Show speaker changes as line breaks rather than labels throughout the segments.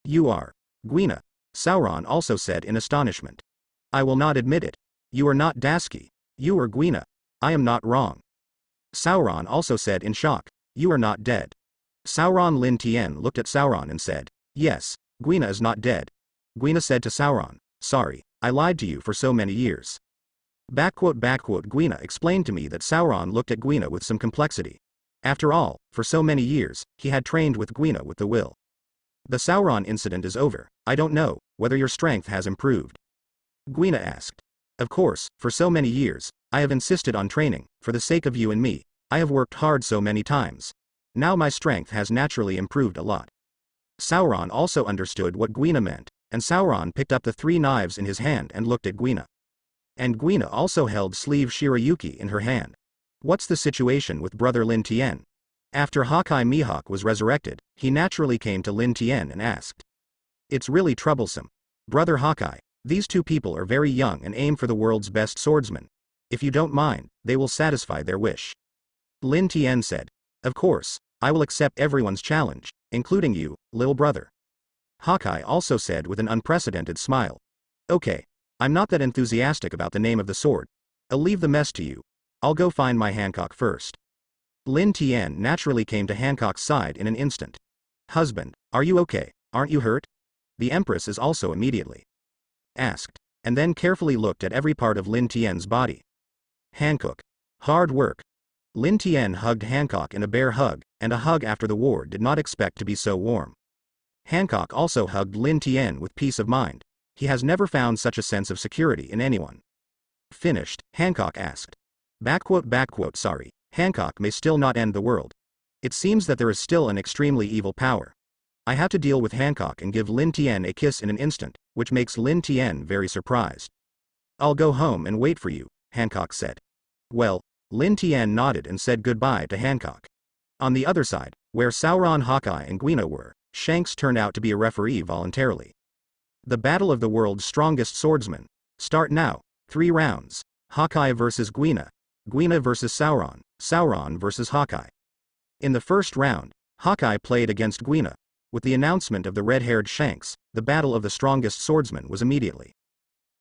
You are Guina, Sauron also said in astonishment. I will not admit it. You are not Daski. You are Guina. I am not wrong. Sauron also said in shock. You are not dead. Sauron Lin Tien looked at Sauron and said, yes, Guina is not dead. Guina said to Sauron, sorry, I lied to you for so many years. Guina explained to me that Sauron looked at Guina with some complexity. After all, for so many years, he had trained with Guina with the will. The Sauron incident is over. I don't know whether your strength has improved. Guina asked. Of course, for so many years, I have insisted on training, for the sake of you and me. I have worked hard so many times. Now my strength has naturally improved a lot. Sauron also understood what Guina meant, and Sauron picked up the 3 knives in his hand and looked at Guina. And Guina also held sleeve Shirayuki in her hand. What's the situation with brother Lin Tien? After Hawkeye Mihawk was resurrected, he naturally came to Lin Tien and asked. It's really troublesome. Brother Hawkeye, these 2 people are very young and aim for the world's best swordsman. If you don't mind, they will satisfy their wish. Lin Tien said. Of course, I will accept everyone's challenge, including you, little brother. Hawkeye also said with an unprecedented smile. Okay. I'm not that enthusiastic about the name of the sword. I'll leave the mess to you. I'll go find my Hancock first. Lin Tien naturally came to Hancock's side in an instant. Husband, are you okay? Aren't you hurt? The Empress is also immediately asked, and then carefully looked at every part of Lin Tien's body. Hancock. Hard work. Lin Tien hugged Hancock in a bear hug, and a hug after the war did not expect to be so warm. Hancock also hugged Lin Tien with peace of mind. He has never found such a sense of security in anyone. Finished, Hancock asked. Sorry, Hancock may still not end the world. It seems that there is still an extremely evil power. I have to deal with Hancock and give Lin Tien a kiss in an instant, which makes Lin Tien very surprised. I'll go home and wait for you, Hancock said. Well, Lin Tien nodded and said goodbye to Hancock. On the other side, where Sauron, Hawkeye and Guina were, Shanks turned out to be a referee voluntarily. The battle of the world's strongest swordsmen. Start now. 3 rounds. Hawkeye versus Guina. Guina versus Sauron. Sauron versus Hawkeye. In the first round, Hawkeye played against Guina. With the announcement of the red-haired Shanks, the battle of the strongest swordsman was immediately.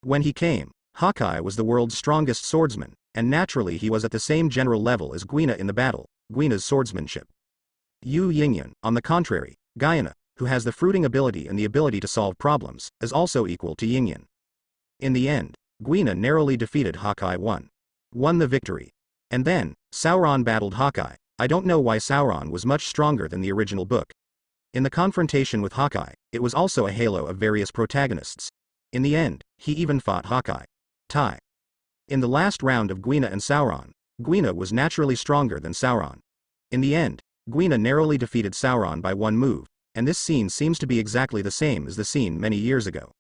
When he came, Hawkeye was the world's strongest swordsman, and naturally he was at the same general level as Guina in the battle, Guina's swordsmanship. Yu Yingyan, on the contrary, Guyana, who has the fruiting ability and the ability to solve problems, is also equal to Yingyan. In the end, Guina narrowly defeated Hawkeye won the victory. And then, Sauron battled Hawkeye. I don't know why Sauron was much stronger than the original book. In the confrontation with Hawkeye, it was also a halo of various protagonists. In the end, he even fought Hawkeye. Tie. In the last round of Guina and Sauron, Guina was naturally stronger than Sauron. In the end, Guina narrowly defeated Sauron by 1 move, and this scene seems to be exactly the same as the scene many years ago.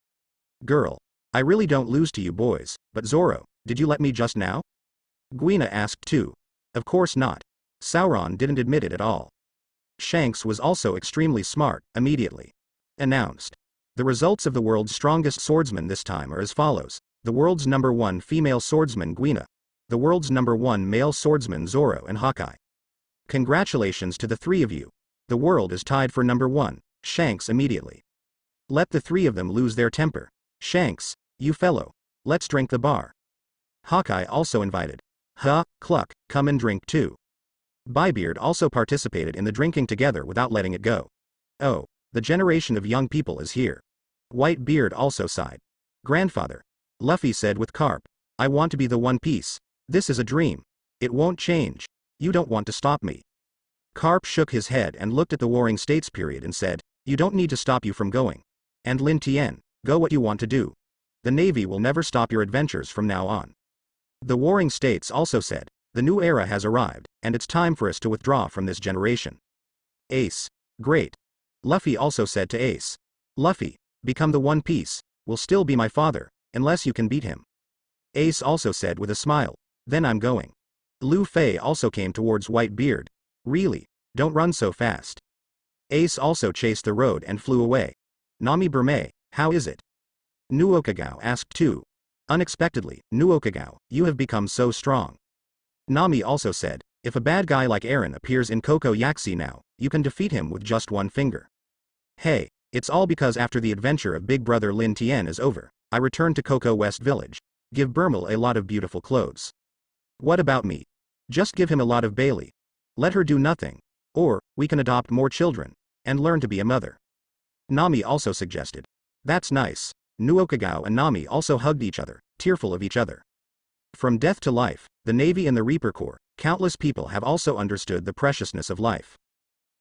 Girl. I really don't lose to you boys, but Zoro, did you let me just now? Guina asked too. Of course not. Sauron didn't admit it at all. Shanks was also extremely smart, immediately announced. The results of the world's strongest swordsman this time are as follows. The world's number 1 female swordsman Guina. The world's number 1 male swordsman Zoro and Hawkeye. Congratulations to the 3 of you. The world is tied for number 1, Shanks immediately. Let the 3 of them lose their temper. Shanks, you fellow. Let's drink the bar. Hawkeye also invited. Cluck, come and drink too. Bybeard also participated in the drinking together without letting it go. Oh, the generation of young people is here. Whitebeard also sighed. Grandfather. Luffy said with Carp. I want to be the One Piece. This is a dream. It won't change. You don't want to stop me. Carp shook his head and looked at the Warring States period and said, you don't need to stop you from going. And Lin Tien, go what you want to do. The Navy will never stop your adventures from now on. The Warring States also said, the new era has arrived, and it's time for us to withdraw from this generation. Ace. Great. Luffy also said to Ace. Luffy, become the One Piece, will still be my father, unless you can beat him. Ace also said with a smile, then I'm going. Luffy also came towards Whitebeard. Really, don't run so fast. Ace also chased the road and flew away. Nami Burmei, how is it? Nuokagao asked too. Unexpectedly, Nuokagao, you have become so strong. Nami also said, if a bad guy like Eren appears in Koko Yaxi now, you can defeat him with just 1 finger. Hey, It's all because after the adventure of Big Brother Lin Tian is over, I return to Coco West Village. Give Burmel a lot of beautiful clothes. What about me? Just give him a lot of Bailey. Let her do nothing. Or, we can adopt more children, and learn to be a mother. Nami also suggested. That's nice. Nuokagao and Nami also hugged each other, tearful of each other. From death to life, the Navy and the Reaper Corps, countless people have also understood the preciousness of life.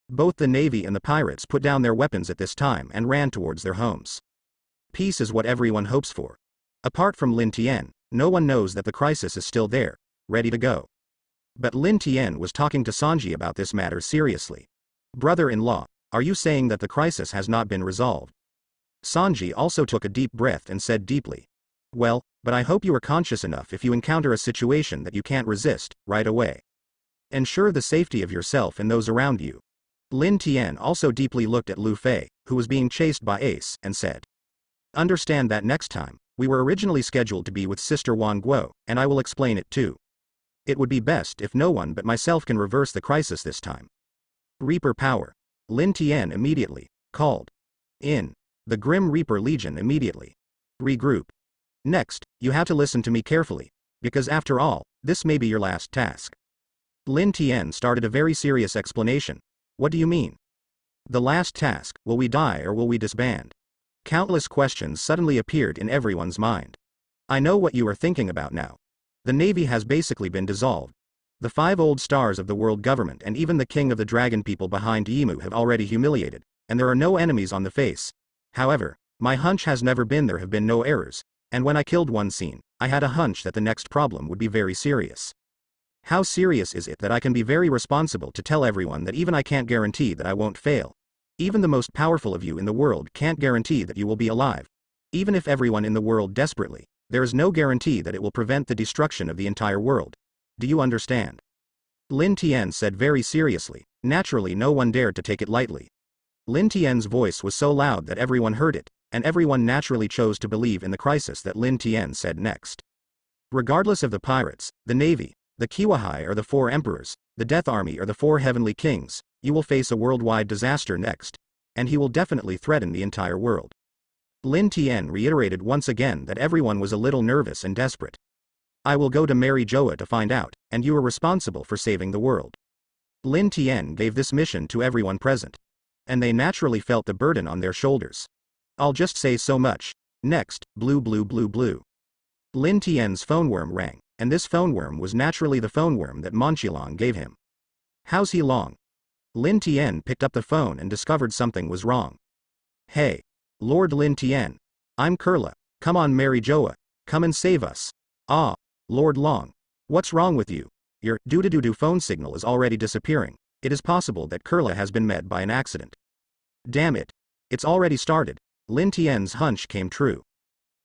Both the Navy and the pirates put down their weapons at this time and ran towards their homes. Peace is what everyone hopes for. Apart from Lin Tian, no one knows that the crisis is still there, ready to go. But Lin Tian was talking to Sanji about this matter seriously. Brother-in-law, are you saying that the crisis has not been resolved? Sanji also took a deep breath and said deeply. Well, but I hope you are conscious enough if you encounter a situation that you can't resist, right away. Ensure the safety of yourself and those around you. Lin Tian also deeply looked at Lu Fei, who was being chased by Ace, and said. Understand that next time, we were originally scheduled to be with Sister Wan Guo, and I will explain it too. It would be best if no one but myself can reverse the crisis this time. Reaper power. Lin Tian immediately called in. The Grim Reaper Legion immediately regroup. Next, you have to listen to me carefully, because after all, this may be your last task. Lin Tian started a very serious explanation. What do you mean? The last task, will we die or will we disband? Countless questions suddenly appeared in everyone's mind. I know what you are thinking about now. The Navy has basically been dissolved. The 5 old stars of the world government and even the king of the dragon people behind Yimu have already humiliated, and there are no enemies on the face. However, my hunch has never been there have been no errors, and when I killed one scene, I had a hunch that the next problem would be very serious. How serious is it that I can be very responsible to tell everyone that even I can't guarantee that I won't fail? Even the most powerful of you in the world can't guarantee that you will be alive. Even if everyone in the world desperately, there is no guarantee that it will prevent the destruction of the entire world. Do you understand? Lin Tian said very seriously. Naturally no one dared to take it lightly. Lin Tian's voice was so loud that everyone heard it, and everyone naturally chose to believe in the crisis that Lin Tian said next. Regardless of the pirates, the Navy, the Kiwahai or the 4 emperors, the Death Army or the 4 heavenly kings, you will face a worldwide disaster next, and he will definitely threaten the entire world. Lin Tian reiterated once again that everyone was a little nervous and desperate. I will go to Mary Joa to find out, and you are responsible for saving the world. Lin Tian gave this mission to everyone present. And they naturally felt the burden on their shoulders. I'll just say so much. Next, blue blue blue blue. Lin Tian's phone worm rang, and this phone worm was naturally the phone worm that Monchilong gave him. How's he long? Lin Tian picked up the phone and discovered something was wrong. Hey, Lord Lin Tian. I'm Kurla. Come on Mary Joa. Come and save us. Ah, Lord Long. What's wrong with you? Your doo-doo-doo phone signal is already disappearing. It is possible that Kurla has been met by an accident. Damn it. It's already started. Lin Tian's hunch came true.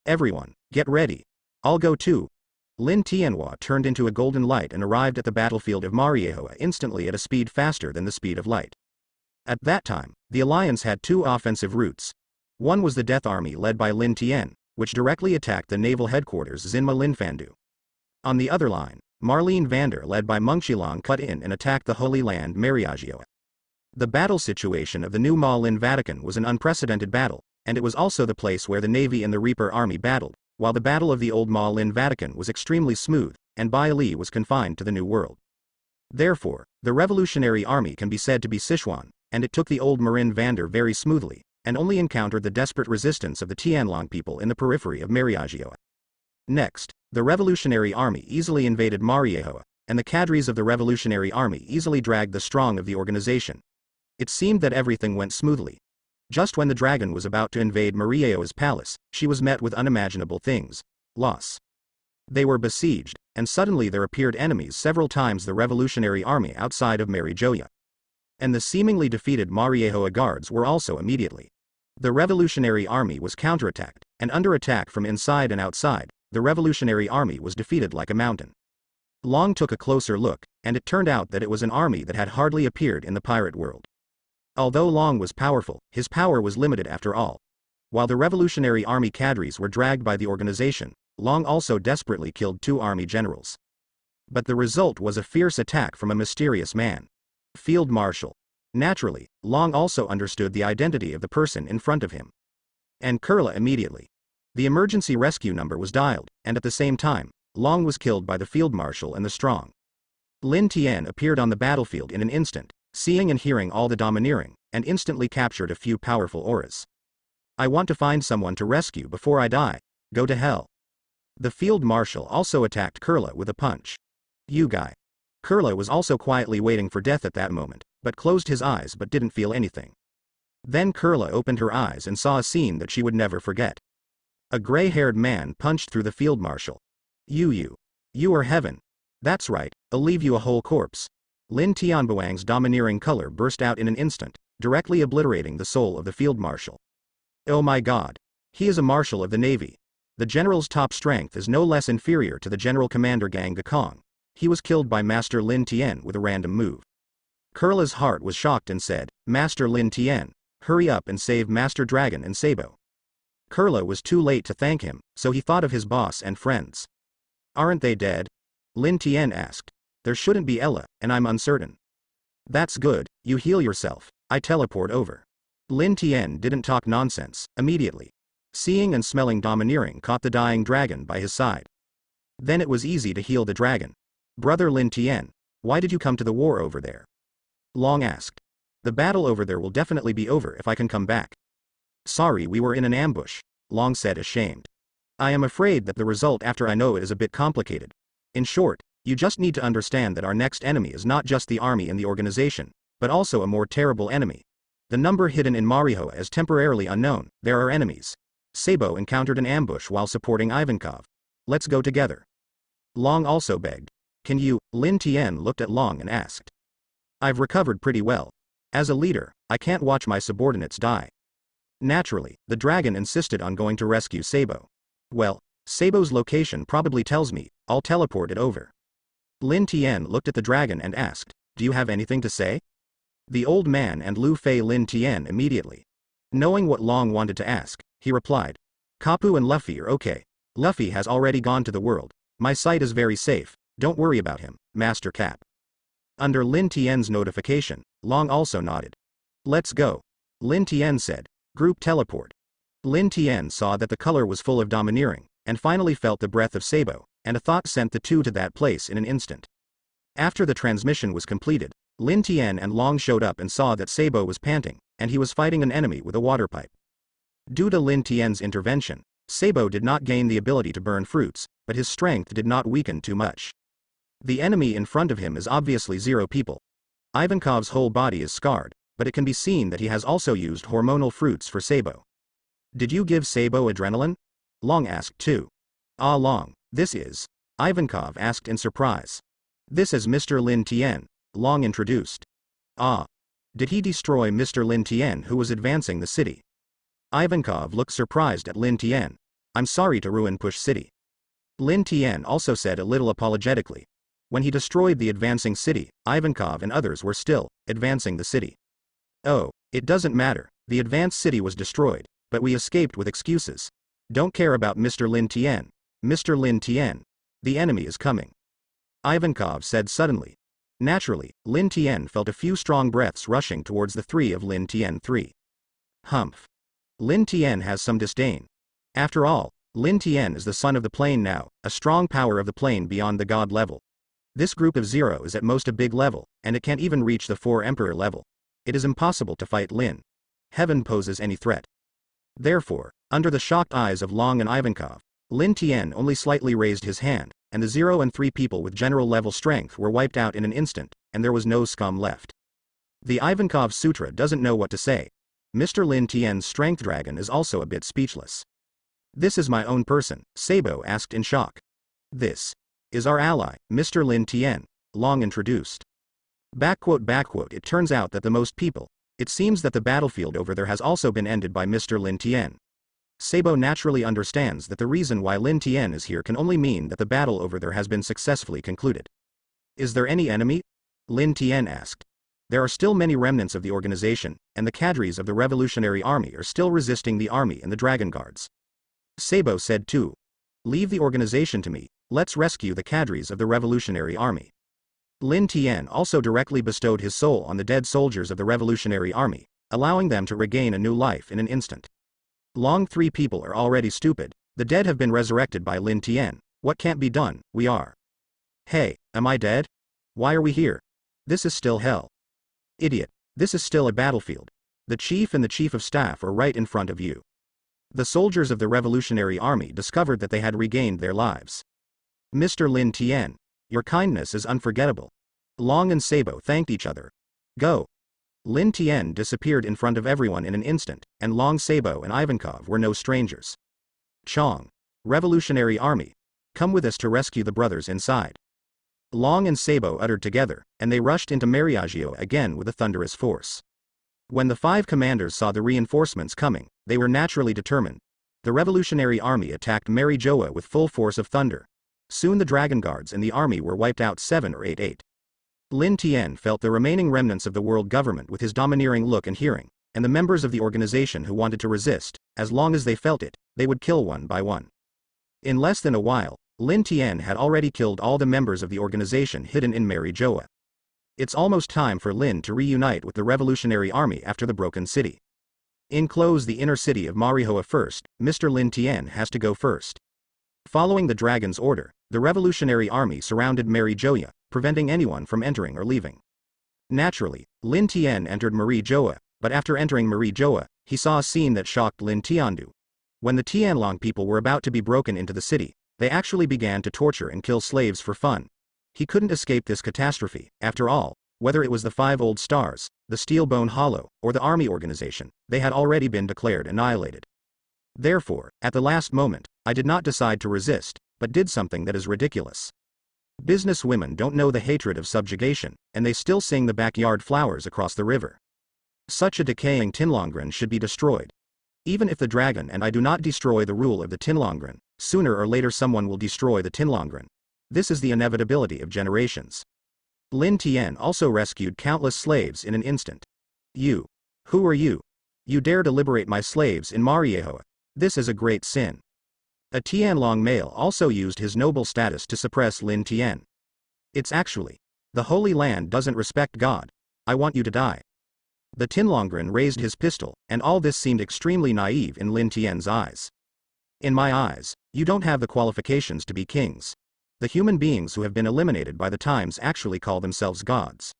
Everyone, get ready. I'll go too. Lin Tianhua turned into a golden light and arrived at the battlefield of Mariejoa instantly at a speed faster than the speed of light. At that time, the alliance had 2 offensive routes. One was the Death Army led by Lin Tian, which directly attacked the naval headquarters Zinma Linfandu. On the other line, Marlene Vander led by Mengqilong cut in and attacked the Holy Land Mariagioa. The battle situation of the new Ma Lin Vatican was an unprecedented battle, and it was also the place where the Navy and the Reaper Army battled, while the battle of the old Ma Lin Vatican was extremely smooth, and Bai Li was confined to the New World. Therefore, the Revolutionary Army can be said to be Sichuan, and it took the old Marin Vander very smoothly, and only encountered the desperate resistance of the Tianlong people in the periphery of Mariagioa. Next, the Revolutionary Army easily invaded Mariejoa, and the cadres of the Revolutionary Army easily dragged the strong of the organization. It seemed that everything went smoothly. Just when the dragon was about to invade Mariejoa's palace, she was met with unimaginable things. Loss. They were besieged, and suddenly there appeared enemies several times the Revolutionary Army outside of Marijoa. And the seemingly defeated Mariejoa guards were also immediately. The Revolutionary Army was counterattacked, and under attack from inside and outside, the Revolutionary Army was defeated like a mountain. Long took a closer look, and it turned out that it was an army that had hardly appeared in the pirate world. Although Long was powerful, his power was limited after all. While the Revolutionary Army cadres were dragged by the organization, Long also desperately killed 2 army generals. But the result was a fierce attack from a mysterious man. Field Marshal. Naturally, Long also understood the identity of the person in front of him. And Kurla immediately. The emergency rescue number was dialed, and at the same time, Long was killed by the field marshal and the strong. Lin Tian appeared on the battlefield in an instant, seeing and hearing all the domineering, and instantly captured a few powerful auras. I want to find someone to rescue before I die. Go to hell. The field marshal also attacked Kurla with a punch. You guy. Kurla was also quietly waiting for death at that moment, but closed his eyes but didn't feel anything. Then Kurla opened her eyes and saw a scene that she would never forget. A gray-haired man punched through the field marshal. You are heaven. That's right, I'll leave you a whole corpse. Lin Tianbuang's domineering color burst out in an instant, directly obliterating the soul of the field marshal. Oh my god. He is a marshal of the navy. The general's top strength is no less inferior to the general commander Gang Gakong. He was killed by Master Lin Tian with a random move. Kurla's heart was shocked and said, Master Lin Tian, hurry up and save Master Dragon and Sabo. Kurla was too late to thank him, so he thought of his boss and friends. Aren't they dead? Lin Tian asked. There shouldn't be Ella, and I'm uncertain. That's good, you heal yourself, I teleport over. Lin Tian didn't talk nonsense, immediately. Seeing and smelling domineering caught the dying dragon by his side. Then it was easy to heal the dragon. Brother Lin Tian, why did you come to the war over there? Long asked. The battle over there will definitely be over if I can come back. Sorry, we were in an ambush, Long said ashamed. I am afraid that the result after I know it is a bit complicated. In short, you just need to understand that our next enemy is not just the army and the organization, but also a more terrible enemy. The number hidden in Marihoa is temporarily unknown. There are enemies. Sabo encountered an ambush while supporting Ivankov. Let's go together. Long also begged. Can you? Lin Tian looked at Long and asked. I've recovered pretty well. As a leader, I can't watch my subordinates die. Naturally, the dragon insisted on going to rescue Sabo. Well, Sabo's location probably tells me, I'll teleport it over. Lin Tian looked at the dragon and asked, do you have anything to say? The old man and Lu Fei Lin Tian immediately. Knowing what Long wanted to ask, he replied. Kapu and Luffy are okay. Luffy has already gone to the world. My sight is very safe, don't worry about him, Master Cap. Under Lin Tian's notification, Long also nodded. Let's go. Lin Tian said. Group teleport. Lin Tian saw that the color was full of domineering, and finally felt the breath of Sabo, and a thought sent the two to that place in an instant. After the transmission was completed, Lin Tian and Long showed up and saw that Sabo was panting, and he was fighting an enemy with a water pipe. Due to Lin Tian's intervention, Sabo did not gain the ability to burn fruits, but his strength did not weaken too much. The enemy in front of him is obviously 0 people. Ivankov's whole body is scarred, but it can be seen that he has also used hormonal fruits for Sabo. Did you give Sabo adrenaline? Long asked too. Ah Long, this is? Ivankov asked in surprise. This is Mr. Lin Tian, Long introduced. Ah. Did he destroy Mr. Lin Tian who was advancing the city? Ivankov looked surprised at Lin Tian. I'm sorry to ruin Push City. Lin Tian also said a little apologetically. When he destroyed the advancing city, Ivankov and others were still advancing the city. Oh, it doesn't matter, the advanced city was destroyed, but we escaped with excuses. Don't care about Mr. Lin Tian. Mr. Lin Tian. The enemy is coming. Ivankov said suddenly. Naturally, Lin Tian felt a few strong breaths rushing towards the 3 of Lin Tian 3. Humph. Lin Tian has some disdain. After all, Lin Tian is the son of the plane now, a strong power of the plane beyond the god level. This group of 0 is at most a big level, and it can't even reach the 4 emperor level. It is impossible to fight Lin. Heaven poses any threat. Therefore, under the shocked eyes of Long and Ivankov, Lin Tian only slightly raised his hand, and the 0 and 3 people with general level strength were wiped out in an instant, and there was no scum left. The Ivankov Sutra doesn't know what to say. Mr. Lin Tian's strength dragon is also a bit speechless. This is my own person, Sabo asked in shock. This is our ally, Mr. Lin Tian, Long introduced. It turns out that the most people, it seems that the battlefield over there has also been ended by Mr. Lin Tian. Sabo naturally understands that the reason why Lin Tian is here can only mean that the battle over there has been successfully concluded. Is there any enemy? Lin Tian asked. There are still many remnants of the organization, and the cadres of the Revolutionary Army are still resisting the army and the Dragon Guards. Sabo said too. Leave the organization to me, let's rescue the cadres of the Revolutionary Army. Lin Tian also directly bestowed his soul on the dead soldiers of the Revolutionary Army, allowing them to regain a new life in an instant. Long, 3 people are already stupid. The dead have been resurrected by Lin Tian. What can't be done, we are. Hey, am I dead? Why are we here? This is still hell. Idiot. This is still a battlefield. The chief and the chief of staff are right in front of you. The soldiers of the Revolutionary Army discovered that they had regained their lives. Mr. Lin Tian, your kindness is unforgettable. Long and Sabo thanked each other. Go. Lin Tian disappeared in front of everyone in an instant, and Long, Sabo and Ivankov were no strangers. Chong. Revolutionary Army. Come with us to rescue the brothers inside. Long and Sabo uttered together, and they rushed into Mariagio again with a thunderous force. When the 5 commanders saw the reinforcements coming, they were naturally determined. The Revolutionary Army attacked Marijoa with full force of thunder. Soon the Dragon Guards and the army were wiped out 7 or 8. Lin Tian felt the remaining remnants of the world government with his domineering look and hearing, and the members of the organization who wanted to resist, as long as they felt it, they would kill one by one. In less than a while, Lin Tian had already killed all the members of the organization hidden in Marijoa. It's almost time for Lin to reunite with the Revolutionary Army after the broken city. Enclose the inner city of Marijoa first. Mr. Lin Tian has to go first. Following the dragon's order, the Revolutionary Army surrounded Marijoa, preventing anyone from entering or leaving. Naturally, Lin Tian entered Marijoa, but after entering Marijoa, he saw a scene that shocked Lin Tiandu. When the Tianlong people were about to be broken into the city, they actually began to torture and kill slaves for fun. He couldn't escape this catastrophe. After all, whether it was the 5 old stars, the Steelbone Hollow, or the army organization, they had already been declared annihilated. Therefore, at the last moment, I did not decide to resist, but did something that is ridiculous. Business women don't know the hatred of subjugation, and they still sing the backyard flowers across the river. Such a decaying Tinlongren should be destroyed. Even if the dragon and I do not destroy the rule of the Tinlongren, sooner or later someone will destroy the Tinlongren. This is the inevitability of generations. Lin Tian also rescued countless slaves in an instant. You. Who are you? You dare to liberate my slaves in Marijoa. This is a great sin. A Tianlong male also used his noble status to suppress Lin Tian. It's actually. The Holy Land doesn't respect God. I want you to die. The Tinlongren raised his pistol, and all this seemed extremely naive in Lin Tian's eyes. In my eyes, you don't have the qualifications to be kings. The human beings who have been eliminated by the times actually call themselves gods.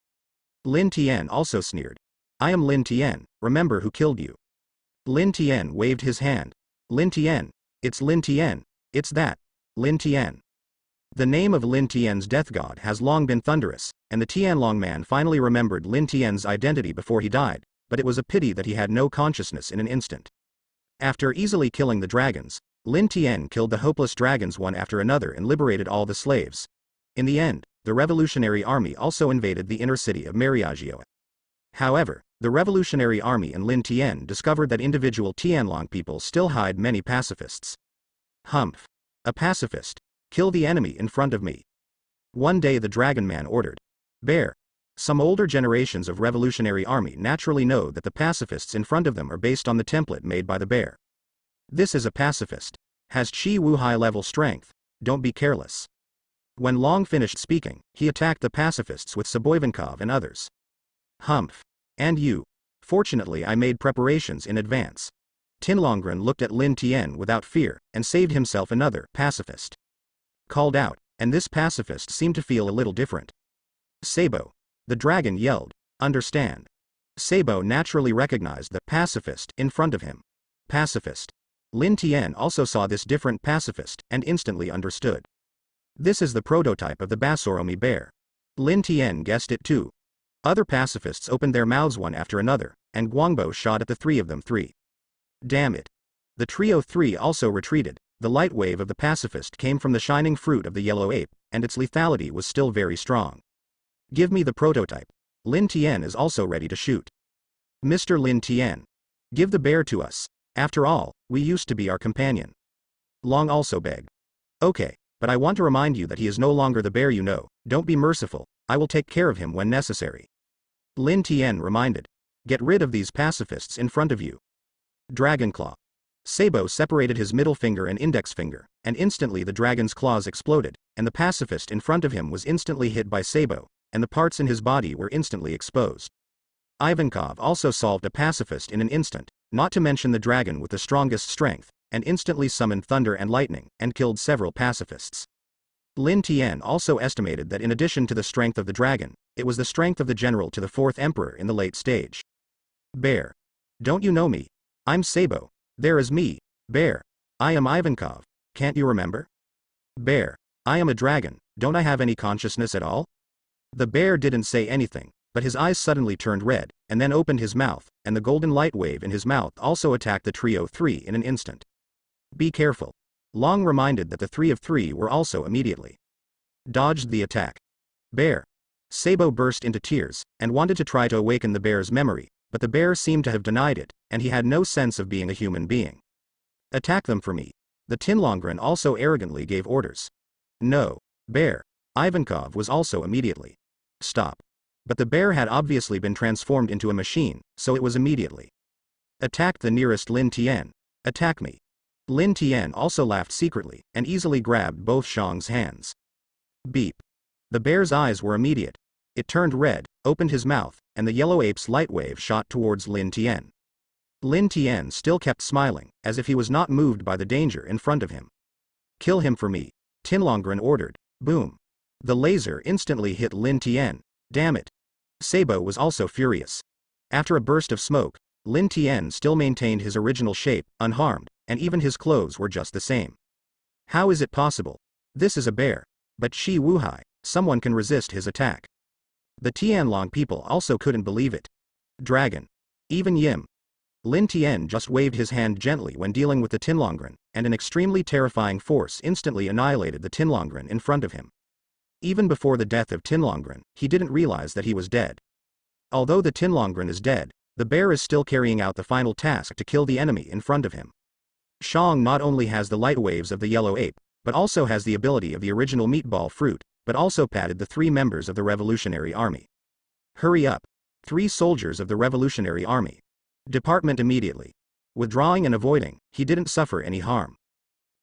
Lin Tian also sneered. I am Lin Tian, remember who killed you. Lin Tian waved his hand. Lin Tian. It's Lin Tian. It's that. Lin Tian. The name of Lin Tian's death god has long been thunderous, and the Tianlong man finally remembered Lin Tian's identity before he died, but it was a pity that he had no consciousness in an instant. After easily killing the dragons, Lin Tian killed the hopeless dragons one after another and liberated all the slaves. In the end, the Revolutionary Army also invaded the inner city of Mariagio. However, the Revolutionary Army and Lin Tian discovered that individual Tianlong people still hide many pacifists. Humph. A pacifist. Kill the enemy in front of me. One day the Dragon Man ordered. Bear. Some older generations of Revolutionary Army naturally know that the pacifists in front of them are based on the template made by the bear. This is a pacifist. Has Chi Wu high level strength. Don't be careless. When Long finished speaking, he attacked the pacifists with Saboivankov and others. Humph. And you. Fortunately I made preparations in advance. Tinlongren looked at Lin Tian without fear, and saved himself another pacifist. Called out, and this pacifist seemed to feel a little different. Sabo. The dragon yelled, understand. Sabo naturally recognized the pacifist in front of him. Pacifist. Lin Tian also saw this different pacifist, and instantly understood. This is the prototype of the Basoromi bear. Lin Tian guessed it too. Other pacifists opened their mouths one after another, and Guangbo shot at the 3 of them. Damn it. The trio 3 also retreated. The light wave of the pacifist came from the shining fruit of the yellow ape, and its lethality was still very strong. Give me the prototype. Lin Tian is also ready to shoot. Mr. Lin Tian. Give the bear to us. After all, we used to be our companion. Long also begged. Okay, but I want to remind you that he is no longer the bear you know. Don't be merciful. I will take care of him when necessary. Lin Tian reminded. Get rid of these pacifists in front of you. Dragonclaw. Sabo separated his middle finger and index finger, and instantly the dragon's claws exploded, and the pacifist in front of him was instantly hit by Sabo, and the parts in his body were instantly exposed. Ivankov also solved a pacifist in an instant, not to mention the dragon with the strongest strength, and instantly summoned thunder and lightning, and killed several pacifists. Lin Tian also estimated that in addition to the strength of the dragon, it was the strength of the general to the fourth emperor in the late stage. Bear. Don't you know me? I'm Sabo. There is me, Bear. I am Ivankov. Can't you remember? Bear. I am a dragon, don't I have any consciousness at all? The bear didn't say anything, but his eyes suddenly turned red, and then opened his mouth, and the golden light wave in his mouth also attacked the trio 3 in an instant. Be careful. Long reminded that the 3 of 3 were also immediately dodged the attack. Bear. Sabo burst into tears, and wanted to try to awaken the bear's memory, but the bear seemed to have denied it, and he had no sense of being a human being. Attack them for me. The Tinlongren also arrogantly gave orders. No. Bear. Ivankov was also immediately stop. But the bear had obviously been transformed into a machine, so it was immediately attacked the nearest Lin Tian. Attack me. Lin Tian also laughed secretly, and easily grabbed both Shang's hands. Beep. The bear's eyes were immediate. It turned red, opened his mouth, and the yellow ape's light wave shot towards Lin Tian. Lin Tian still kept smiling, as if he was not moved by the danger in front of him. Kill him for me. Tinlongren ordered. Boom. The laser instantly hit Lin Tian. Damn it. Sabo was also furious. After a burst of smoke, Lin Tian still maintained his original shape, unharmed, and even his clothes were just the same. How is it possible? This is a bear. But Shi Wuhai, someone can resist his attack. The Tianlong people also couldn't believe it. Dragon. Even Yim. Lin Tian just waved his hand gently when dealing with the Tinlongren, and an extremely terrifying force instantly annihilated the Tinlongren in front of him. Even before the death of Tinlongren, he didn't realize that he was dead. Although the Tinlongren is dead, the bear is still carrying out the final task to kill the enemy in front of him. Shang not only has the light waves of the yellow ape, but also has the ability of the original meatball fruit, but also patted the 3 members of the Revolutionary Army. Hurry up. 3 soldiers of the Revolutionary Army. Department immediately. Withdrawing and avoiding, he didn't suffer any harm.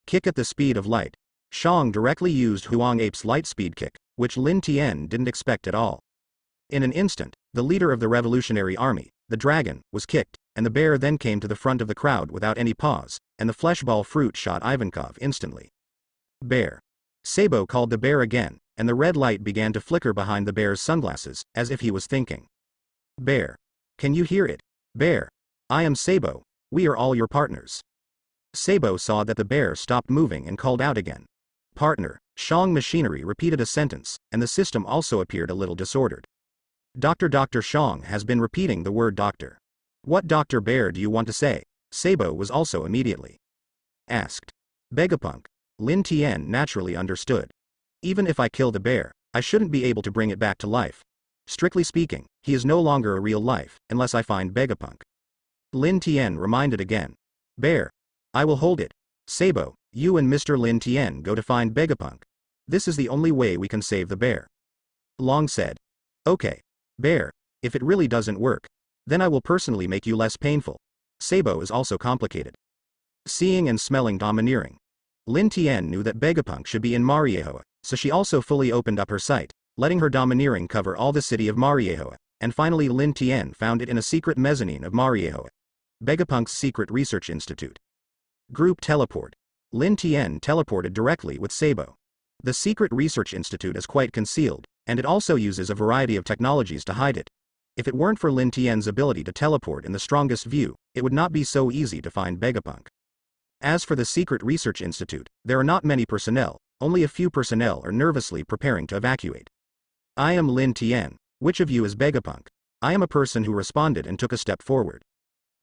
Kick at the speed of light. Shang directly used Huang Ape's light speed kick, which Lin Tian didn't expect at all. In an instant, the leader of the Revolutionary Army, the dragon, was kicked, and the bear then came to the front of the crowd without any pause, and the fleshball fruit shot Ivankov instantly. Bear. Sabo called the bear again, and the red light began to flicker behind the bear's sunglasses, as if he was thinking. Bear. Can you hear it? Bear. I am Sabo, we are all your partners. Sabo saw that the bear stopped moving and called out again. Partner. Shang machinery repeated a sentence, and the system also appeared a little disordered. Dr. Shang has been repeating the word doctor. What Dr. Bear do you want to say? Sabo was also immediately asked. Begapunk. Lin Tian naturally understood. Even if I kill the bear, I shouldn't be able to bring it back to life. Strictly speaking, he is no longer a real life, unless I find Begapunk. Lin Tian reminded again. Bear. I will hold it. Sabo, you and Mr. Lin Tian go to find Begapunk. This is the only way we can save the bear. Long said. Okay. Bear. If it really doesn't work, then I will personally make you less painful. Sabo is also complicated. Seeing and smelling domineering. Lin Tian knew that Begapunk should be in Mariehoa, so she also fully opened up her sight, letting her domineering cover all the city of Mariehoa, and finally Lin Tian found it in a secret mezzanine of Mariehoa. Begapunk's secret research institute. Group teleport. Lin Tian teleported directly with Sabo. The secret research institute is quite concealed, and it also uses a variety of technologies to hide it. If it weren't for Lin Tian's ability to teleport in the strongest view, it would not be so easy to find Begapunk. As for the secret research institute, there are not many personnel, only a few personnel are nervously preparing to evacuate. I am Lin Tian. Which of you is Begapunk? I am a person who responded and took a step forward.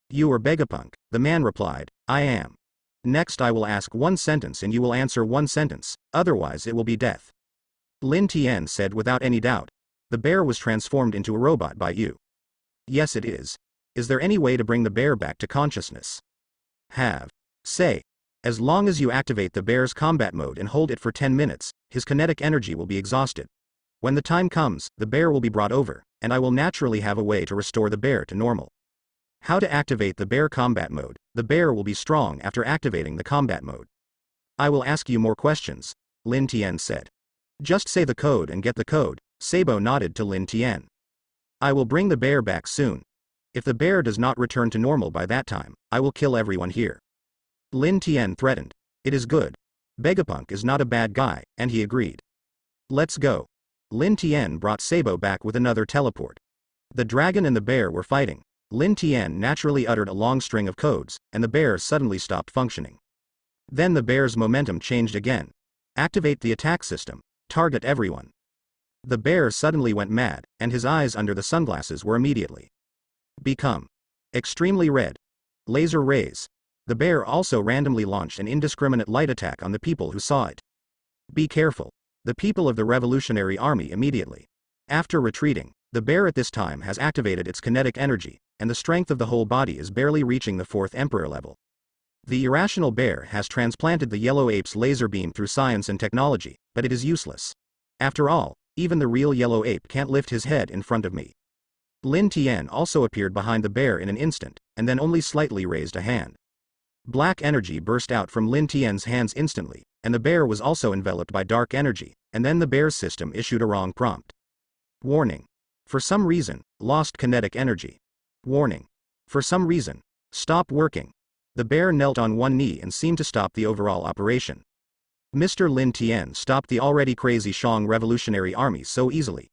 You are Begapunk, the man replied. I am. Next I will ask one sentence and you will answer one sentence, otherwise it will be death. Lin Tian said without any doubt. The bear was transformed into a robot by you. Yes it is. Is there any way to bring the bear back to consciousness? Have. Say. As long as you activate the bear's combat mode and hold it for 10 minutes, his kinetic energy will be exhausted. When the time comes, the bear will be brought over, and I will naturally have a way to restore the bear to normal. How to activate the bear combat mode? The bear will be strong after activating the combat mode. I will ask you more questions, Lin Tian said. Just say the code and get the code, Sabo nodded to Lin Tian. I will bring the bear back soon. If the bear does not return to normal by that time, I will kill everyone here. Lin Tian threatened. It is good. Vegapunk is not a bad guy, and he agreed. Let's go. Lin Tian brought Sabo back with another teleport. The dragon and the bear were fighting. Lin Tian naturally uttered a long string of codes, and the bear suddenly stopped functioning. Then the bear's momentum changed again. Activate the attack system. Target everyone. The bear suddenly went mad, and his eyes under the sunglasses were immediately become extremely red. Laser rays. The bear also randomly launched an indiscriminate light attack on the people who saw it. Be careful. The people of the Revolutionary Army immediately. After retreating, the bear at this time has activated its kinetic energy, and the strength of the whole body is barely reaching the 4th Emperor level. The irrational bear has transplanted the yellow ape's laser beam through science and technology, but it is useless. After all, even the real yellow ape can't lift his head in front of me. Lin Tian also appeared behind the bear in an instant, and then only slightly raised a hand. Black energy burst out from Lin Tian's hands instantly, and the bear was also enveloped by dark energy, and then the bear's system issued a wrong prompt. Warning. For some reason, lost kinetic energy. Warning. For some reason, stop working. The bear knelt on one knee and seemed to stop the overall operation. Mr. Lin Tian stopped the already crazy Shang Revolutionary Army so easily.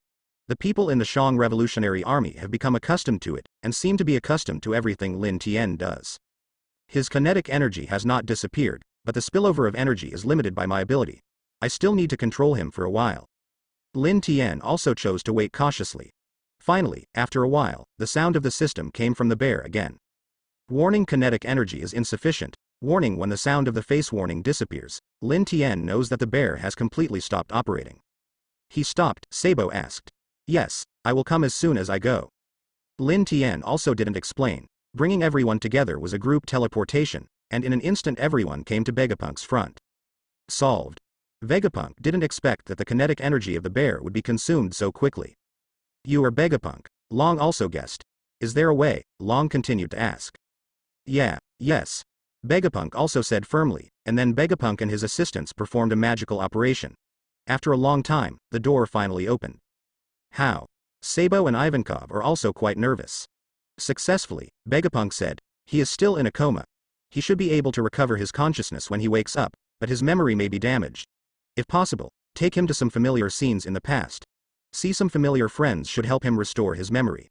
The people in the Shang Revolutionary Army have become accustomed to it, and seem to be accustomed to everything Lin Tian does. His kinetic energy has not disappeared, but the spillover of energy is limited by my ability. I still need to control him for a while. Lin Tian also chose to wait cautiously. Finally, after a while, the sound of the system came from the bear again. Warning, kinetic energy is insufficient. Warning, when the sound of the face warning disappears, Lin Tian knows that the bear has completely stopped operating. He stopped, Sabo asked. Yes, I will come as soon as I go. Lin Tian also didn't explain. Bringing everyone together was a group teleportation, and in an instant everyone came to Vegapunk's front. Solved. Vegapunk didn't expect that the kinetic energy of the bear would be consumed so quickly. You are Vegapunk, Long also guessed. Is there a way? Long continued to ask. Yes. Vegapunk also said firmly, and then Vegapunk and his assistants performed a magical operation. After a long time, the door finally opened. How? Sabo and Ivankov are also quite nervous. Successfully, Vegapunk said, he is still in a coma. He should be able to recover his consciousness when he wakes up, but his memory may be damaged. If possible, take him to some familiar scenes in the past. See some familiar friends should help him restore his memory.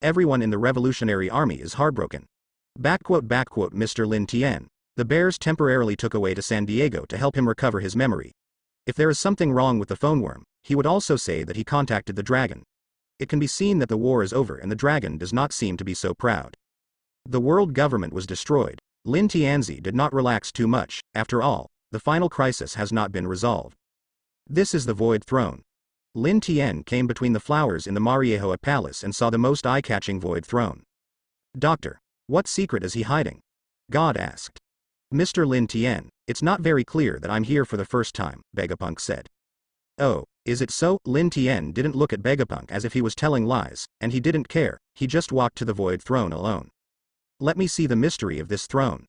Everyone in the Revolutionary Army is heartbroken. Mr. Lin Tian. The bears temporarily took away to San Diego to help him recover his memory. If there is something wrong with the phone worm, he would also say that he contacted the dragon. It can be seen that the war is over and the dragon does not seem to be so proud. The world government was destroyed. Lin Tianzi did not relax too much. After all, the final crisis has not been resolved. This is the Void Throne. Lin Tian came between the flowers in the Mariejoa Palace and saw the most eye-catching Void Throne. Doctor, what secret is he hiding? God asked. Mr. Lin Tian, it's not very clear that I'm here for the first time, Vegapunk said. Oh, is it so? Lin Tian didn't look at Vegapunk as if he was telling lies, and he didn't care, he just walked to the Void Throne alone. Let me see the mystery of this throne.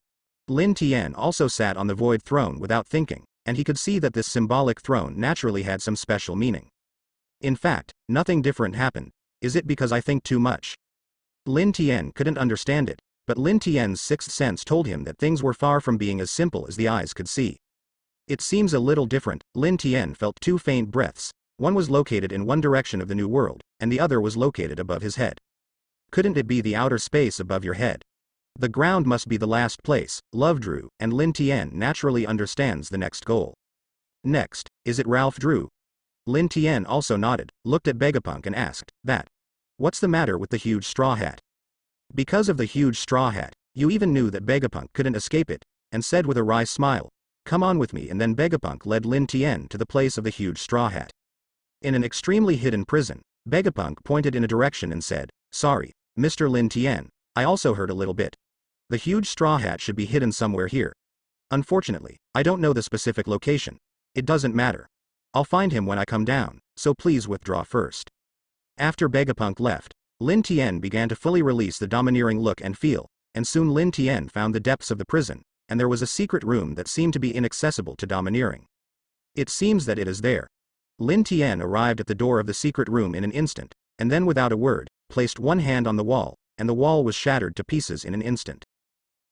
Lin Tian also sat on the Void Throne without thinking, and he could see that this symbolic throne naturally had some special meaning. In fact, nothing different happened. Is it because I think too much? Lin Tian couldn't understand it, but Lin Tian's sixth sense told him that things were far from being as simple as the eyes could see. It seems a little different. Lin Tian felt two faint breaths. One was located in one direction of the new world, and the other was located above his head. Couldn't it be the outer space above your head? The ground must be the last place, Love Drew, and Lin Tian naturally understands the next goal. Next, is it Ralph Drew? Lin Tian also nodded, looked at Vegapunk and asked, that. What's the matter with the huge straw hat? Because of the huge straw hat, you even knew that Vegapunk couldn't escape it, and said with a wry smile, come on with me, and then Vegapunk led Lin Tian to the place of the huge straw hat. In an extremely hidden prison, Vegapunk pointed in a direction and said, sorry, Mr. Lin Tian, I also heard a little bit. The huge straw hat should be hidden somewhere here. Unfortunately, I don't know the specific location. It doesn't matter. I'll find him when I come down, so please withdraw first. After Vegapunk left, Lin Tian began to fully release the domineering look and feel, and soon Lin Tian found the depths of the prison, and there was a secret room that seemed to be inaccessible to domineering. It seems that it is there. Lin Tian arrived at the door of the secret room in an instant, and then without a word, placed one hand on the wall, and the wall was shattered to pieces in an instant.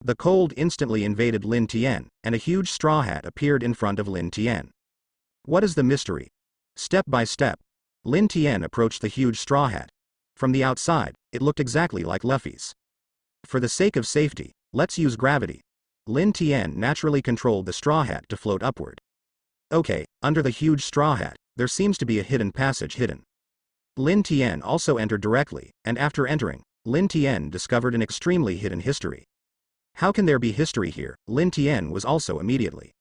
The cold instantly invaded Lin Tian, and a huge straw hat appeared in front of Lin Tian. What is the mystery? Step by step, Lin Tian approached the huge straw hat. From the outside, it looked exactly like Luffy's. For the sake of safety, let's use gravity. Lin Tian naturally controlled the straw hat to float upward. Okay, under the huge straw hat, there seems to be a hidden passage hidden. Lin Tian also entered directly, and after entering, Lin Tian discovered an extremely hidden history. How can there be history here? Lin Tian was also immediately.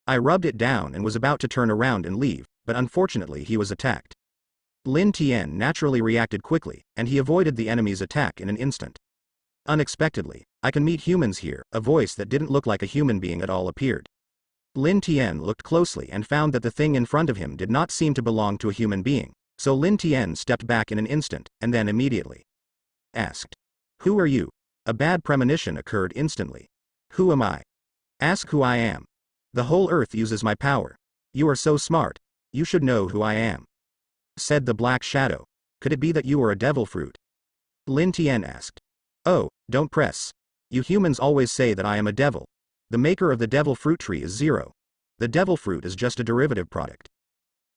I rubbed it down and was about to turn around and leave, but unfortunately he was attacked. Lin Tian naturally reacted quickly, and he avoided the enemy's attack in an instant. Unexpectedly, I can meet humans here. A voice that didn't look like a human being at all appeared. Lin Tian looked closely and found that the thing in front of him did not seem to belong to a human being, so Lin Tian stepped back in an instant, and then immediately asked, "Who are you?" A bad premonition occurred instantly. Who am I? Ask who I am. The whole earth uses my power. You are so smart. You should know who I am. Said the black shadow. Could it be that you are a devil fruit? Lin Tian asked. Oh, don't press. You humans always say that I am a devil. The maker of the devil fruit tree is Zero. The devil fruit is just a derivative product.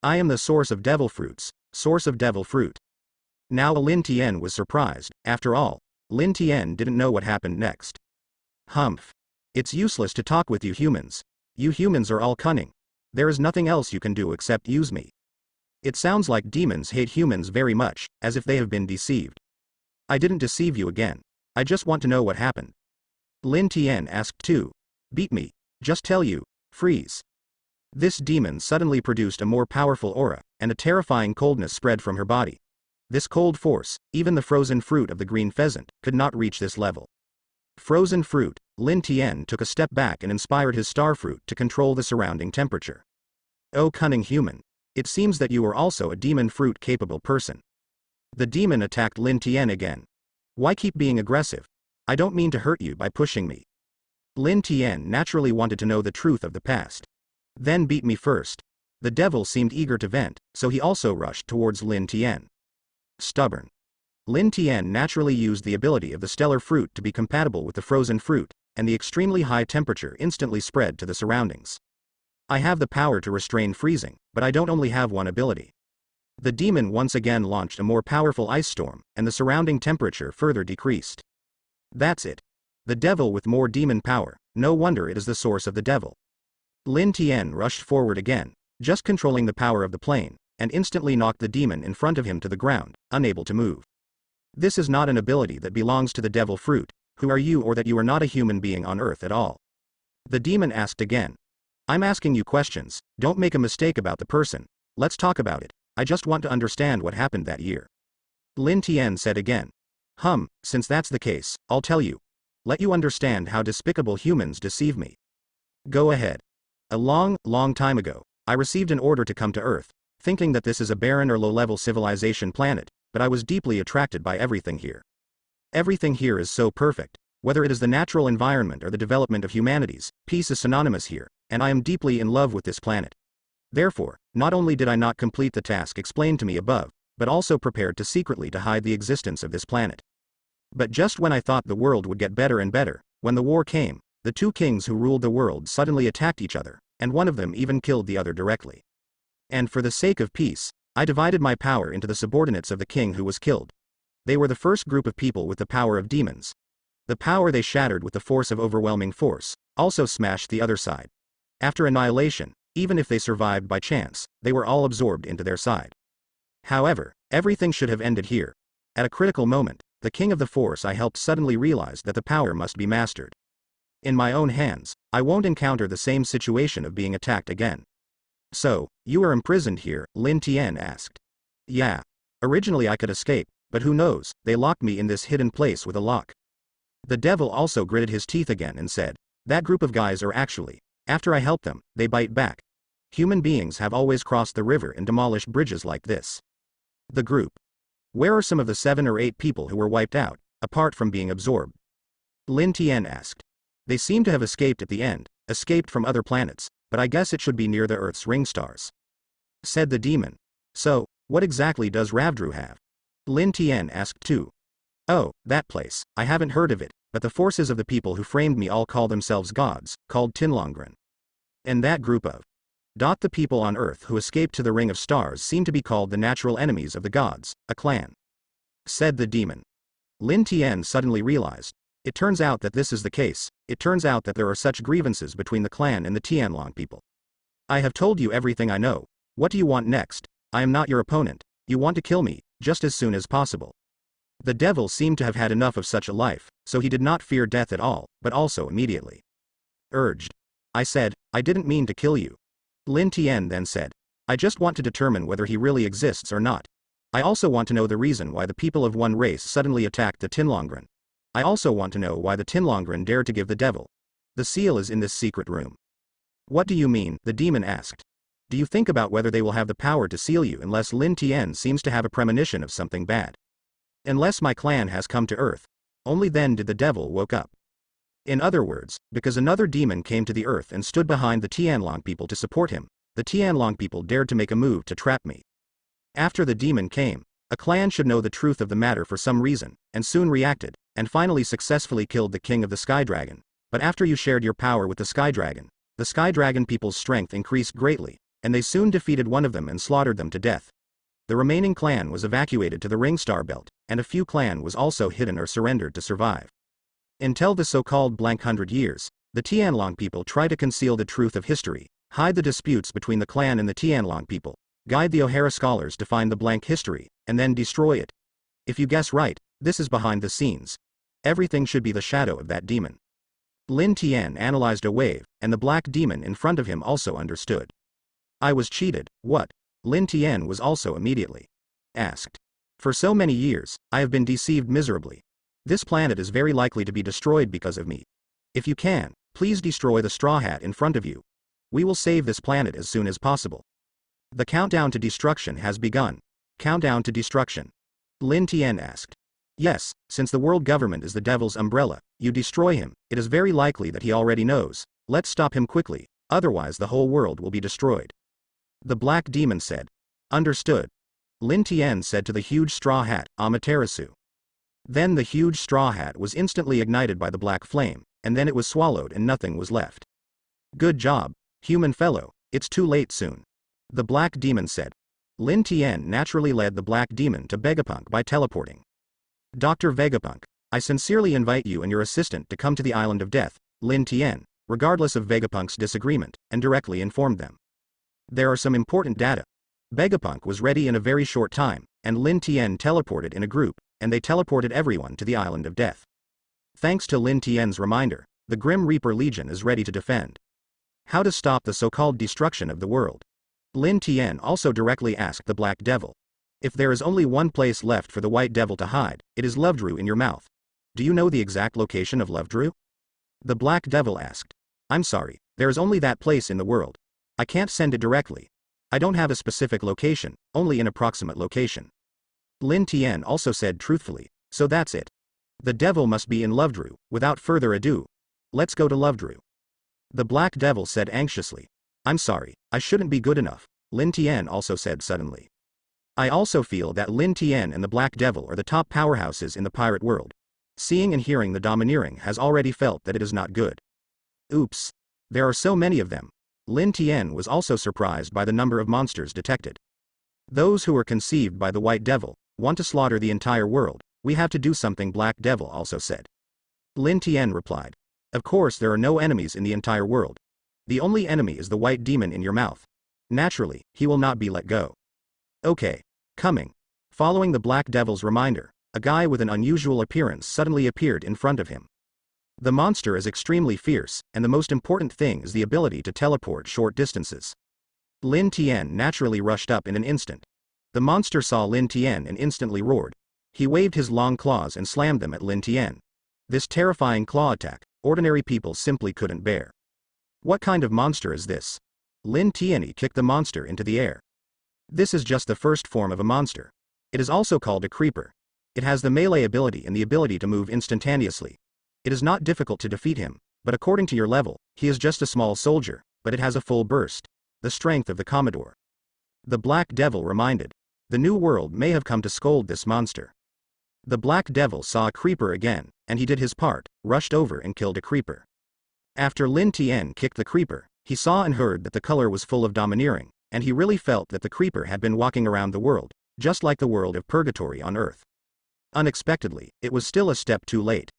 I am the source of devil fruits, source of devil fruit. Now Lin Tian was surprised. After all, Lin Tian didn't know what happened next. Humph. It's useless to talk with you humans. You humans are all cunning. There is nothing else you can do except use me. It sounds like demons hate humans very much, as if they have been deceived. I didn't deceive you again. I just want to know what happened. Lin Tian asked too. Beat me. Just tell you. Freeze. This demon suddenly produced a more powerful aura, and a terrifying coldness spread from her body. This cold force, even the frozen fruit of the green pheasant, could not reach this level. Frozen fruit, Lin Tian took a step back and inspired his star fruit to control the surrounding temperature. Oh cunning human. It seems that you are also a demon fruit capable person. The demon attacked Lin Tian again. Why keep being aggressive? I don't mean to hurt you by pushing me. Lin Tian naturally wanted to know the truth of the past. Then beat me first. The devil seemed eager to vent, so he also rushed towards Lin Tian. Stubborn. Lin Tian naturally used the ability of the stellar fruit to be compatible with the frozen fruit, and the extremely high temperature instantly spread to the surroundings. I have the power to restrain freezing, but I don't only have one ability. The demon once again launched a more powerful ice storm, and the surrounding temperature further decreased. That's it. The devil with more demon power, no wonder it is the source of the devil. Lin Tian rushed forward again, just controlling the power of the plane, and instantly knocked the demon in front of him to the ground, unable to move. This is not an ability that belongs to the devil fruit. Who are you, or that you are not a human being on Earth at all? The demon asked again. I'm asking you questions, don't make a mistake about the person. Let's talk about it. I just want to understand what happened that year. Lin Tian said again. Since that's the case, I'll tell you. Let you understand how despicable humans deceive me. Go ahead. A long time ago, I received an order to come to Earth, thinking that this is a barren or low-level civilization planet, but I was deeply attracted by everything here. Everything here is so perfect. Whether it is the natural environment or the development of humanities, peace is synonymous here, and I am deeply in love with this planet. Therefore, not only did I not complete the task explained to me above, but also prepared to secretly hide the existence of this planet. But just when I thought the world would get better and better, when the war came, the two kings who ruled the world suddenly attacked each other, and one of them even killed the other directly. And for the sake of peace, I divided my power into the subordinates of the king who was killed. They were the first group of people with the power of demons. The power they shattered with the force of overwhelming force, also smashed the other side. After annihilation, even if they survived by chance, they were all absorbed into their side. However, everything should have ended here. At a critical moment, the king of the force I helped suddenly realized that the power must be mastered. In my own hands, I won't encounter the same situation of being attacked again. So, you are imprisoned here? Lin Tian asked. Yeah. Originally I could escape, but who knows, they locked me in this hidden place with a lock. The devil also gritted his teeth again and said, that group of guys are actually, after I help them, they bite back. Human beings have always crossed the river and demolished bridges like this. The group. Where are some of the 7 or 8 people who were wiped out, apart from being absorbed? Lin Tian asked. They seem to have escaped at the end, escaped from other planets, but I guess it should be near the Earth's ring stars. said the demon. So, what exactly does Ravdru have? Lin Tian asked too. Oh, that place, I haven't heard of it, but the forces of the people who framed me all call themselves gods, called Tinlongren. And that group of the people on earth who escaped to the Ring of Stars seem to be called the natural enemies of the gods, a clan, said the demon. Lin Tian suddenly realized. It turns out that this is the case. It turns out that there are such grievances between the clan and the Tianlong people. I have told you everything I know. What do you want next? I am not your opponent. You want to kill me, just as soon as possible. The devil seemed to have had enough of such a life, so he did not fear death at all, but also immediately urged. I said, I didn't mean to kill you. Lin Tian then said. I just want to determine whether he really exists or not. I also want to know the reason why the people of one race suddenly attacked the Tinlongren. I also want to know why the Tinlongren dared to give the devil. The seal is in this secret room. What do you mean? The demon asked. Do you think about whether they will have the power to seal you unless Lin Tian seems to have a premonition of something bad? Unless my clan has come to earth. Only then did the devil woke up. In other words, because another demon came to the earth and stood behind the Tianlong people to support him, the Tianlong people dared to make a move to trap me. After the demon came, a clan should know the truth of the matter for some reason, and soon reacted, and finally successfully killed the king of the Sky Dragon. But after you shared your power with the Sky Dragon people's strength increased greatly, and they soon defeated one of them and slaughtered them to death. The remaining clan was evacuated to the Ring Star Belt, and a few clan was also hidden or surrendered to survive. Until the so-called blank 100 years, the Tianlong people try to conceal the truth of history, hide the disputes between the clan and the Tianlong people, guide the O'Hara scholars to find the blank history, and then destroy it. If you guess right, this is behind the scenes. Everything should be the shadow of that demon. Lin Tian analyzed a wave, and the black demon in front of him also understood. I was cheated. What? Lin Tian was also immediately asked. For so many years, I have been deceived miserably. This planet is very likely to be destroyed because of me. If you can, please destroy the straw hat in front of you. We will save this planet as soon as possible. The countdown to destruction has begun. Countdown to destruction. Lin Tian asked. Yes, since the world government is the devil's umbrella, you destroy him, it is very likely that he already knows. Let's stop him quickly, otherwise the whole world will be destroyed. The black demon said. Understood. Lin Tian said to the huge straw hat, Amaterasu. Then the huge straw hat was instantly ignited by the black flame, and then it was swallowed and nothing was left. Good job, human fellow, it's too late soon. The black demon said. Lin Tian naturally led the black demon to Vegapunk by teleporting. Dr. Vegapunk, I sincerely invite you and your assistant to come to the Island of Death, Lin Tian, regardless of Vegapunk's disagreement, and directly informed them. There are some important data. Vegapunk was ready in a very short time, and Lin Tian teleported in a group, and they teleported everyone to the Island of Death. Thanks to Lin Tian's reminder, the Grim Reaper Legion is ready to defend. How to stop the so-called destruction of the world? Lin Tian also directly asked the Black Devil. If there is only one place left for the White Devil to hide, it is Lovedrew in your mouth. Do you know the exact location of Lovedrew? The Black Devil asked. I'm sorry, there is only that place in the world. I can't send it directly. I don't have a specific location, only an approximate location. Lin Tian also said truthfully, so that's it. The devil must be in Lovedrew. Without further ado, let's go to Lovedrew. The Black Devil said anxiously. I'm sorry, I shouldn't be good enough, Lin Tian also said suddenly. I also feel that Lin Tian and the Black Devil are the top powerhouses in the pirate world. Seeing and hearing the Domineering has already felt that it is not good. Oops. There are so many of them. Lin Tian was also surprised by the number of monsters detected. Those who were conceived by the White Devil want to slaughter the entire world. We have to do something, Black Devil also said. Lin Tian replied. Of course there are no enemies in the entire world. The only enemy is the white demon in your mouth. Naturally, he will not be let go. Okay. Coming. Following the Black Devil's reminder, a guy with an unusual appearance suddenly appeared in front of him. The monster is extremely fierce, and the most important thing is the ability to teleport short distances. Lin Tian naturally rushed up in an instant. The monster saw Lin Tian and instantly roared. He waved his long claws and slammed them at Lin Tian. This terrifying claw attack, ordinary people simply couldn't bear. What kind of monster is this? Lin Tian kicked the monster into the air. This is just the first form of a monster. It is also called a creeper. It has the melee ability and the ability to move instantaneously. It is not difficult to defeat him, but according to your level, he is just a small soldier, but it has a full burst. The strength of the Commodore. The Black Devil reminded. The new world may have come to scold this monster. The Black Devil saw a creeper again, and he did his part, rushed over and killed a creeper. After Lin Tian kicked the creeper, he saw and heard that the color was full of domineering, and he really felt that the creeper had been walking around the world, just like the world of purgatory on Earth. Unexpectedly, it was still a step too late.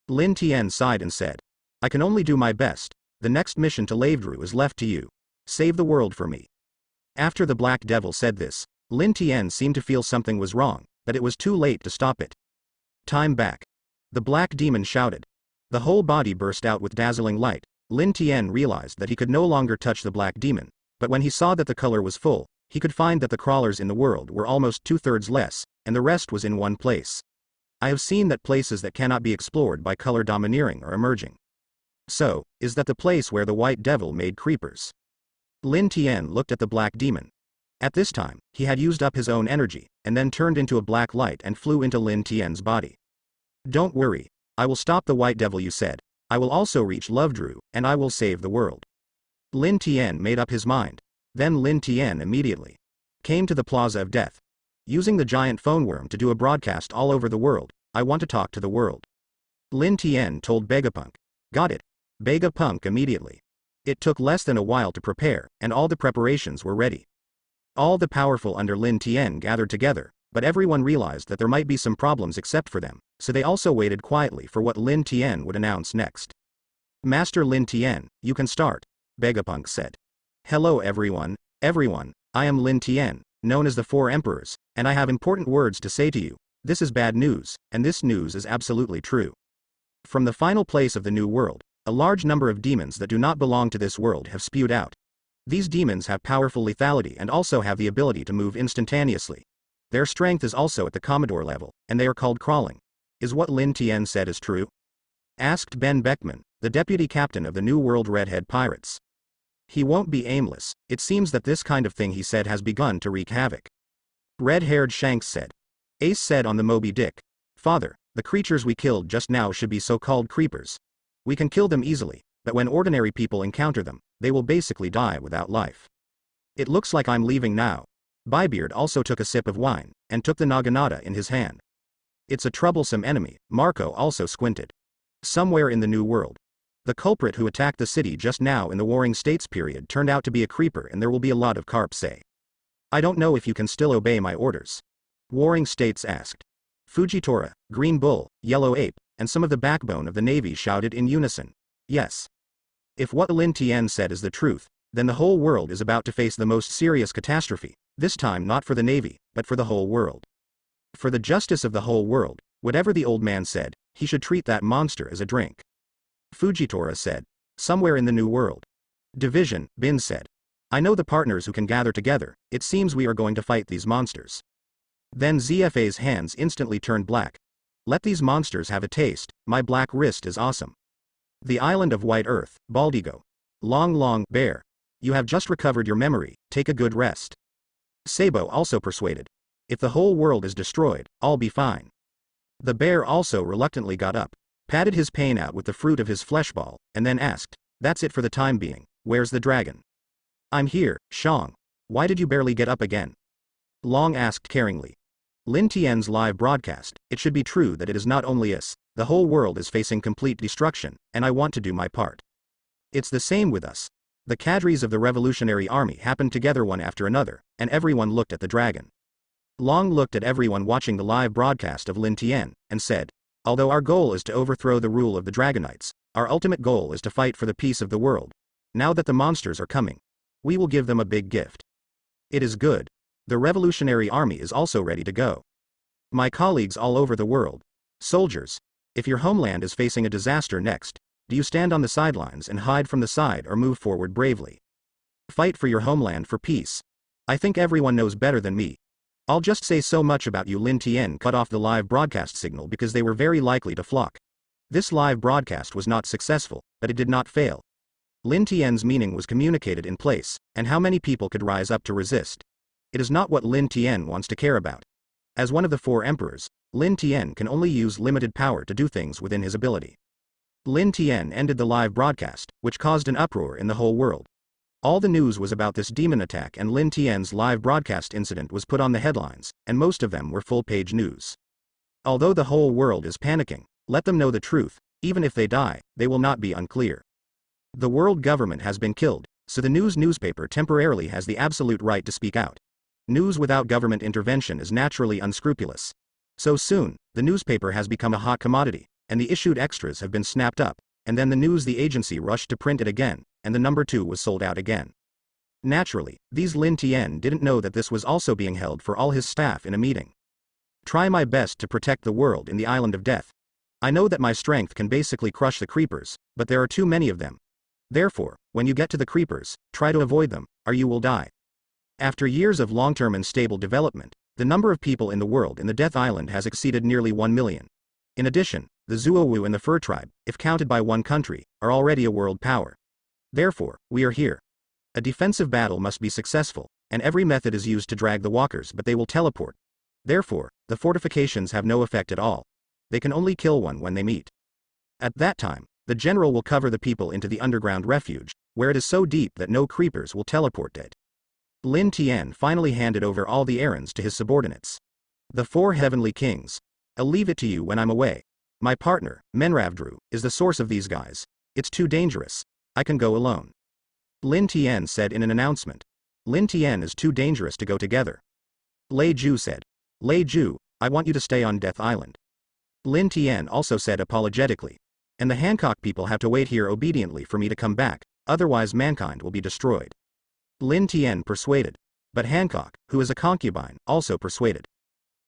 Lin Tian sighed and said, I can only do my best. The next mission to Lavedru is left to you. Save the world for me. After the Black Devil said this, Lin Tian seemed to feel something was wrong, but it was too late to stop it. Time back. The Black Demon shouted. The whole body burst out with dazzling light. Lin Tian realized that he could no longer touch the Black Demon, but when he saw that the color was full, he could find that the crawlers in the world were almost 2/3 less, and the rest was in one place. I have seen that places that cannot be explored by color domineering are emerging. So, is that the place where the White Devil made creepers? Lin Tian looked at the Black Demon. At this time, he had used up his own energy, and then turned into a black light and flew into Lin Tian's body. Don't worry. I will stop the White Devil, you said. I will also reach Lavedru, and I will save the world. Lin Tian made up his mind. Then Lin Tian immediately came to the Plaza of Death. Using the giant phone worm to do a broadcast all over the world, I want to talk to the world. Lin Tian told Vegapunk. Got it. Vegapunk immediately. It took less than a while to prepare, and all the preparations were ready. All the powerful under Lin Tian gathered together, but everyone realized that there might be some problems except for them, so they also waited quietly for what Lin Tian would announce next. Master Lin Tian, you can start, Vegapunk said. Hello everyone, I am Lin Tian, known as the Four Emperors, and I have important words to say to you. This is bad news, and this news is absolutely true. From the final place of the new world, a large number of demons that do not belong to this world have spewed out. These demons have powerful lethality and also have the ability to move instantaneously. Their strength is also at the Commodore level, and they are called crawling. Is what Lin Tian said is true? Asked Ben Beckman, the deputy captain of the New World Redhead Pirates. He won't be aimless. It seems that this kind of thing he said has begun to wreak havoc. Red-haired Shanks said. Ace said on the Moby Dick. Father, the creatures we killed just now should be so-called creepers. We can kill them easily, but when ordinary people encounter them, they will basically die without life. It looks like I'm leaving now. Bybeard also took a sip of wine, and took the Naginata in his hand. It's a troublesome enemy, Marco also squinted. Somewhere in the New World. The culprit who attacked the city just now in the Warring States period turned out to be a creeper, and there will be a lot of carp say. I don't know if you can still obey my orders. Warring States asked. Fujitora, Green Bull, Yellow Ape, and some of the backbone of the Navy shouted in unison. Yes. If what Lin Tian said is the truth, then the whole world is about to face the most serious catastrophe, this time not for the Navy, but for the whole world. For the justice of the whole world, whatever the old man said, he should treat that monster as a drink. Fujitora said. Somewhere in the New World. Division, Bin said. I know the partners who can gather together, it seems we are going to fight these monsters. Then ZFA's hands instantly turned black. Let these monsters have a taste, my black wrist is awesome. The island of White Earth, Baldigo. Long Bear. You have just recovered your memory, take a good rest. Sabo also persuaded. If the whole world is destroyed, I'll be fine. The bear also reluctantly got up, patted his pain out with the fruit of his flesh ball, and then asked, that's it for the time being, where's the dragon? I'm here, Shang. Why did you barely get up again? Long asked caringly. Lin Tian's live broadcast, it should be true that it is not only us, the whole world is facing complete destruction, and I want to do my part. It's the same with us. The cadres of the Revolutionary Army happened together one after another, and everyone looked at the dragon. Long looked at everyone watching the live broadcast of Lin Tian, and said, although our goal is to overthrow the rule of the Dragonites, our ultimate goal is to fight for the peace of the world. Now that the monsters are coming, we will give them a big gift. It is good. The Revolutionary Army is also ready to go. My colleagues all over the world. Soldiers, if your homeland is facing a disaster next, do you stand on the sidelines and hide from the side or move forward bravely? Fight for your homeland for peace. I think everyone knows better than me. I'll just say so much about you. Lin Tian cut off the live broadcast signal because they were very likely to flock. This live broadcast was not successful, but it did not fail. Lin Tian's meaning was communicated in place, and how many people could rise up to resist. It is not what Lin Tian wants to care about. As one of the four emperors, Lin Tian can only use limited power to do things within his ability. Lin Tian ended the live broadcast, which caused an uproar in the whole world. All the news was about this demon attack, and Lin Tian's live broadcast incident was put on the headlines, and most of them were full-page news. Although the whole world is panicking, let them know the truth. Even if they die, they will not be unclear. The world government has been killed, so the newspaper temporarily has the absolute right to speak out. News without government intervention is naturally unscrupulous. So soon, the newspaper has become a hot commodity, and the issued extras have been snapped up, and then the agency rushed to print it again, and the number 2 was sold out again. Naturally, these Lin Tian didn't know that this was also being held for all his staff in a meeting. Try my best to protect the world in the island of death. I know that my strength can basically crush the creepers, but there are too many of them. Therefore, when you get to the creepers, try to avoid them, or you will die. After years of long-term and stable development, the number of people in the world in the Death Island has exceeded nearly 1 million. In addition, the Zuowu and the Fur tribe, if counted by one country, are already a world power. Therefore, we are here. A defensive battle must be successful, and every method is used to drag the walkers, but they will teleport. Therefore, the fortifications have no effect at all. They can only kill one when they meet. At that time, the general will cover the people into the underground refuge, where it is so deep that no creepers will teleport it. Lin Tian finally handed over all the errands to his subordinates. The 4 heavenly kings. I'll leave it to you when I'm away. My partner, Menravdru, is the source of these guys. It's too dangerous. I can go alone. Lin Tian said in an announcement. Lin Tian is too dangerous to go together. Lei Ju said. Lei Ju, I want you to stay on Death Island. Lin Tian also said apologetically. And the Hancock people have to wait here obediently for me to come back, otherwise mankind will be destroyed. Lin Tian persuaded. But Hancock, who is a concubine, also persuaded.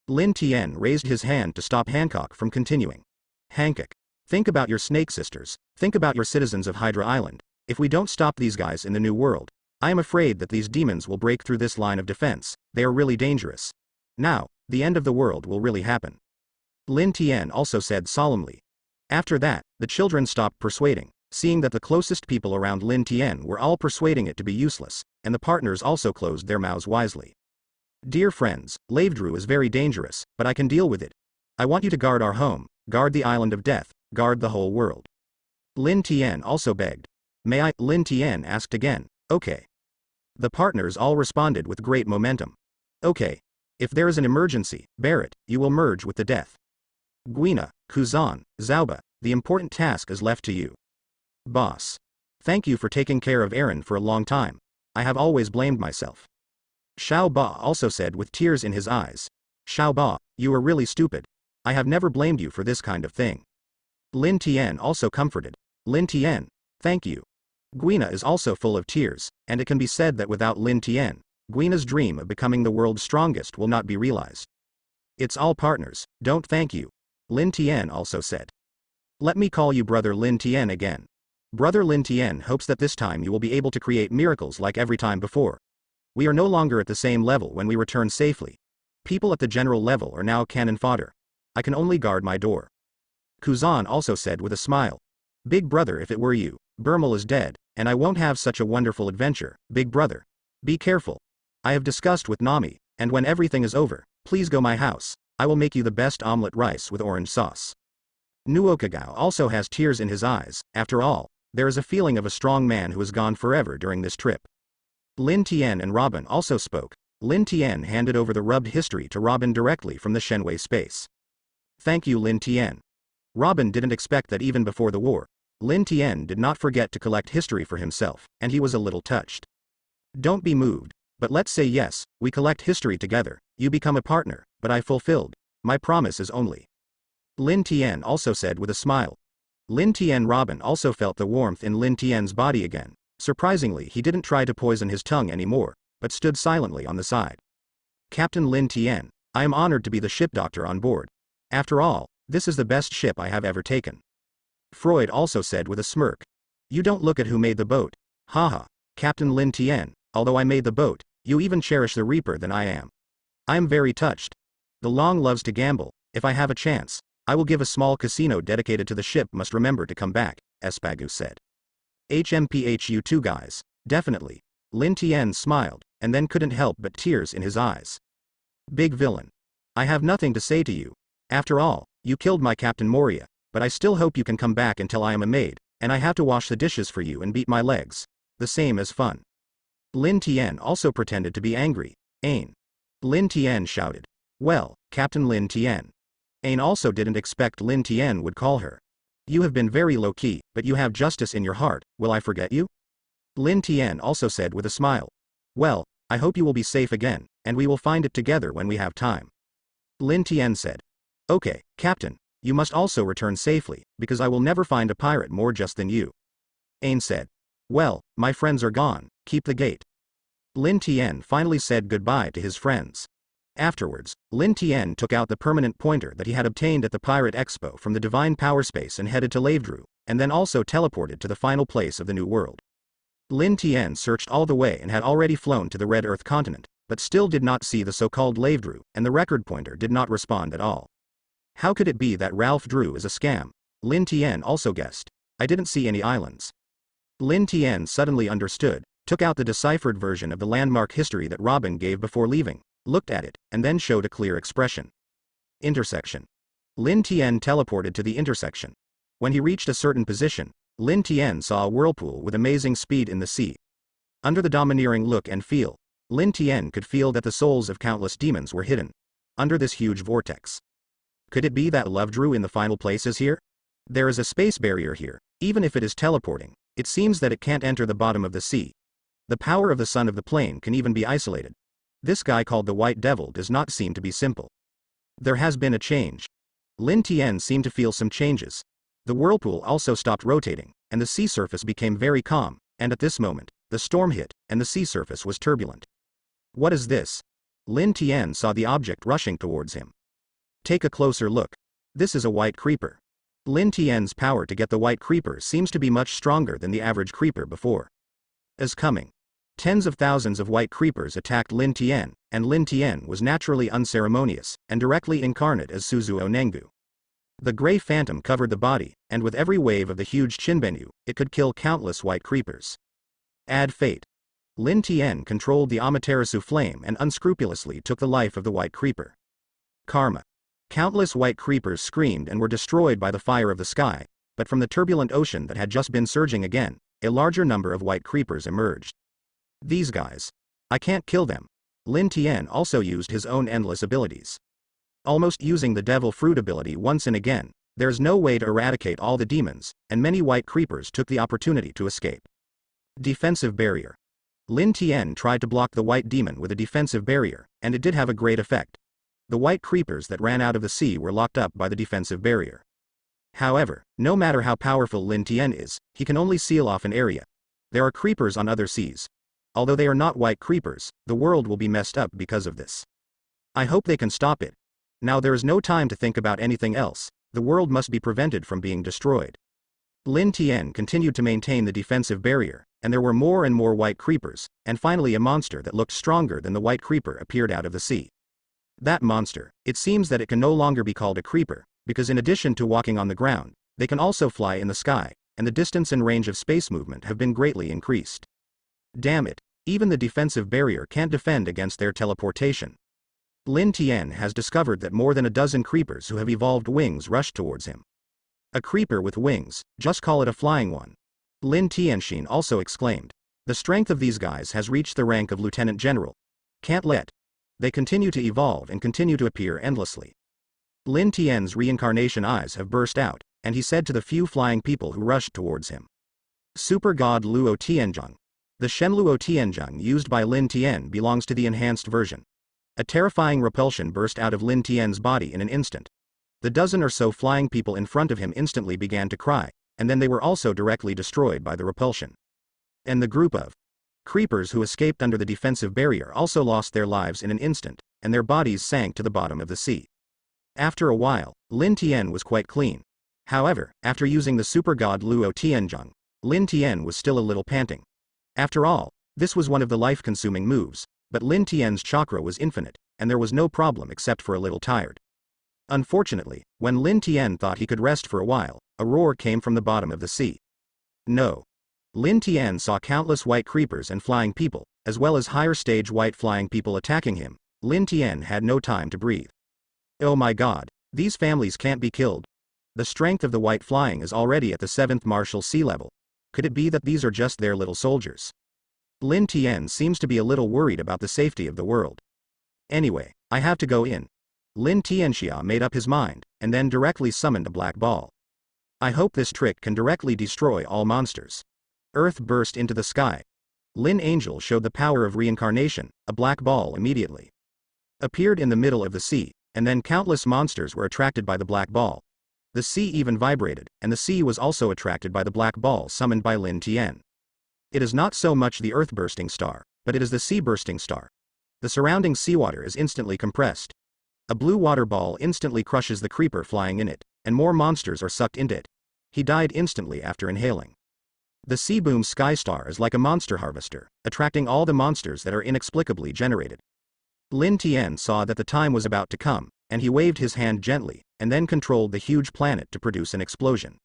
Lin Tian raised his hand to stop Hancock from continuing. Hancock, think about your snake sisters, think about your citizens of Hydra Island. If we don't stop these guys in the new world, I am afraid that these demons will break through this line of defense. They are really dangerous. Now, the end of the world will really happen. Lin Tian also said solemnly. After that, the children stopped persuading, seeing that the closest people around Lin Tian were all persuading it to be useless, and the partners also closed their mouths wisely. Dear friends, Lavdru is very dangerous, but I can deal with it. I want you to guard our home, guard the island of death, guard the whole world. Lin Tian also begged. May I? Lin Tian asked again. Okay. The partners all responded with great momentum. Okay. If there is an emergency, Barrett, you will merge with the death. Guina, Kuzan, Zauba, the important task is left to you. Boss. Thank you for taking care of Aaron for a long time. I have always blamed myself. Xiao Ba also said with tears in his eyes. Xiao Ba, you are really stupid. I have never blamed you for this kind of thing. Lin Tian also comforted. Lin Tian, thank you. Guina is also full of tears, and it can be said that without Lin Tian, Guina's dream of becoming the world's strongest will not be realized. It's all partners, don't thank you. Lin Tian also said. Let me call you Brother Lin Tian again. Brother Lin Tian hopes that this time you will be able to create miracles like every time before. We are no longer at the same level when we return safely. People at the general level are now cannon fodder. I can only guard my door. Kuzan also said with a smile. Big brother, if it were you, Burmal is dead, and I won't have such a wonderful adventure. Big brother. Be careful. I have discussed with Nami, and when everything is over, please go my house. I will make you the best omelette rice with orange sauce. Nuokagao also has tears in his eyes. After all, there is a feeling of a strong man who is gone forever during this trip. Lin Tian and Robin also spoke. Lin Tian handed over the rubbed history to Robin directly from the Shenwei space. Thank you, Lin Tian. Robin didn't expect that even before the war, Lin Tian did not forget to collect history for himself, and he was a little touched. Don't be moved, but let's say yes, we collect history together, you become a partner, but I fulfilled. My promise is only. Lin Tian also said with a smile. Lin Tian Robin also felt the warmth in Lin Tian's body again. Surprisingly, he didn't try to poison his tongue anymore, but stood silently on the side. Captain Lin Tian, I am honored to be the ship doctor on board. After all, this is the best ship I have ever taken. Freud also said with a smirk. You don't look at who made the boat. Haha, Captain Lin Tian, although I made the boat, you even cherish the Reaper than I am. I am very touched. The Long loves to gamble. If I have a chance, I will give a small casino dedicated to the ship. Must remember to come back, Espagu said. HMPHU 2 guys, definitely. Lin Tian smiled, and then couldn't help but tears in his eyes. Big villain. I have nothing to say to you. After all, you killed my Captain Moria, but I still hope you can come back until I am a maid, and I have to wash the dishes for you and beat my legs. The same as fun. Lin Tian also pretended to be angry. Ain. Lin Tian shouted. Well, Captain Lin Tian. Ain also didn't expect Lin Tian would call her. You have been very low-key, but you have justice in your heart, will I forget you? Lin Tian also said with a smile. Well, I hope you will be safe again, and we will find it together when we have time. Lin Tian said. Okay, Captain, you must also return safely, because I will never find a pirate more just than you. Ain said. Well, my friends are gone, keep the gate. Lin Tian finally said goodbye to his friends. Afterwards, Lin Tian took out the permanent pointer that he had obtained at the Pirate Expo from the Divine Power Space and headed to Lavedru, and then also teleported to the final place of the New World. Lin Tian searched all the way and had already flown to the Red Earth continent, but still did not see the so-called Lavedru, and the record pointer did not respond at all. How could it be that Ralph Drew is a scam? Lin Tian also guessed. I didn't see any islands. Lin Tian suddenly understood, took out the deciphered version of the landmark history that Robin gave before leaving, looked at it, and then showed a clear expression. Intersection. Lin Tian teleported to the intersection. When he reached a certain position, Lin Tian saw a whirlpool with amazing speed in the sea. Under the domineering look and feel, Lin Tian could feel that the souls of countless demons were hidden under this huge vortex. Could it be that Love Drew in the final place is here? There is a space barrier here, even if it is teleporting, it seems that it can't enter the bottom of the sea. The power of the son of the plane can even be isolated. This guy called the White Devil does not seem to be simple. There has been a change. Lin Tian seemed to feel some changes. The whirlpool also stopped rotating, and the sea surface became very calm, and at this moment, the storm hit, and the sea surface was turbulent. What is this? Lin Tian saw the object rushing towards him. Take a closer look. This is a white creeper. Lin Tian's power to get the white creeper seems to be much stronger than the average creeper before. As coming. Tens of thousands of white creepers attacked Lin Tian, and Lin Tian was naturally unceremonious, and directly incarnate as Suzuo Nengu. The gray phantom covered the body, and with every wave of the huge Chinbenyu, it could kill countless white creepers. Add fate. Lin Tian controlled the Amaterasu flame and unscrupulously took the life of the white creeper. Karma. Countless white creepers screamed and were destroyed by the fire of the sky, but from the turbulent ocean that had just been surging again, a larger number of white creepers emerged. These guys. I can't kill them. Lin Tian also used his own endless abilities. Almost using the devil fruit ability once and again, there's no way to eradicate all the demons, and many white creepers took the opportunity to escape. Defensive barrier. Lin Tian tried to block the white demon with a defensive barrier, and it did have a great effect. The white creepers that ran out of the sea were locked up by the defensive barrier. However, no matter how powerful Lin Tian is, he can only seal off an area. There are creepers on other seas. Although they are not white creepers, the world will be messed up because of this. I hope they can stop it. Now there is no time to think about anything else, the world must be prevented from being destroyed. Lin Tian continued to maintain the defensive barrier, and there were more and more white creepers, and finally a monster that looked stronger than the white creeper appeared out of the sea. That monster, it seems that it can no longer be called a creeper, because in addition to walking on the ground, they can also fly in the sky, and the distance and range of space movement have been greatly increased. Damn it, even the defensive barrier can't defend against their teleportation. Lin Tian has discovered that more than a dozen creepers who have evolved wings rushed towards him. A creeper with wings, just call it a flying one. Lin Tianxin also exclaimed. The strength of these guys has reached the rank of Lieutenant General. Can't let. They continue to evolve and continue to appear endlessly. Lin Tian's reincarnation eyes have burst out, and he said to the few flying people who rushed towards him. Super God Luo Tianzheng. The Shenluo Tianzheng used by Lin Tian belongs to the enhanced version. A terrifying repulsion burst out of Lin Tian's body in an instant. The dozen or so flying people in front of him instantly began to cry, and then they were also directly destroyed by the repulsion. And the group of creepers who escaped under the defensive barrier also lost their lives in an instant, and their bodies sank to the bottom of the sea. After a while, Lin Tian was quite clean. However, after using the super god Luo Tianzheng, Lin Tian was still a little panting. After all, this was one of the life-consuming moves, but Lin Tian's chakra was infinite, and there was no problem except for a little tired. Unfortunately, when Lin Tian thought he could rest for a while, a roar came from the bottom of the sea. No. Lin Tian saw countless white creepers and flying people, as well as higher stage white flying people attacking him. Lin Tian had no time to breathe. Oh my god, these families can't be killed. The strength of the white flying is already at the 7th martial sea level. Could it be that these are just their little soldiers? Lin Tian seems to be a little worried about the safety of the world. Anyway, I have to go in. Lin Tianxia made up his mind, and then directly summoned a black ball. I hope this trick can directly destroy all monsters. Earth burst into the sky. Lin Angel showed the power of reincarnation. A black ball immediately appeared in the middle of the sea, and then countless monsters were attracted by the black ball. The sea even vibrated, and the sea was also attracted by the black ball summoned by Lin Tian. It is not so much the earth-bursting star, but it is the sea-bursting star. The surrounding seawater is instantly compressed. A blue water ball instantly crushes the creeper flying in it, and more monsters are sucked into it. He died instantly after inhaling. The sea boom sky star is like a monster harvester, attracting all the monsters that are inexplicably generated. Lin Tian saw that the time was about to come, and he waved his hand gently, and then controlled the huge planet to produce an explosion.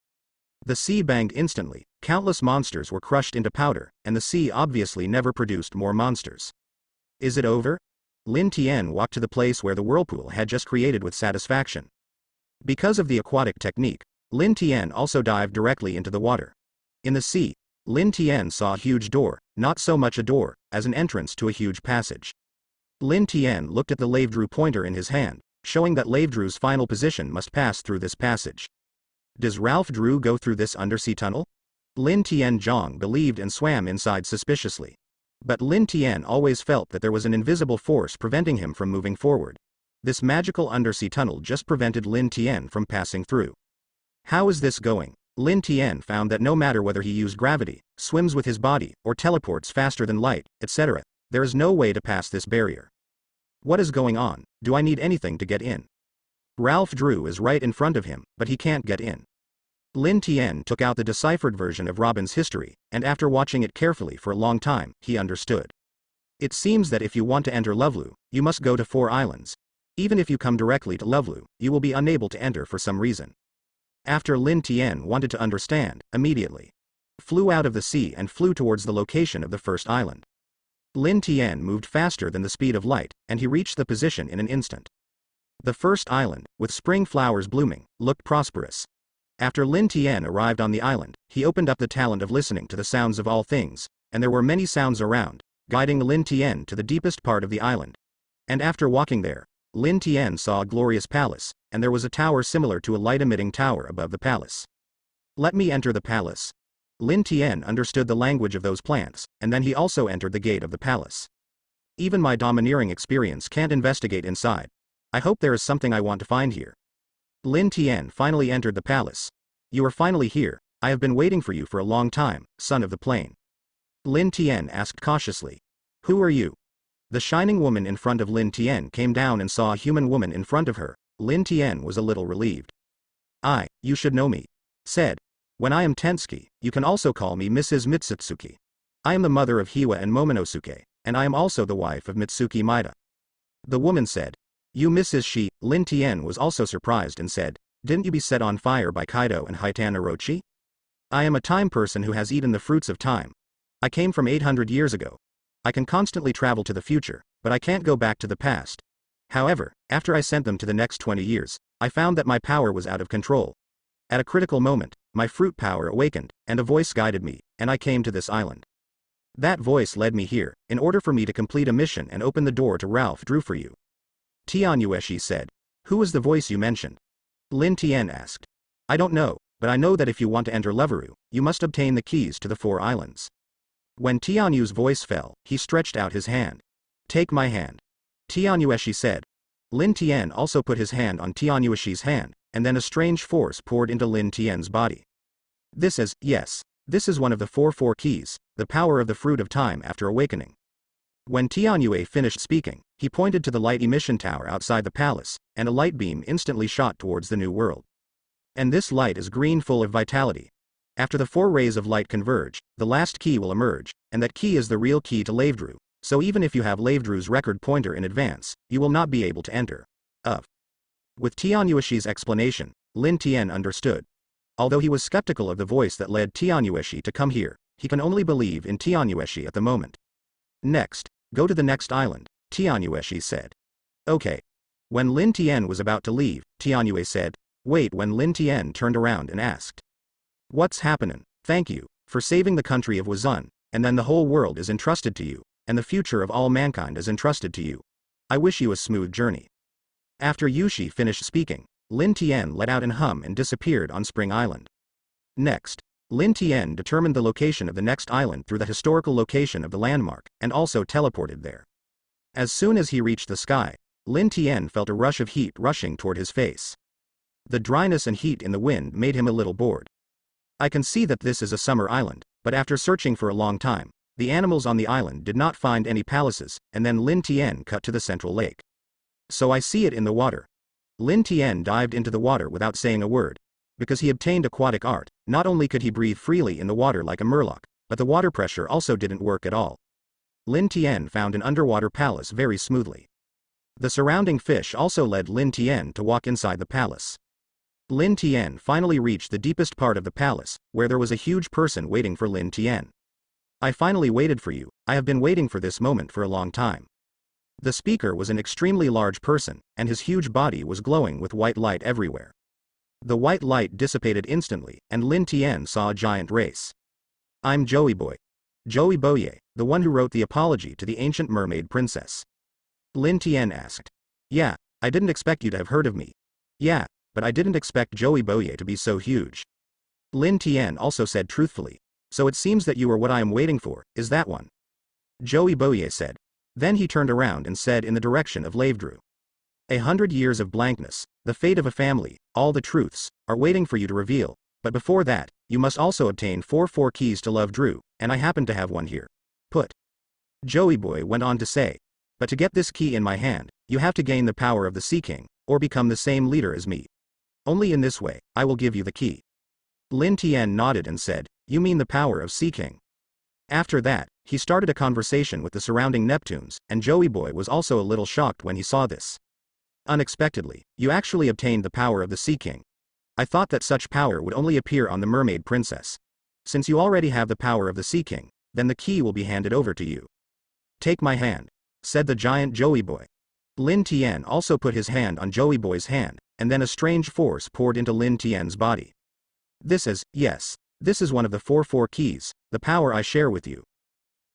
The sea banged instantly, countless monsters were crushed into powder, and the sea obviously never produced more monsters. Is it over? Lin Tian walked to the place where the whirlpool had just created with satisfaction. Because of the aquatic technique, Lin Tian also dived directly into the water. In the sea, Lin Tian saw a huge door, not so much a door, as an entrance to a huge passage. Lin Tian looked at the Lavedrew pointer in his hand, showing that Lavedrew's final position must pass through this passage. Does Ralph Drew go through this undersea tunnel? Lin Tian believed and swam inside suspiciously. But Lin Tian always felt that there was an invisible force preventing him from moving forward. This magical undersea tunnel just prevented Lin Tian from passing through. How is this going? Lin Tian found that no matter whether he used gravity, swims with his body, or teleports faster than light, etc., there is no way to pass this barrier. What is going on? Do I need anything to get in? Ralph Drew is right in front of him, but he can't get in. Lin Tian took out the deciphered version of Robin's history, and after watching it carefully for a long time, he understood. It seems that if you want to enter Lovelu, you must go to 4 islands. Even if you come directly to Lovelu, you will be unable to enter for some reason. After Lin Tian wanted to understand, immediately flew out of the sea and flew towards the location of the first island. Lin Tian moved faster than the speed of light, and he reached the position in an instant. The first island, with spring flowers blooming, looked prosperous. After Lin Tian arrived on the island, he opened up the talent of listening to the sounds of all things, and there were many sounds around, guiding Lin Tian to the deepest part of the island. And after walking there, Lin Tian saw a glorious palace, and there was a tower similar to a light-emitting tower above the palace. Let me enter the palace. Lin Tian understood the language of those plants, and then he also entered the gate of the palace. Even my domineering experience can't investigate inside. I hope there is something I want to find here. Lin Tian finally entered the palace. You are finally here. I have been waiting for you for a long time, son of the plain. Lin Tian asked cautiously. Who are you? The shining woman in front of Lin Tian came down and saw a human woman in front of her. Lin Tian was a little relieved. You should know me. Said. When I am Tensuke, you can also call me Mrs. Mitsutsuki. I am the mother of Hiwa and Momonosuke, and I am also the wife of Mitsuki Maeda. The woman said. You Mrs. Shi. Lin Tian was also surprised and said, didn't you be set on fire by Kaido and Hitan Orochi? I am a time person who has eaten the fruits of time. I came from 800 years ago. I can constantly travel to the future, but I can't go back to the past. However, after I sent them to the next 20 years, I found that my power was out of control. At a critical moment, my fruit power awakened, and a voice guided me, and I came to this island. That voice led me here, in order for me to complete a mission and open the door to Ralph Drew for you. Tianyueshi said. Who was the voice you mentioned? Lin Tian asked. I don't know, but I know that if you want to enter Lovelu, you must obtain the keys to the 4 islands. When Tianyu's voice fell, he stretched out his hand. Take my hand. Tianyueshi said. Lin Tian also put his hand on Tianyueshi's hand, and then a strange force poured into Lin Tian's body. This is one of the 4 keys, the power of the fruit of time after awakening. When Tianyue finished speaking, he pointed to the light emission tower outside the palace, and a light beam instantly shot towards the new world. And this light is green, full of vitality. After the 4 rays of light converge, the last key will emerge, and that key is the real key to Lavedrew, so even if you have Lavedrew's record pointer in advance, you will not be able to enter. With Tianyueshi's explanation, Lin Tian understood. Although he was skeptical of the voice that led Tianyueshi to come here, he can only believe in Tianyueshi at the moment. Next, go to the next island, Tianyueshi said. Okay. When Lin Tian was about to leave, Tianyue said, wait. When Lin Tian turned around and asked. What's happening? Thank you, for saving the country of Wazun. and then the whole world is entrusted to you, and the future of all mankind is entrusted to you. I wish you a smooth journey." After Yushi finished speaking, Lin Tian let out an hum and disappeared on Spring Island. Next, Lin Tian determined the location of the next island through the historical location of the landmark, and also teleported there. As soon as he reached the sky, Lin Tian felt a rush of heat rushing toward his face. The dryness and heat in the wind made him a little bored. I can see that this is a summer island, but after searching for a long time, the animals on the island did not find any palaces, and then Lin Tian cut to the central lake. So I see it in the water. Lin Tian dived into the water without saying a word. Because he obtained aquatic art, not only could he breathe freely in the water like a murloc, but the water pressure also didn't work at all. Lin Tian found an underwater palace very smoothly. The surrounding fish also led Lin Tian to walk inside the palace. Lin Tian finally reached the deepest part of the palace, where there was a huge person waiting for Lin Tian. "I finally waited for you. I have been waiting for this moment for a long time." The speaker was an extremely large person, and his huge body was glowing with white light everywhere. The white light dissipated instantly, and Lin Tian saw a giant race. "I'm Joey Boy. Joey Boye, the one who wrote the apology to the ancient mermaid princess." Lin Tian asked. "Yeah, I didn't expect you to have heard of me." "Yeah, but I didn't expect Joey Boye to be so huge." Lin Tian also said truthfully. "So it seems that you are what I am waiting for, is that one?" Joey Boye said. Then he turned around and said in the direction of Lavedrew. "100 years of blankness, the fate of a family, all the truths, are waiting for you to reveal, but before that, you must also obtain 4 keys to Love Drew, and I happen to have one here. Put." Joey Boy went on to say. "But to get this key in my hand, you have to gain the power of the Sea King, or become the same leader as me. Only in this way, I will give you the key." Lin Tian nodded and said, "You mean the power of Sea King?" After that, he started a conversation with the surrounding Neptunes, and Joey Boy was also a little shocked when he saw this. "Unexpectedly, you actually obtained the power of the Sea King. I thought that such power would only appear on the mermaid princess. Since you already have the power of the Sea King, then the key will be handed over to you." "Take my hand," said the giant Joey Boy. Lin Tian also put his hand on Joey Boy's hand, and then a strange force poured into Lin Tian's body. This is one of the 4 keys, the power I share with you.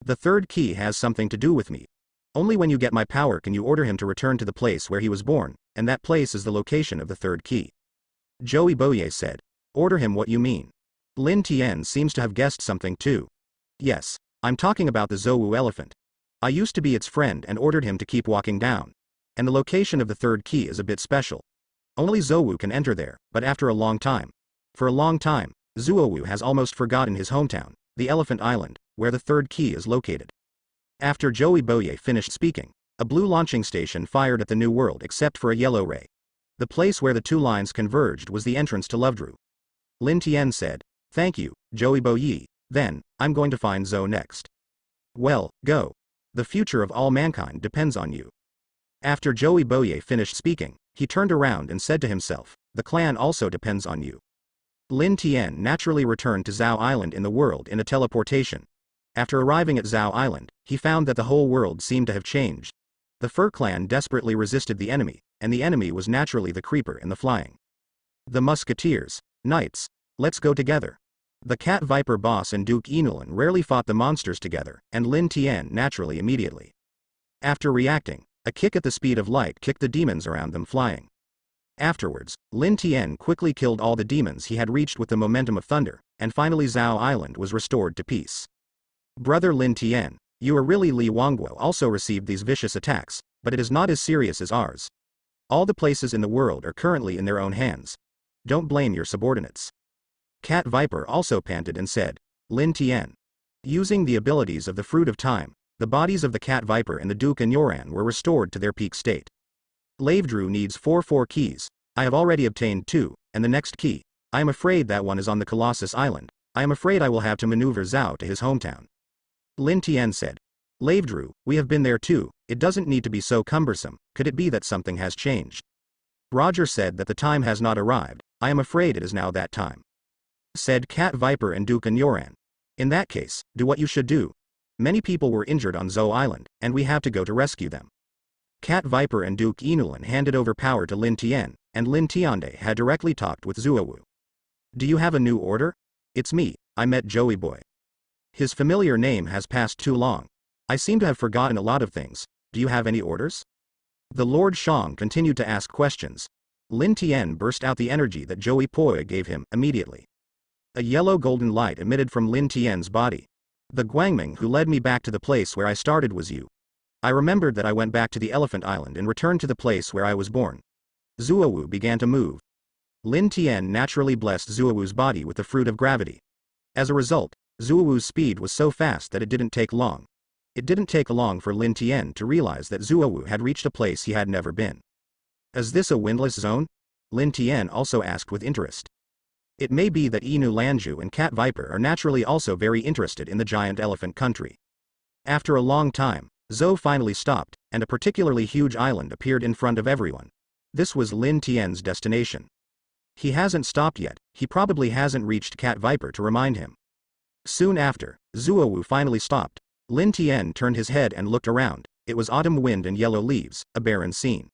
The third key has something to do with me. Only when you get my power can you order him to return to the place where he was born, and that place is the location of the third key." Joey Boye said. "Order him what you mean?" Lin Tian seems to have guessed something too. "Yes, I'm talking about the Zouwu elephant. I used to be its friend and ordered him to keep walking down. And the location of the third key is a bit special. Only Zouwu can enter there, but after a long time. For a long time, Zouwu has almost forgotten his hometown, the Elephant Island, where the third key is located." After Joey Boye finished speaking, a blue launching station fired at the new world except for a yellow ray. The place where the 2 lines converged was the entrance to Lovedrew. Lin Tian said, "Thank you, Joey Boye, then, I'm going to find Zou next." "Well, go. The future of all mankind depends on you." After Joey Boye finished speaking, he turned around and said to himself, "The clan also depends on you." Lin Tian naturally returned to Zou Island in the world in a teleportation. After arriving at Zou Island, he found that the whole world seemed to have changed. The Fur Clan desperately resisted the enemy, and the enemy was naturally the Creeper and the Flying. The Musketeers, Knights, let's go together. The Cat Viper boss and Duke Enulan rarely fought the monsters together, and Lin Tian naturally immediately. After reacting, a kick at the speed of light kicked the demons around them flying. Afterwards, Lin Tian quickly killed all the demons he had reached with the momentum of thunder, and finally Zou Island was restored to peace. "Brother Lin Tian, you are really Li Wangguo also received these vicious attacks, but it is not as serious as ours. All the places in the world are currently in their own hands. Don't blame your subordinates." Cat Viper also panted and said, "Lin Tian." Using the abilities of the Fruit of Time, the bodies of the Cat Viper and the Duke Enulan were restored to their peak state. "Lavedrew needs 4 keys. I have already obtained 2, and the next key, I am afraid that one is on the Colossus Island. I am afraid I will have to maneuver Zou to his hometown." Lin Tian said, "Lavedrew, we have been there too, it doesn't need to be so cumbersome, could it be that something has changed?" Roger said that the time has not arrived, I am afraid it is now that time. Said Cat Viper and Duke Enulan. "In that case, do what you should do. Many people were injured on Zou Island, and we have to go to rescue them." Cat Viper and Duke Enulan handed over power to Lin Tian, and Lin Tiande had directly talked with Zouwu. "Do you have a new order?" "It's me, I met Joey Boy." His familiar name has passed too long. I seem to have forgotten a lot of things. Do you have any orders? The Lord Shang continued to ask questions. Lin Tian burst out the energy that Joey Poi gave him immediately. A yellow golden light emitted from Lin Tian's body. The Guangming who led me back to the place where I started was you. I remembered that I went back to the Elephant Island and returned to the place where I was born. Zuowu began to move. Lin Tian naturally blessed Zuowu's body with the fruit of gravity. As a result, Zuowu's speed was so fast that it didn't take long. It didn't take long for Lin Tian to realize that Zuowu had reached a place he had never been. Is this a windless zone? Lin Tian also asked with interest. It may be that Inu Lanju and Cat Viper are naturally also very interested in the giant elephant country. After a long time, Zhou finally stopped, and a particularly huge island appeared in front of everyone. This was Lin Tian's destination. He hasn't stopped yet, he probably hasn't reached Cat Viper to remind him. Soon after, Zuowu finally stopped. Lin Tian turned his head and looked around. It was autumn wind and yellow leaves, a barren scene.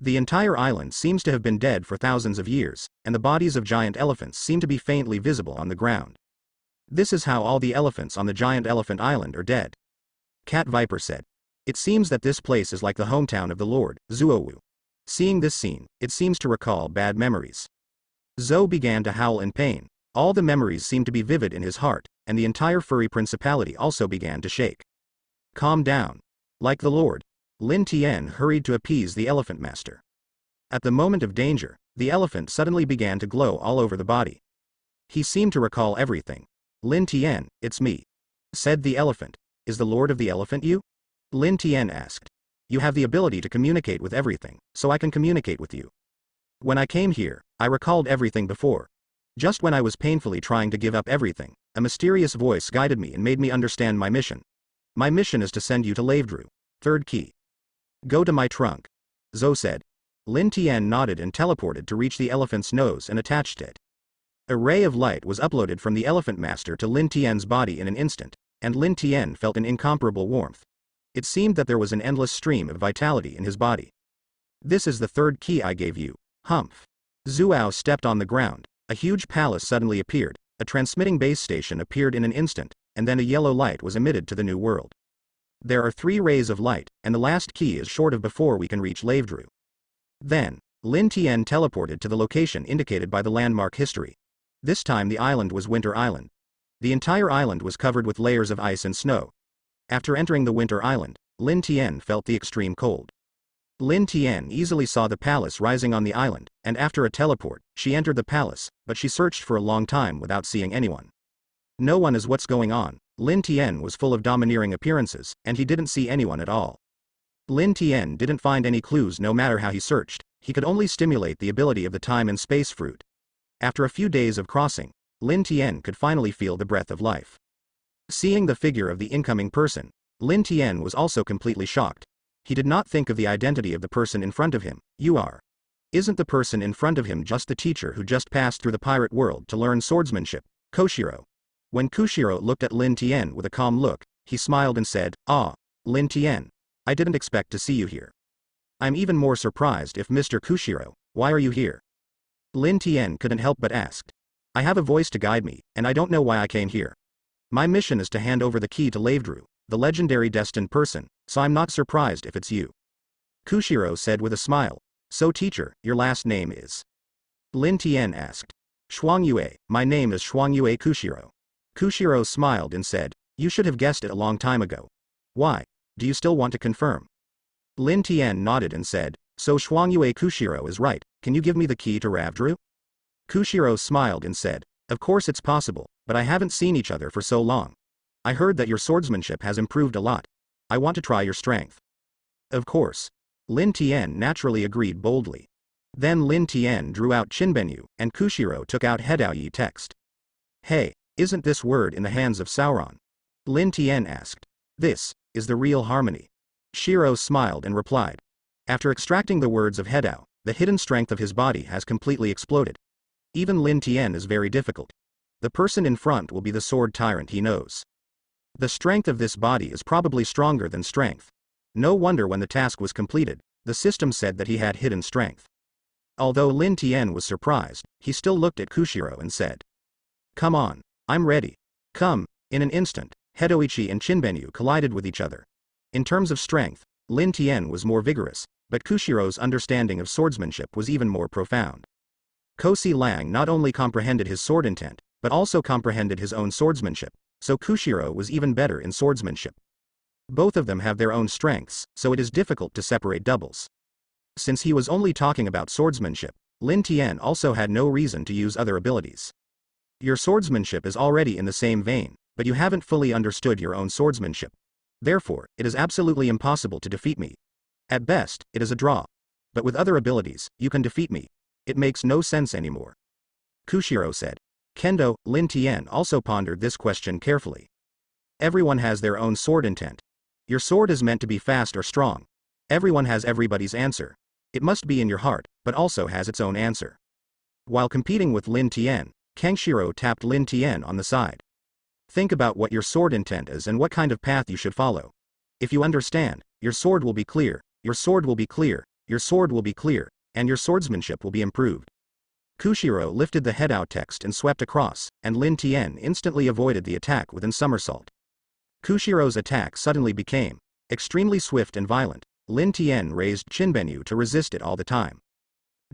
The entire island seems to have been dead for thousands of years, and the bodies of giant elephants seem to be faintly visible on the ground. This is how all the elephants on the giant elephant island are dead. Cat Viper said. It seems that this place is like the hometown of the Lord, Zuowu. Seeing this scene, it seems to recall bad memories. Zhou began to howl in pain. All the memories seemed to be vivid in his heart, and the entire furry principality also began to shake. Calm down. Like the Lord, Lin Tian hurried to appease the elephant master. At the moment of danger, the elephant suddenly began to glow all over the body. He seemed to recall everything. Lin Tian, it's me. Said the elephant. Is the Lord of the Elephant you? Lin Tian asked. You have the ability to communicate with everything, so I can communicate with you. When I came here, I recalled everything before. Just when I was painfully trying to give up everything, a mysterious voice guided me and made me understand my mission. My mission is to send you to Lavedru. Third key. Go to my trunk. Zhou said. Lin Tian nodded and teleported to reach the elephant's nose and attached it. A ray of light was uploaded from the elephant master to Lin Tian's body in an instant, and Lin Tian felt an incomparable warmth. It seemed that there was an endless stream of vitality in his body. This is the third key I gave you. Humph. Zuao stepped on the ground. A huge palace suddenly appeared, a transmitting base station appeared in an instant, and then a yellow light was emitted to the new world. There are 3 rays of light, and the last key is short of before we can reach Lavedru. Then, Lin Tian teleported to the location indicated by the landmark history. This time the island was Winter Island. The entire island was covered with layers of ice and snow. After entering the Winter Island, Lin Tian felt the extreme cold. Lin Tian easily saw the palace rising on the island, and after a teleport, she entered the palace, but she searched for a long time without seeing anyone. No one is what's going on. Lin Tian was full of domineering appearances, and he didn't see anyone at all. Lin Tian didn't find any clues no matter how he searched, he could only stimulate the ability of the time and space fruit. After a few days of crossing, Lin Tian could finally feel the breath of life. Seeing the figure of the incoming person, Lin Tian was also completely shocked. He did not think of the identity of the person in front of him. You are. Isn't the person in front of him just the teacher who just passed through the pirate world to learn swordsmanship, Koshiro? When Koshiro looked at Lin Tian with a calm look, he smiled and said, Ah, Lin Tian. I didn't expect to see you here. I'm even more surprised if Mr. Koshiro, why are you here? Lin Tian couldn't help but ask. I have a voice to guide me, and I don't know why I came here. My mission is to hand over the key to Lavedru, the legendary destined person, so I'm not surprised if it's you. Koshiro said with a smile. So teacher, your last name is? Lin Tian asked. Shuangyue, my name is Shuangyue Koshiro. Koshiro smiled and said, you should have guessed it a long time ago. Why? Do you still want to confirm? Lin Tian nodded and said, so Shuangyue Koshiro is right, can you give me the key to Ravdru? Koshiro smiled and said, of course it's possible, but I haven't seen each other for so long. I heard that your swordsmanship has improved a lot. I want to try your strength. Of course. Lin Tian naturally agreed boldly. Then Lin Tian drew out Chinbenyu, and Koshiro took out Hedaoyi text. Hey, isn't this word in the hands of Sauron? Lin Tian asked. This is the real harmony. Shiro smiled and replied. After extracting the words of Hedao, the hidden strength of his body has completely exploded. Even Lin Tian is very difficult. The person in front will be the sword tyrant he knows. The strength of this body is probably stronger than strength. No wonder when the task was completed, the system said that he had hidden strength. Although Lin Tian was surprised, he still looked at Koshiro and said. Come on, I'm ready. Come, In an instant, Hedoichi and Chinbenyu collided with each other. In terms of strength, Lin Tian was more vigorous, but Kushiro's understanding of swordsmanship was even more profound. Kosi Lang not only comprehended his sword intent, but also comprehended his own swordsmanship, so Kushiro was even better in swordsmanship. Both of them have their own strengths, so it is difficult to separate doubles. Since he was only talking about swordsmanship, Lin Tian also had no reason to use other abilities. Your swordsmanship is already in the same vein, but you haven't fully understood your own swordsmanship. Therefore, it is absolutely impossible to defeat me. At best, it is a draw. But with other abilities, you can defeat me. It makes no sense anymore. Kushiro said. Kendo, Lin Tian also pondered this question carefully. Everyone has their own sword intent. Your sword is meant to be fast or strong. Everyone has everybody's answer. It must be in your heart, but also has its own answer. While competing with Lin Tian, Kangshiro tapped Lin Tian on the side. Think about what your sword intent is and what kind of path you should follow. If you understand, your sword will be clear, your sword will be clear, your sword will be clear, and your swordsmanship will be improved. Kushiro lifted the head out text and swept across, and Lin Tian instantly avoided the attack with an somersault. Kushiro's attack suddenly became extremely swift and violent. Lin Tian raised Chinbenyu to resist it all the time.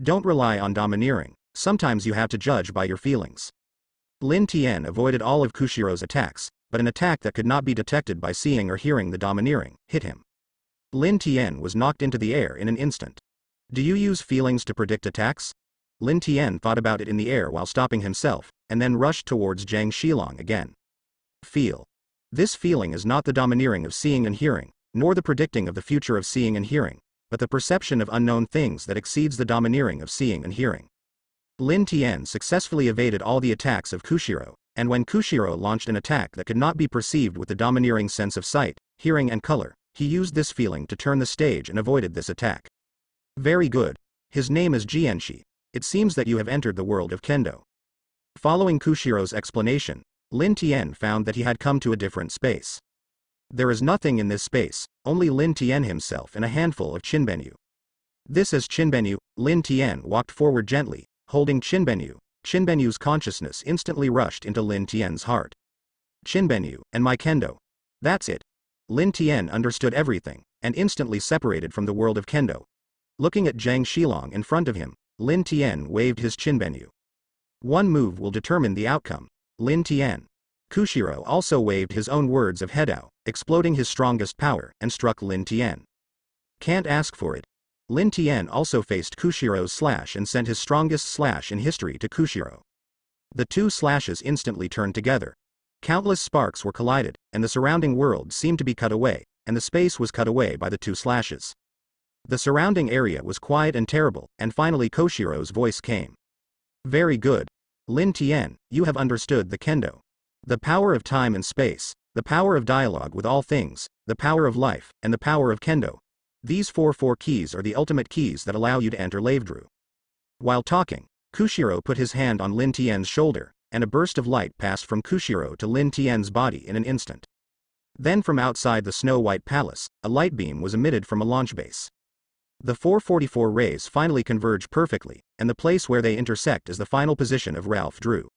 Don't rely on domineering, sometimes you have to judge by your feelings. Lin Tian avoided all of Kushiro's attacks, but an attack that could not be detected by seeing or hearing the domineering hit him. Lin Tian was knocked into the air in an instant. Do you use feelings to predict attacks? Lin Tian thought about it in the air while stopping himself, and then rushed towards Zhang Shilong again. Feel. This feeling is not the domineering of seeing and hearing, nor the predicting of the future of seeing and hearing, but the perception of unknown things that exceeds the domineering of seeing and hearing. Lin Tian successfully evaded all the attacks of Kushiro, and when Kushiro launched an attack that could not be perceived with the domineering sense of sight, hearing and color, he used this feeling to turn the stage and avoided this attack. Very good. His name is Jianshi. It seems that you have entered the world of Kendo. Following Kushiro's explanation, Lin Tian found that he had come to a different space. There is nothing in this space, only Lin Tian himself and a handful of Chinbenyu. This is Chinbenyu. Lin Tian walked forward gently, holding Chinbenyu. Chinbenyu's consciousness instantly rushed into Lin Tian's heart. Chinbenyu, and my Kendo. That's it. Lin Tian understood everything, and instantly separated from the world of Kendo. Looking at Zhang Shilong in front of him, Lin Tian waved his Chinbenyu. One move will determine the outcome. Lin Tian. Kushiro also waved his own words of Hedao, exploding his strongest power, and struck Lin Tian. Can't ask for it. Lin Tian also faced Kushiro's slash and sent his strongest slash in history to Kushiro. The two slashes instantly turned together. Countless sparks were collided, and the surrounding world seemed to be cut away, and the space was cut away by the two slashes. The surrounding area was quiet and terrible, and finally Kushiro's voice came. Very good. Lin Tian, you have understood the Kendo. The power of time and space, the power of dialogue with all things, the power of life, and the power of Kendo. These four keys are the ultimate keys that allow you to enter Lavedru. While talking, Kushiro put his hand on Lin Tian's shoulder, and a burst of light passed from Kushiro to Lin Tian's body in an instant. Then from outside the Snow-White Palace, a light beam was emitted from a launch base. The 444 rays finally converge perfectly, and the place where they intersect is the final position of Ralph Drew.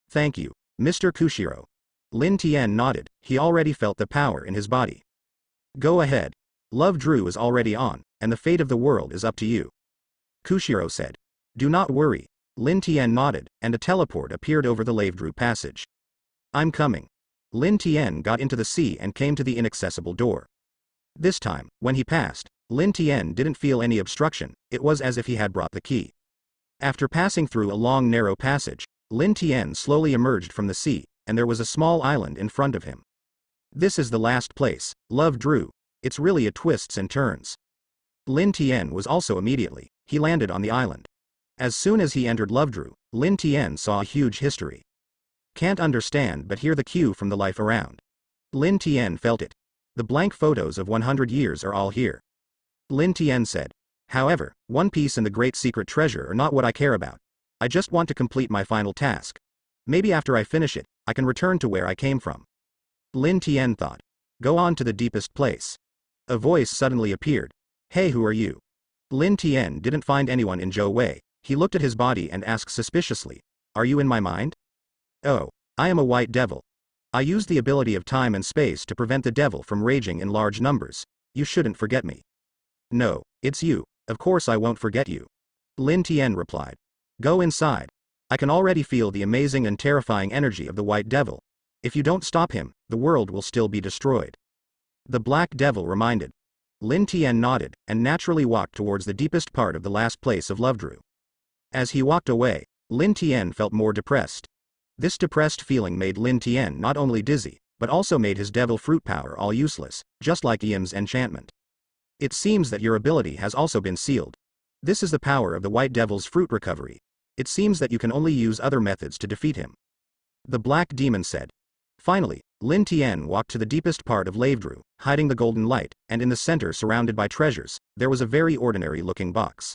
Thank you, Mr. Kushiro. Lin Tian nodded, he already felt the power in his body. Go ahead. Love Drew is already on, and the fate of the world is up to you. Kushiro said. Do not worry. Lin Tian nodded, and a teleport appeared over the Lavedru passage. I'm coming. Lin Tian got into the sea and came to the inaccessible door. This time, when he passed, Lin Tian didn't feel any obstruction, it was as if he had brought the key. After passing through a long narrow passage, Lin Tian slowly emerged from the sea, and there was a small island in front of him. This is the last place, Love Drew. It's really a twists and turns. Lin Tian was also immediately, he landed on the island. As soon as he entered Lovedrew, Lin Tian saw a huge history. Can't understand but hear the cue from the life around. Lin Tian felt it. The blank photos of 100 years are all here. Lin Tian said. However, One Piece and the Great Secret Treasure are not what I care about. I just want to complete my final task. Maybe after I finish it, I can return to where I came from. Lin Tian thought. Go on to the deepest place. A voice suddenly appeared. Hey, who are you? Lin Tian didn't find anyone in Zhou Wei. He looked at his body and asked suspiciously. Are you in my mind? Oh, I am a white devil. I used the ability of time and space to prevent the devil from raging in large numbers. You shouldn't forget me. No, it's you. Of course I won't forget you. Lin Tian replied. Go inside. I can already feel the amazing and terrifying energy of the white devil. If you don't stop him, the world will still be destroyed. The black devil reminded. Lin Tian nodded, and naturally walked towards the deepest part of the last place of Lovedrew. As he walked away, Lin Tian felt more depressed. This depressed feeling made Lin Tian not only dizzy, but also made his devil fruit power all useless, just like Yim's enchantment. It seems that your ability has also been sealed. This is the power of the white devil's fruit recovery. It seems that you can only use other methods to defeat him. The black demon said. Finally, Lin Tian walked to the deepest part of Lovedrew, hiding the golden light, and in the center, surrounded by treasures, there was a very ordinary-looking box.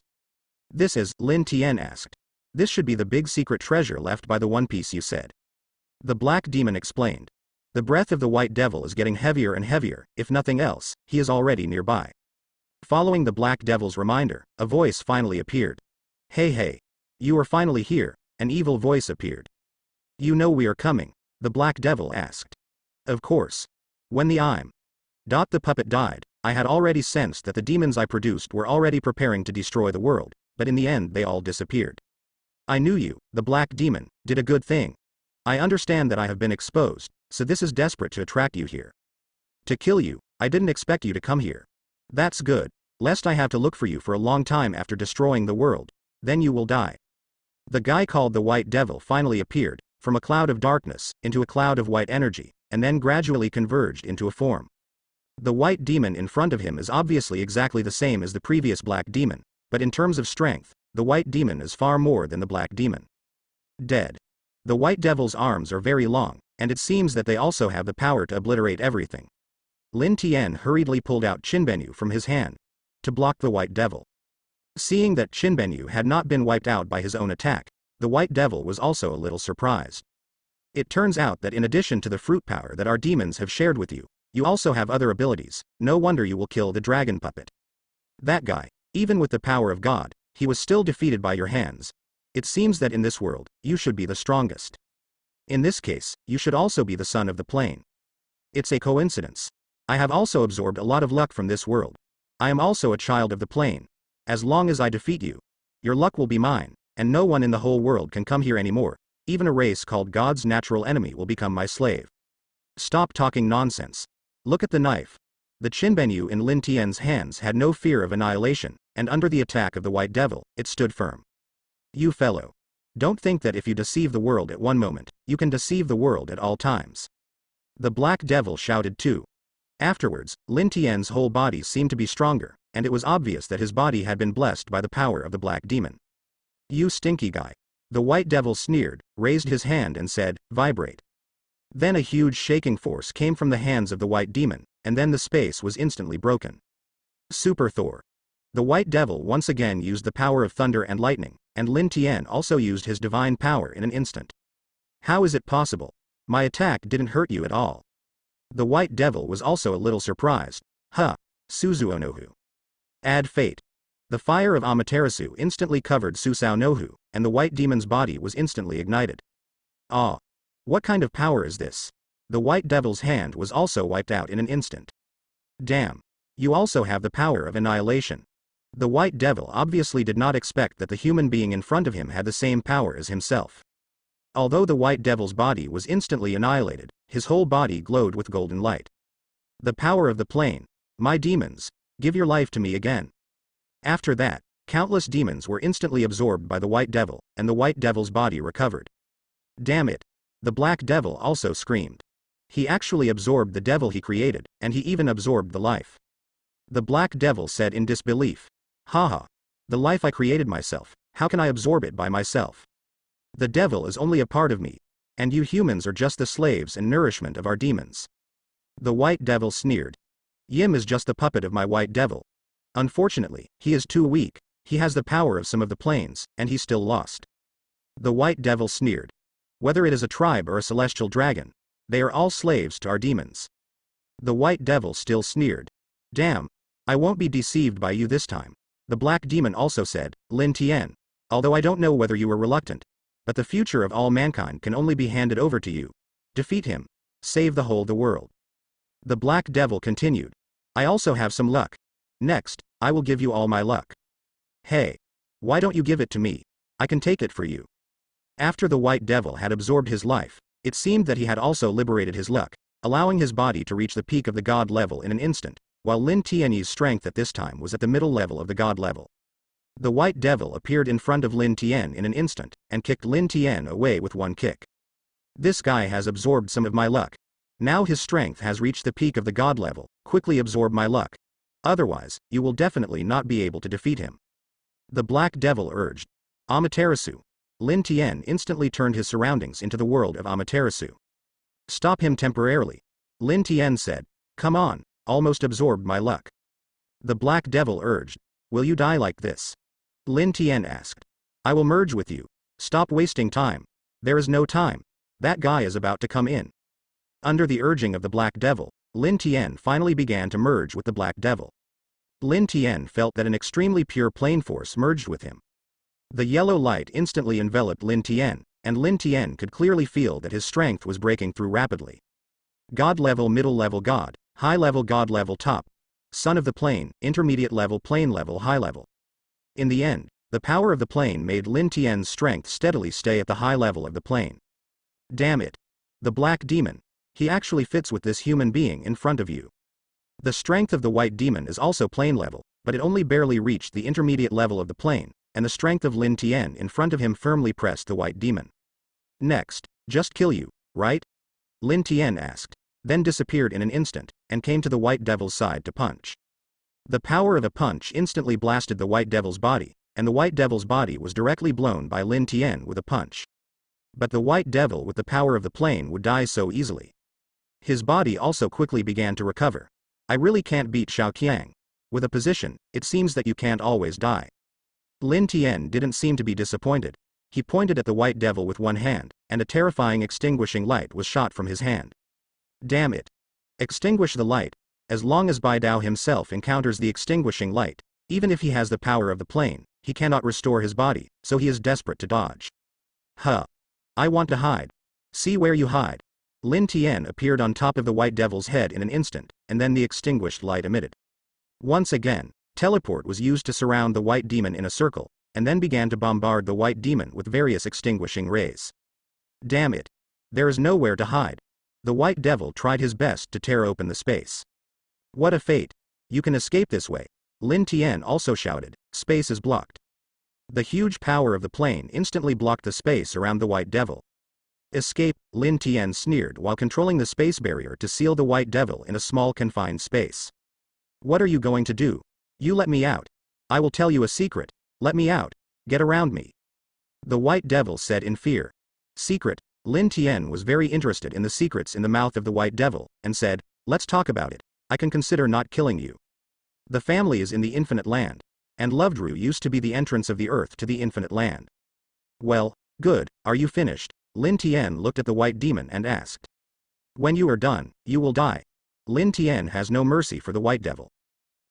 This is, Lin Tian asked. This should be the big secret treasure left by the One Piece you said. The black demon explained. The breath of the white devil is getting heavier and heavier, if nothing else, he is already nearby. Following the black devil's reminder, a voice finally appeared. Hey hey. You are finally here, an evil voice appeared. You know we are coming, the black devil asked. Of course. When the puppet died, I had already sensed that the demons I produced were already preparing to destroy the world, but in the end they all disappeared. I knew you, the black demon, did a good thing. I understand that I have been exposed, so this is desperate to attract you here. To kill you, I didn't expect you to come here. That's good, lest I have to look for you for a long time after destroying the world, then you will die. The guy called the White Devil finally appeared, from a cloud of darkness, into a cloud of white energy, and then gradually converged into a form. The white demon in front of him is obviously exactly the same as the previous black demon, but in terms of strength, the white demon is far more than the black demon. Dead. The white devil's arms are very long, and it seems that they also have the power to obliterate everything. Lin Tian hurriedly pulled out Chinbenyu from his hand, to block the white devil. Seeing that Chinbenyu had not been wiped out by his own attack, the white devil was also a little surprised. It turns out that in addition to the fruit power that our demons have shared with you, you also have other abilities, no wonder you will kill the dragon puppet. That guy, even with the power of God, he was still defeated by your hands. It seems that in this world, you should be the strongest. In this case, you should also be the son of the plane. It's a coincidence. I have also absorbed a lot of luck from this world. I am also a child of the plane. As long as I defeat you, your luck will be mine, and no one in the whole world can come here anymore. Even a race called God's natural enemy will become my slave. Stop talking nonsense. Look at the knife. The Chinbenyu in Lin Tian's hands had no fear of annihilation, and under the attack of the white devil, it stood firm. You fellow. Don't think that if you deceive the world at one moment, you can deceive the world at all times. The black devil shouted too. Afterwards, Lin Tian's whole body seemed to be stronger, and it was obvious that his body had been blessed by the power of the black demon. You stinky guy. The white devil sneered, raised his hand and said, vibrate. Then a huge shaking force came from the hands of the white demon, and then the space was instantly broken. Super Thor. The white devil once again used the power of thunder and lightning, and Lin Tian also used his divine power in an instant. How is it possible? My attack didn't hurt you at all. The white devil was also a little surprised. Huh. Suzuo Nohu. Add fate. The fire of Amaterasu instantly covered Susao Nohu, and the white demon's body was instantly ignited. Ah. What kind of power is this? The white devil's hand was also wiped out in an instant. Damn. You also have the power of annihilation. The white devil obviously did not expect that the human being in front of him had the same power as himself. Although the white devil's body was instantly annihilated, his whole body glowed with golden light. The power of the plane. My demons, give your life to me again. After that, countless demons were instantly absorbed by the white devil, and the white devil's body recovered. Damn it. The black devil also screamed. He actually absorbed the devil he created, and he even absorbed the life. The black devil said in disbelief. Haha. The life I created myself, how can I absorb it by myself? The devil is only a part of me, and you humans are just the slaves and nourishment of our demons. The white devil sneered. Yim is just the puppet of my white devil. Unfortunately, he is too weak, he has the power of some of the planes, and he's still lost. The white devil sneered. Whether it is a tribe or a celestial dragon, they are all slaves to our demons. The white devil still sneered. Damn. I won't be deceived by you this time. The black demon also said, Lin Tian. Although I don't know whether you were reluctant, but the future of all mankind can only be handed over to you. Defeat him. Save the world. The Black Devil continued. I also have some luck. Next, I will give you all my luck. Hey. Why don't you give it to me? I can take it for you. After the White Devil had absorbed his life, it seemed that he had also liberated his luck, allowing his body to reach the peak of the god level in an instant, while Lin Tianyi's strength at this time was at the middle level of the god level. The White Devil appeared in front of Lin Tian in an instant, and kicked Lin Tian away with one kick. This guy has absorbed some of my luck. Now his strength has reached the peak of the god level, quickly absorb my luck. Otherwise, you will definitely not be able to defeat him. The Black Devil urged. Amaterasu. Lin Tian instantly turned his surroundings into the world of Amaterasu. Stop him temporarily. Lin Tian said. Come on, almost absorbed my luck. The Black Devil urged. Will you die like this? Lin Tian asked. I will merge with you. Stop wasting time. There is no time. That guy is about to come in. Under the urging of the Black Devil, Lin Tian finally began to merge with the Black Devil. Lin Tian felt that an extremely pure plane force merged with him. The yellow light instantly enveloped Lin Tian, and Lin Tian could clearly feel that his strength was breaking through rapidly. God level, middle level god, high level god level top, son of the plane, intermediate level, plane level, high level. In the end, the power of the plane made Lin Tian's strength steadily stay at the high level of the plane. Damn it. The Black Demon. He actually fits with this human being in front of you. The strength of the White Demon is also plane level, but it only barely reached the intermediate level of the plane, and the strength of Lin Tian in front of him firmly pressed the White Demon. Next, just kill you, right? Lin Tian asked, then disappeared in an instant, and came to the White Devil's side to punch. The power of a punch instantly blasted the White Devil's body, and the White Devil's body was directly blown by Lin Tian with a punch. But the White Devil with the power of the plane would die so easily. His body also quickly began to recover. I really can't beat Xiaoqiang. With a position, it seems that you can't always die. Lin Tian didn't seem to be disappointed. He pointed at the White Devil with one hand, and a terrifying extinguishing light was shot from his hand. Damn it. Extinguish the light. As long as Bai Dao himself encounters the extinguishing light, even if he has the power of the plane, he cannot restore his body, so he is desperate to dodge. Huh. I want to hide. See where you hide. Lin Tian appeared on top of the White Devil's head in an instant, and then the extinguished light emitted. Once again, teleport was used to surround the White Demon in a circle, and then began to bombard the White Demon with various extinguishing rays. Damn it. There is nowhere to hide. The White Devil tried his best to tear open the space. What a fate. You can escape this way. Lin Tian also shouted, space is blocked. The huge power of the plane instantly blocked the space around the White Devil. Escape, Lin Tian sneered while controlling the space barrier to seal the White Devil in a small confined space. What are you going to do? You let me out. I will tell you a secret. Let me out. Get around me. The White Devil said in fear. Secret. Lin Tian was very interested in the secrets in the mouth of the White Devil, and said, let's talk about it. I can consider not killing you. The family is in the Infinite Land, and Lovedru used to be the entrance of the earth to the Infinite Land. Well, good, are you finished? Lin Tian looked at the White Demon and asked. When you are done, you will die. Lin Tian has no mercy for the White Devil.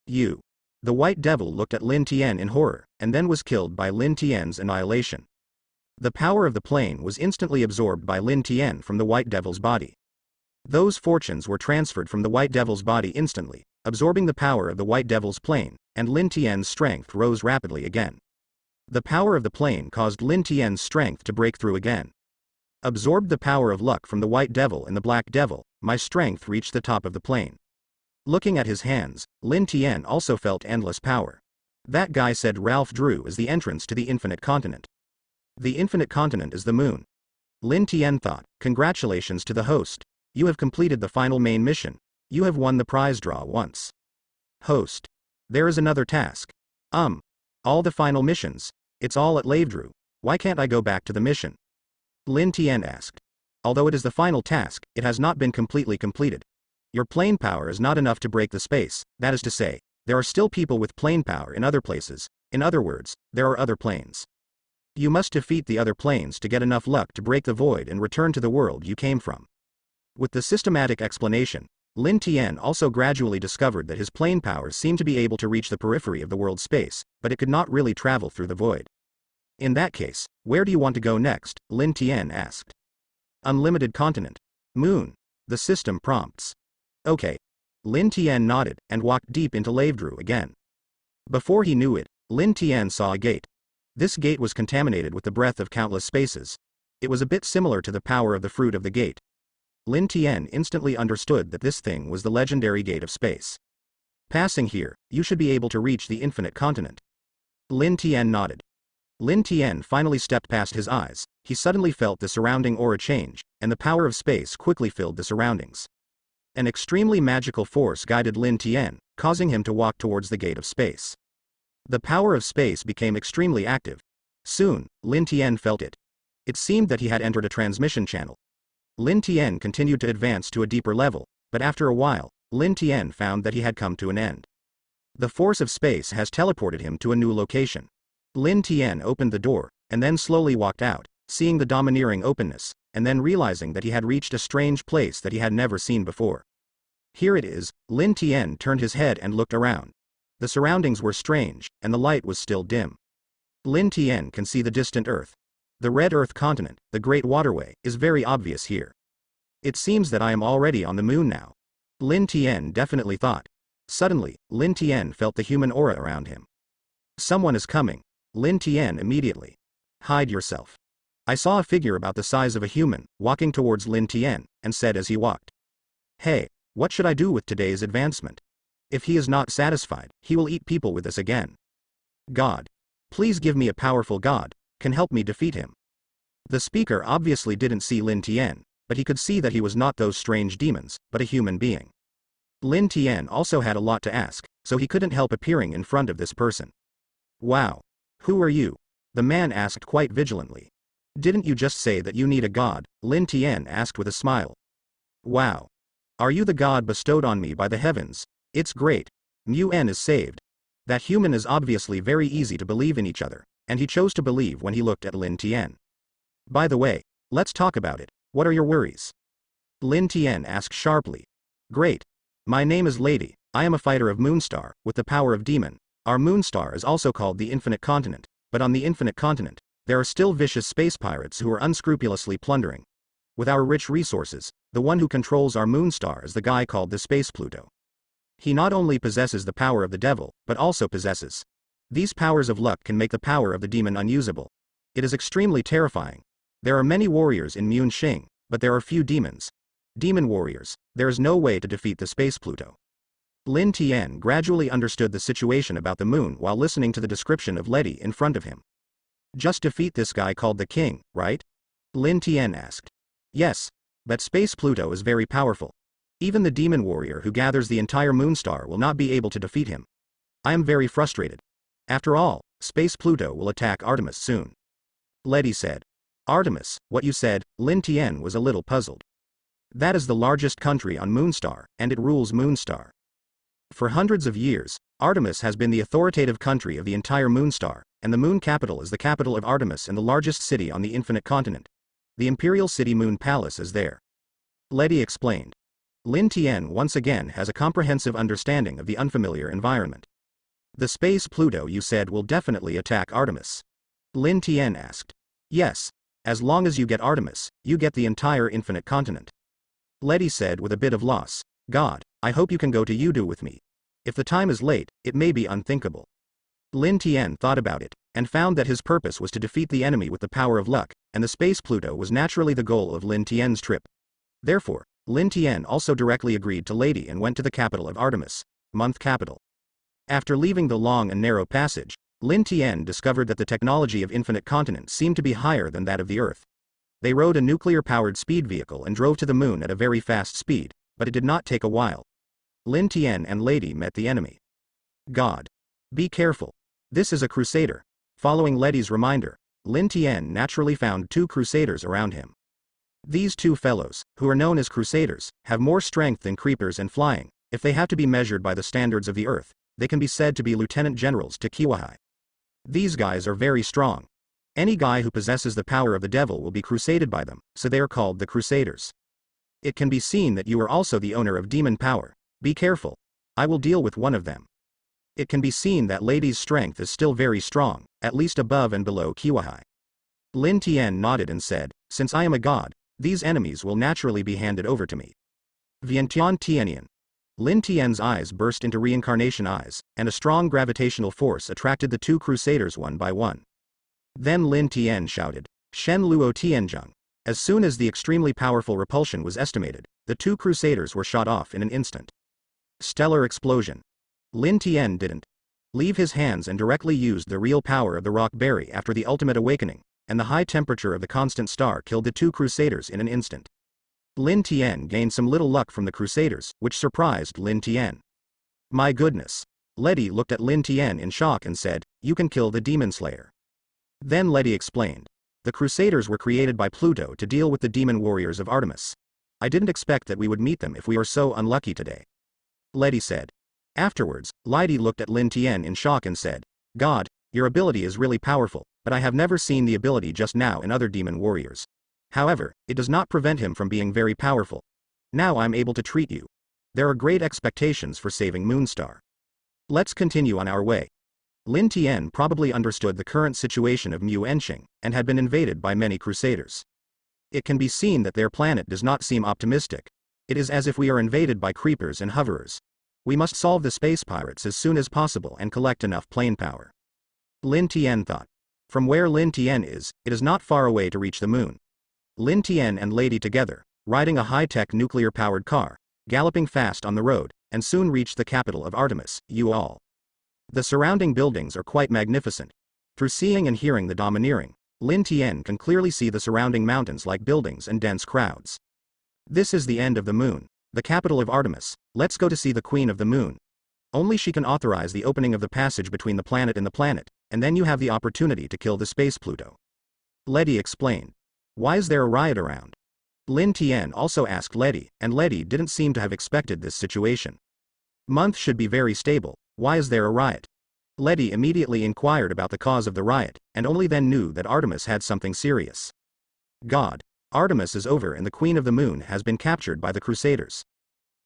You. The White Devil looked at Lin Tian in horror, and then was killed by Lin Tian's annihilation. The power of the plane was instantly absorbed by Lin Tian from the White Devil's body. Those fortunes were transferred from the White Devil's body instantly, absorbing the power of the White Devil's plane, and Lin Tian's strength rose rapidly again. The power of the plane caused Lin Tian's strength to break through again. Absorbed the power of luck from the White Devil and the Black Devil, my strength reached the top of the plane. Looking at his hands, Lin Tian also felt endless power. That guy said Ralph Drew is the entrance to the Infinite Continent. The Infinite Continent is the moon. Lin Tian thought, congratulations to the host. You have completed the final main mission. You have won the prize draw once. Host. There is another task. All the final missions. It's all at Lovedru. Why can't I go back to the mission? Lin Tian asked. Although it is the final task, it has not been completely completed. Your plane power is not enough to break the space, that is to say, there are still people with plane power in other places, in other words, there are other planes. You must defeat the other planes to get enough luck to break the void and return to the world you came from. With the systematic explanation, Lin Tian also gradually discovered that his plane power seemed to be able to reach the periphery of the world space, but it could not really travel through the void. In that case, where do you want to go next? Lin Tian asked. Unlimited continent. Moon. The system prompts. Okay. Lin Tian nodded and walked deep into Lavedrew again. Before he knew it, Lin Tian saw a gate. This gate was contaminated with the breath of countless spaces. It was a bit similar to the power of the fruit of the gate. Lin Tian instantly understood that this thing was the legendary gate of space. Passing here, you should be able to reach the infinite continent. Lin Tian nodded. Lin Tian finally stepped past his eyes. He suddenly felt the surrounding aura change, and the power of space quickly filled the surroundings. An extremely magical force guided Lin Tian, causing him to walk towards the gate of space. The power of space became extremely active. Soon, Lin Tian felt it. It seemed that he had entered a transmission channel. Lin Tian continued to advance to a deeper level, but after a while, Lin Tian found that he had come to an end. The force of space has teleported him to a new location. Lin Tian opened the door, and then slowly walked out, seeing the domineering openness, and then realizing that he had reached a strange place that he had never seen before. Here it is. Lin Tian turned his head and looked around. The surroundings were strange, and the light was still dim. Lin Tian can see the distant Earth. The red Earth continent, the Great Waterway, is very obvious here. It seems that I am already on the moon now. Lin Tian definitely thought. Suddenly, Lin Tian felt the human aura around him. Someone is coming. Lin Tian immediately. Hide yourself. I saw a figure about the size of a human, walking towards Lin Tian, and said as he walked. Hey, what should I do with today's advancement? If he is not satisfied, he will eat people with us again. God. Please give me a powerful god, can help me defeat him. The speaker obviously didn't see Lin Tian, but he could see that he was not those strange demons, but a human being. Lin Tian also had a lot to ask, so he couldn't help appearing in front of this person. Wow. Who are you? The man asked quite vigilantly. Didn't you just say that you need a god? Lin Tian asked with a smile. Wow. Are you the god bestowed on me by the heavens? It's great. Nguyen is saved. That human is obviously very easy to believe in each other, and he chose to believe when he looked at Lin Tian. By the way, let's talk about it. What are your worries? Lin Tian asked sharply. Great. My name is Lady. I am a fighter of Moonstar, with the power of demon. Our Moonstar is also called the Infinite Continent, but on the Infinite Continent, there are still vicious space pirates who are unscrupulously plundering. With our rich resources, the one who controls our Moonstar is the guy called the Space Pluto. He not only possesses the power of the devil, but also possesses. These powers of luck can make the power of the demon unusable. It is extremely terrifying. There are many warriors in Mun Xing, but there are few demons. Demon warriors, there is no way to defeat the Space Pluto. Lin Tian gradually understood the situation about the moon while listening to the description of Letty in front of him. Just defeat this guy called the king, right? Lin Tian asked. Yes. But Space Pluto is very powerful. Even the demon warrior who gathers the entire Moonstar will not be able to defeat him. I am very frustrated. After all, Space Pluto will attack Artemis soon. Letty said. Artemis, what you said? Lin Tian was a little puzzled. That is the largest country on Moonstar, and it rules Moonstar. For hundreds of years, Artemis has been the authoritative country of the entire Moonstar, and the moon capital is the capital of Artemis and the largest city on the Infinite Continent. The Imperial City Moon Palace is there. Letty explained. Lin Tian once again has a comprehensive understanding of the unfamiliar environment. The Space Pluto you said will definitely attack Artemis. Lin Tian asked. Yes. As long as you get Artemis, you get the entire Infinite Continent. Letty said with a bit of loss. God, I hope you can go to Yudu with me. If the time is late, it may be unthinkable. Lin Tian thought about it, and found that his purpose was to defeat the enemy with the power of luck, and the Space Pluto was naturally the goal of Lin Tian's trip. Therefore, Lin Tian also directly agreed to Lady and went to the capital of Artemis, month capital. After leaving the long and narrow passage, Lin Tian discovered that the technology of Infinite Continent seemed to be higher than that of the Earth. They rode a nuclear-powered speed vehicle and drove to the moon at a very fast speed, but it did not take a while. Lin Tian and Lady met the enemy. God. Be careful. This is a crusader. Following Letty's reminder, Lin Tian naturally found two crusaders around him. These two fellows, who are known as crusaders, have more strength than creepers and flying. If they have to be measured by the standards of the Earth, they can be said to be lieutenant generals to Kiwahai. These guys are very strong. Any guy who possesses the power of the devil will be crusaded by them, so they are called the crusaders. It can be seen that you are also the owner of demon power. Be careful. I will deal with one of them. It can be seen that Lady's strength is still very strong, at least above and below Kiwahai. Lin Tian nodded and said, since I am a god, these enemies will naturally be handed over to me. Vientiane Tianyan. Lin Tian's eyes burst into reincarnation eyes, and a strong gravitational force attracted the two crusaders one by one. Then Lin Tian shouted, Shen Luo Tianzheng. As soon as the extremely powerful repulsion was estimated, the two crusaders were shot off in an instant. Stellar explosion. Lin Tian didn't leave his hands and directly used the real power of the rock berry after the ultimate awakening, and the high temperature of the constant star killed the two crusaders in an instant. Lin Tian gained some little luck from the crusaders, which surprised Lin Tian. My goodness. Letty looked at Lin Tian in shock and said, you can kill the demon slayer. Then Letty explained. The crusaders were created by Pluto to deal with the demon warriors of Artemis. I didn't expect that we would meet them if we were so unlucky today. Letty said. Afterwards, Lydie looked at Lin Tian in shock and said, God, your ability is really powerful, but I have never seen the ability just now in other demon warriors. However, it does not prevent him from being very powerful. Now I'm able to treat you. There are great expectations for saving Moonstar. Let's continue on our way. Lin Tian probably understood the current situation of Mu Enxing, and had been invaded by many crusaders. It can be seen that their planet does not seem optimistic. It is as if we are invaded by creepers and hoverers. We must solve the space pirates as soon as possible and collect enough plane power. Lin Tian thought. From where Lin Tian is, it is not far away to reach the moon. Lin Tian and Lady together, riding a high-tech nuclear-powered car, galloping fast on the road, and soon reached the capital of Artemis, Ual. The surrounding buildings are quite magnificent. Through seeing and hearing the domineering, Lin Tian can clearly see the surrounding mountains like buildings and dense crowds. This is the end of the moon, the capital of Artemis. Let's go to see the Queen of the Moon. Only she can authorize the opening of the passage between the planet and the planet, and then you have the opportunity to kill the space Pluto. Letty explained. Why is there a riot around? Lin Tian also asked Letty, and Letty didn't seem to have expected this situation. Month should be very stable, why is there a riot? Letty immediately inquired about the cause of the riot, and only then knew that Artemis had something serious. God. Artemis is over and the Queen of the Moon has been captured by the Crusaders.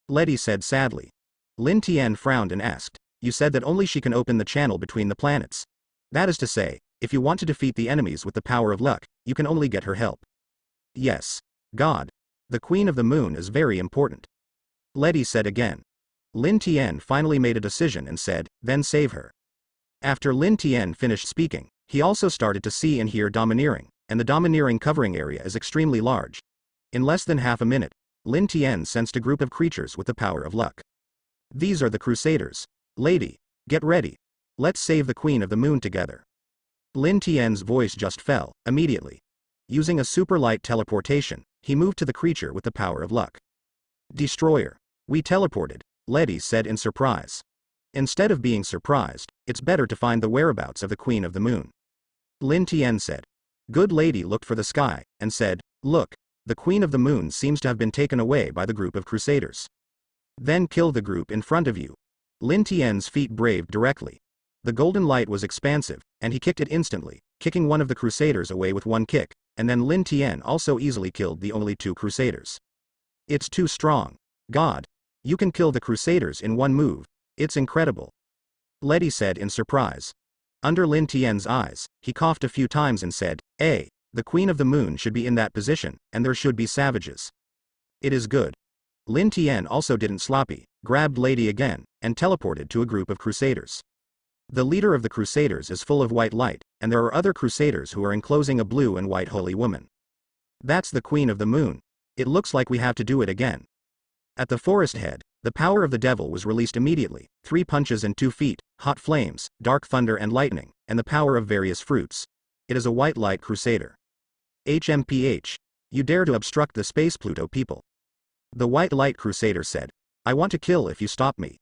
Letty said sadly. Lin Tian frowned and asked, you said that only she can open the channel between the planets. That is to say, if you want to defeat the enemies with the power of luck, you can only get her help. Yes. God. The Queen of the Moon is very important. Letty said again. Lin Tian finally made a decision and said, then save her. After Lin Tian finished speaking, he also started to see and hear domineering, and the domineering covering area is extremely large. In less than half a minute, Lin Tian sensed a group of creatures with the power of luck. These are the Crusaders. Lady, get ready. Let's save the Queen of the Moon together. Lin Tian's voice just fell, immediately. Using a super light teleportation, he moved to the creature with the power of luck. Destroyer. We teleported, Letty said in surprise. Instead of being surprised, it's better to find the whereabouts of the Queen of the Moon. Lin Tian said. Good Lady looked for the sky, and said, look, the Queen of the Moon seems to have been taken away by the group of Crusaders. Then kill the group in front of you. Lin Tian's feet braved directly. The golden light was expansive, and he kicked it instantly, kicking one of the Crusaders away with one kick, and then Lin Tian also easily killed the only two Crusaders. It's too strong. God. You can kill the Crusaders in one move. It's incredible. Letty said in surprise. Under Lin Tian's eyes, he coughed a few times and said, the Queen of the Moon should be in that position, and there should be savages. It is good. Lin Tian also didn't sloppy, grabbed Lady again, and teleported to a group of Crusaders. The leader of the Crusaders is full of white light, and there are other Crusaders who are enclosing a blue and white holy woman. That's the Queen of the Moon. It looks like we have to do it again. At the forest head, the power of the devil was released immediately, 3 punches and 2 feet, hot flames, dark thunder and lightning, and the power of various fruits. It is a white light crusader. HMPH. You dare to obstruct the space Pluto people. The white light crusader said. I want to kill if you stop me.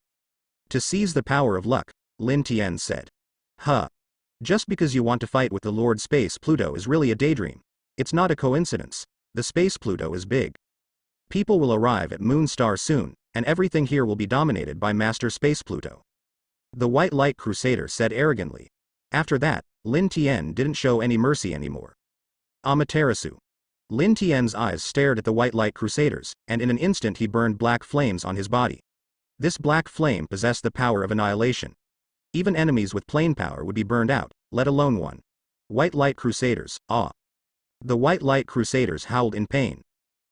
To seize the power of luck, Lin Tian said. Just because you want to fight with the Lord Space Pluto is really a daydream. It's not a coincidence. The space Pluto is big. People will arrive at Moonstar soon, and everything here will be dominated by Master Space Pluto. The White Light Crusader said arrogantly. After that, Lin Tian didn't show any mercy anymore. Amaterasu. Lin Tian's eyes stared at the White Light Crusaders, and in an instant he burned black flames on his body. This black flame possessed the power of annihilation. Even enemies with plane power would be burned out, let alone one. White Light Crusaders, The White Light Crusaders howled in pain.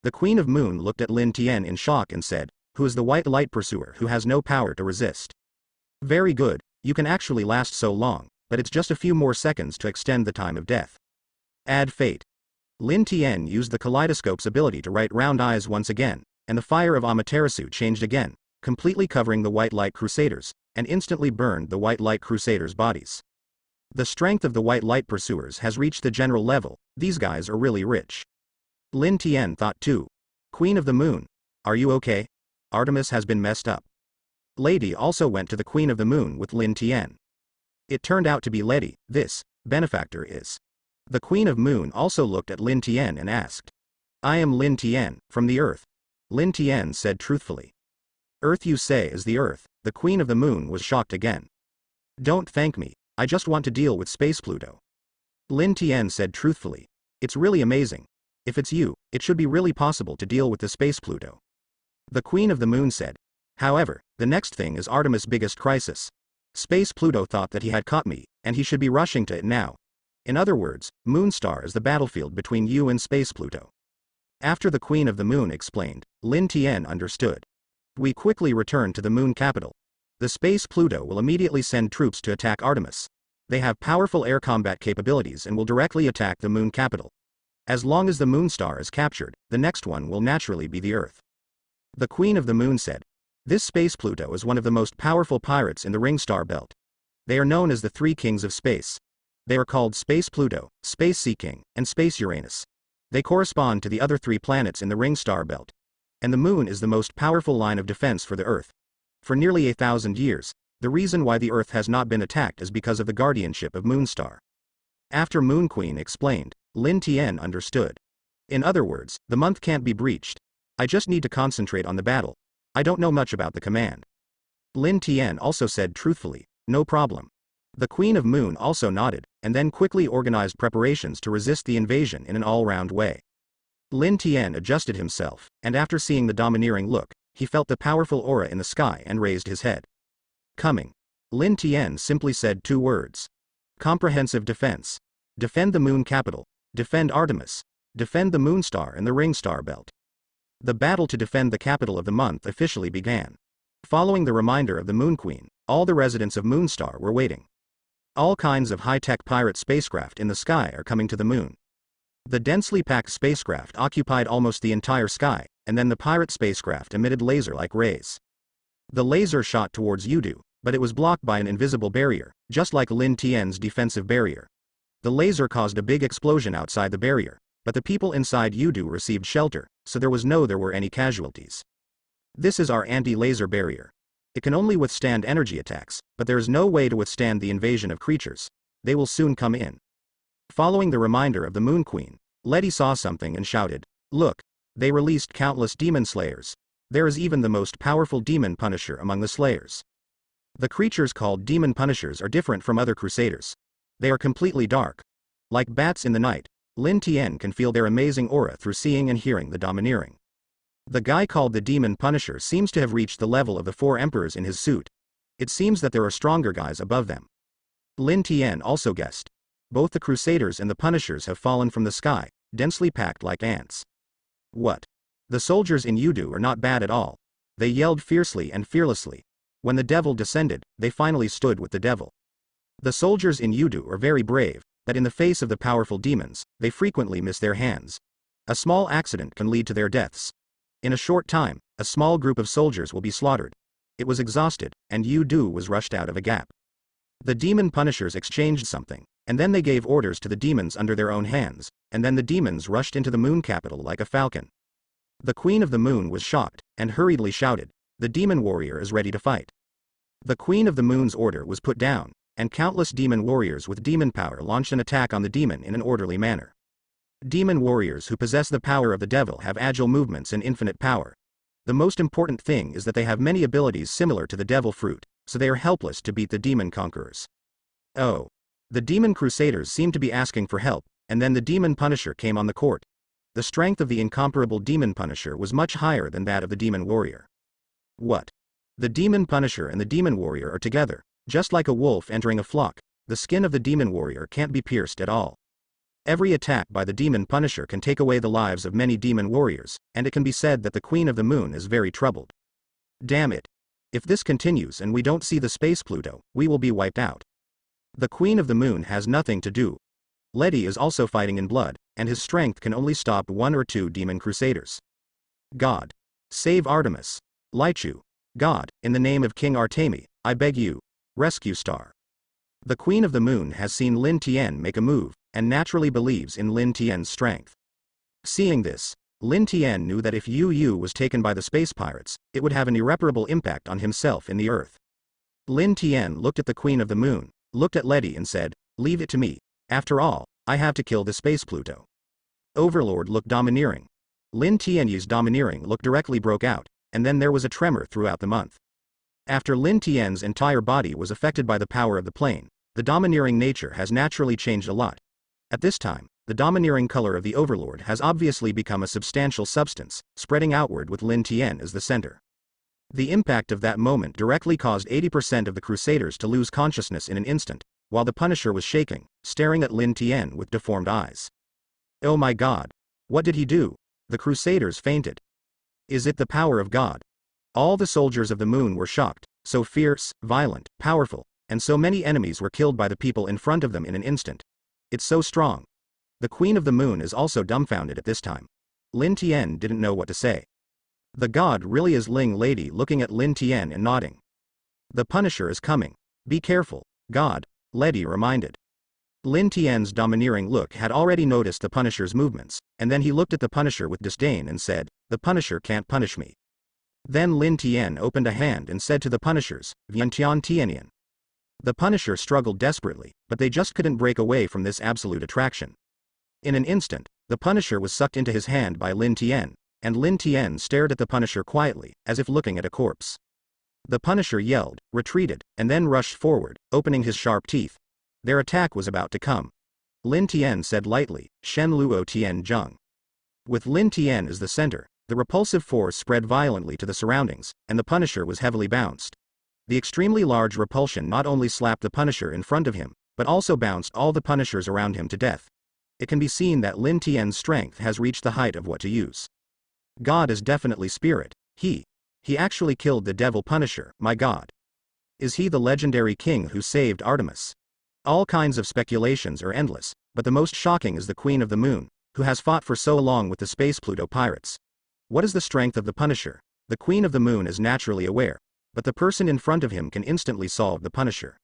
The Queen of Moon looked at Lin Tian in shock and said, "Who is the white light pursuer who has no power to resist?" "Very good, you can actually last so long, but it's just a few more seconds to extend the time of death." Add fate. Lin Tian used the kaleidoscope's ability to write round eyes once again, and the fire of Amaterasu changed again, completely covering the White Light Crusaders, and instantly burned the White Light Crusaders' bodies. The strength of the White Light Pursuers has reached the general level. These guys are really rich. Lin Tian thought too. Queen of the Moon, are you okay? Artemis has been messed up. Lady also went to the Queen of the Moon with Lin Tian. It turned out to be Lady, this benefactor is. The Queen of Moon also looked at Lin Tian and asked. "I am Lin Tian, from the Earth." Lin Tian said truthfully. "Earth you say is the Earth." The Queen of the Moon was shocked again. "Don't thank me, I just want to deal with Space Pluto." Lin Tian said truthfully. "It's really amazing. If it's you, it should be really possible to deal with the Space Pluto." The Queen of the Moon said. "However, the next thing is Artemis' biggest crisis. Space Pluto thought that he had caught me, and he should be rushing to it now. In other words, Moonstar is the battlefield between you and Space Pluto." After the Queen of the Moon explained, Lin Tian understood. "We quickly return to the Moon capital. The Space Pluto will immediately send troops to attack Artemis. They have powerful air combat capabilities and will directly attack the Moon capital. As long as the Moonstar is captured, the next one will naturally be the Earth." The Queen of the Moon said. "This Space Pluto is one of the most powerful pirates in the Ring Star Belt. They are known as the Three Kings of Space. They are called Space Pluto, Space Sea King, and Space Uranus. They correspond to the other three planets in the Ring Star Belt. And the Moon is the most powerful line of defense for the Earth. For nearly 1,000 years, the reason why the Earth has not been attacked is because of the guardianship of Moonstar." After Moon Queen explained, Lin Tian understood. "In other words, the month can't be breached. I just need to concentrate on the battle. I don't know much about the command." Lin Tian also said truthfully, "No problem." The Queen of Moon also nodded, and then quickly organized preparations to resist the invasion in an all-round way. Lin Tian adjusted himself, and after seeing the domineering look, he felt the powerful aura in the sky and raised his head. "Coming." Lin Tian simply said 2 words. "Comprehensive defense. Defend the Moon capital. Defend Artemis. Defend the Moonstar and the Ring Star Belt." The battle to defend the capital of the month officially began. Following the reminder of the Moon Queen, all the residents of Moonstar were waiting. All kinds of high-tech pirate spacecraft in the sky are coming to the moon. The densely packed spacecraft occupied almost the entire sky, and then the pirate spacecraft emitted laser-like rays. The laser shot towards Yudu, but it was blocked by an invisible barrier, just like Lin Tian's defensive barrier. The laser caused a big explosion outside the barrier, but the people inside Yudu received shelter, so there were any casualties. "This is our anti-laser barrier. It can only withstand energy attacks, but there is no way to withstand the invasion of creatures. They will soon come in." Following the reminder of the Moon Queen, Letty saw something and shouted, "Look! They released countless demon slayers. There is even the most powerful demon punisher among the slayers." The creatures called demon punishers are different from other crusaders. They are completely dark. Like bats in the night, Lin Tian can feel their amazing aura through seeing and hearing the domineering. The guy called the Demon Punisher seems to have reached the level of the 4 emperors in his suit. It seems that there are stronger guys above them. Lin Tian also guessed. Both the Crusaders and the Punishers have fallen from the sky, densely packed like ants. What? The soldiers in Yudu are not bad at all. They yelled fiercely and fearlessly. When the devil descended, they finally stood with the devil. The soldiers in Yudu are very brave, but in the face of the powerful demons, they frequently miss their hands. A small accident can lead to their deaths. In a short time, a small group of soldiers will be slaughtered. It was exhausted, and Yudu was rushed out of a gap. The demon punishers exchanged something, and then they gave orders to the demons under their own hands, and then the demons rushed into the moon capital like a falcon. The Queen of the Moon was shocked, and hurriedly shouted, "The demon warrior is ready to fight." The Queen of the Moon's order was put down, and countless demon warriors with demon power launched an attack on the demon in an orderly manner. Demon warriors who possess the power of the devil have agile movements and infinite power. The most important thing is that they have many abilities similar to the devil fruit, so they are helpless to beat the demon conquerors. Oh. The demon crusaders seemed to be asking for help, and then the demon punisher came on the court. The strength of the incomparable demon punisher was much higher than that of the demon warrior. What? The demon punisher and the demon warrior are together, just like a wolf entering a flock. The skin of the demon warrior can't be pierced at all. Every attack by the demon Punisher can take away the lives of many demon warriors, and it can be said that the Queen of the Moon is very troubled. Damn it. If this continues and we don't see the space Pluto, we will be wiped out. The Queen of the Moon has nothing to do. Letty is also fighting in blood, and his strength can only stop 1 or 2 demon crusaders. God. Save Artemis. Lichu. God, in the name of King Artemi, I beg you. Rescue Star. The Queen of the Moon has seen Lin Tian make a move, and naturally believes in Lin Tian's strength. Seeing this, Lin Tian knew that if Yu Yu was taken by the space pirates, it would have an irreparable impact on himself in the Earth. Lin Tian looked at the Queen of the Moon, looked at Letty and said, "Leave it to me. After all, I have to kill the space Pluto." Overlord looked domineering. Lin Tian's domineering look directly broke out, and then there was a tremor throughout the month. After Lin Tian's entire body was affected by the power of the plane, the domineering nature has naturally changed a lot. At this time, the domineering color of the Overlord has obviously become a substantial substance, spreading outward with Lin Tian as the center. The impact of that moment directly caused 80% of the Crusaders to lose consciousness in an instant, while the Punisher was shaking, staring at Lin Tian with deformed eyes. Oh my God! What did he do? The Crusaders fainted. Is it the power of God? All the soldiers of the moon were shocked, so fierce, violent, powerful, and so many enemies were killed by the people in front of them in an instant. It's so strong. The Queen of the Moon is also dumbfounded at this time. Lin Tian didn't know what to say. The god really is Ling Lady looking at Lin Tian and nodding. The Punisher is coming. Be careful, God, Letty reminded. Lin Tian's domineering look had already noticed the Punisher's movements, and then he looked at the Punisher with disdain and said, "The Punisher can't punish me." Then Lin Tian opened a hand and said to the Punishers, "Vientian Tianian." The Punisher struggled desperately, but they just couldn't break away from this absolute attraction. In an instant, the Punisher was sucked into his hand by Lin Tian, and Lin Tian stared at the Punisher quietly, as if looking at a corpse. The Punisher yelled, retreated, and then rushed forward, opening his sharp teeth. Their attack was about to come. Lin Tian said lightly, "Shen Luo Tian Zheng." With Lin Tian as the center, the repulsive force spread violently to the surroundings, and the Punisher was heavily bounced. The extremely large repulsion not only slapped the Punisher in front of him, but also bounced all the Punishers around him to death. It can be seen that Lin Tian's strength has reached the height of what to use. God is definitely spirit. He actually killed the devil Punisher, my God. Is he the legendary king who saved Artemis? All kinds of speculations are endless, but the most shocking is the Queen of the Moon, who has fought for so long with the Space Pluto pirates. What is the strength of the Punisher? The Queen of the Moon is naturally aware, but the person in front of him can instantly solve the Punisher.